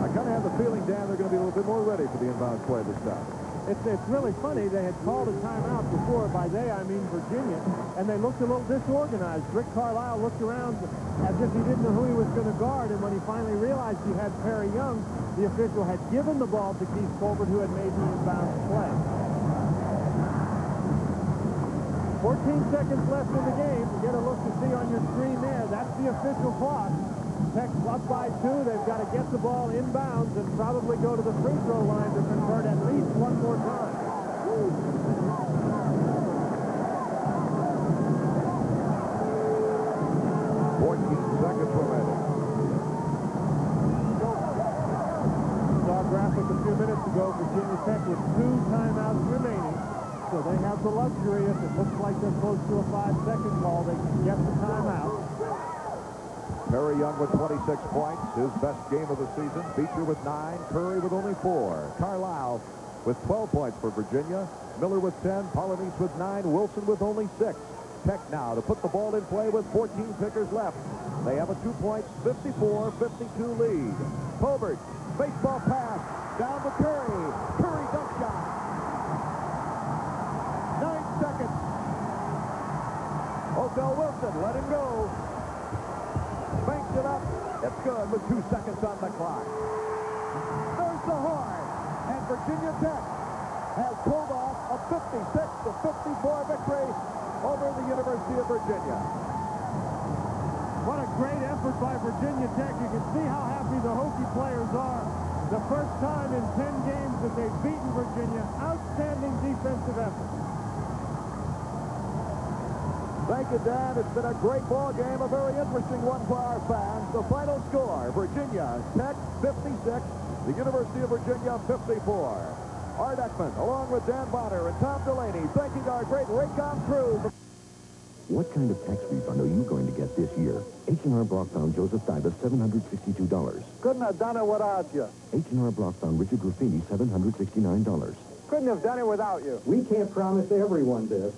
Speaker 2: I kind of have the feeling, Dan, they're going to be a little bit more ready for the inbound play this time.
Speaker 3: It's really funny. They had called a timeout before. By they, I mean Virginia. And they looked a little disorganized. Rick Carlisle looked around as if he didn't know who he was going to guard. And when he finally realized he had Perry Young, the official had given the ball to Keith Colbert, who had made the inbound play. 14 seconds left in the game. You get a look to see on your screen there. That's the official clock. Tech's up by 2. They've got to get the ball inbounds and probably go to the free throw line to convert at least one more time.
Speaker 2: 14 seconds remaining.
Speaker 3: Saw a graphic a few minutes ago. Virginia Tech with 2 timeouts remaining. So they have the luxury, if it looks like they're close to a 5-second call, they can get the timeout.
Speaker 2: Perry Young with 26 points, his best game of the season. Beecher with 9, Curry with only 4. Carlisle with 12 points for Virginia. Miller with 10, Polynice with 9, Wilson with only 6. Tech now to put the ball in play with 14 pickers left. They have a 2-point, 54-52 lead. Colbert, baseball pass, down to Curry. Curry dunk shot. Dell Wilson. Let him go. Banks it up. It's good with 2 seconds on the clock. There's the horn. And Virginia Tech has pulled off a 56-54 victory over the University of Virginia.
Speaker 3: What a great effort by Virginia Tech. You can see how happy the Hokie players are. The first time in 10 games that they've beaten Virginia. Outstanding defensive effort.
Speaker 2: Thank you, Dan. It's been a great ball game, a very interesting one for our fans. The final score, Virginia Tech 56, the University of Virginia 54. Art Ekman, along with Dan Bonner and Tom Delaney, thanking our great Raycom crew.
Speaker 21: What kind of tax refund are you going to get this year? H&R Block found Joseph Divas $762.
Speaker 12: Couldn't have done it without you.
Speaker 21: H&R Block found Richard Ruffini $769.
Speaker 12: Couldn't have done it without you.
Speaker 10: We can't promise everyone this.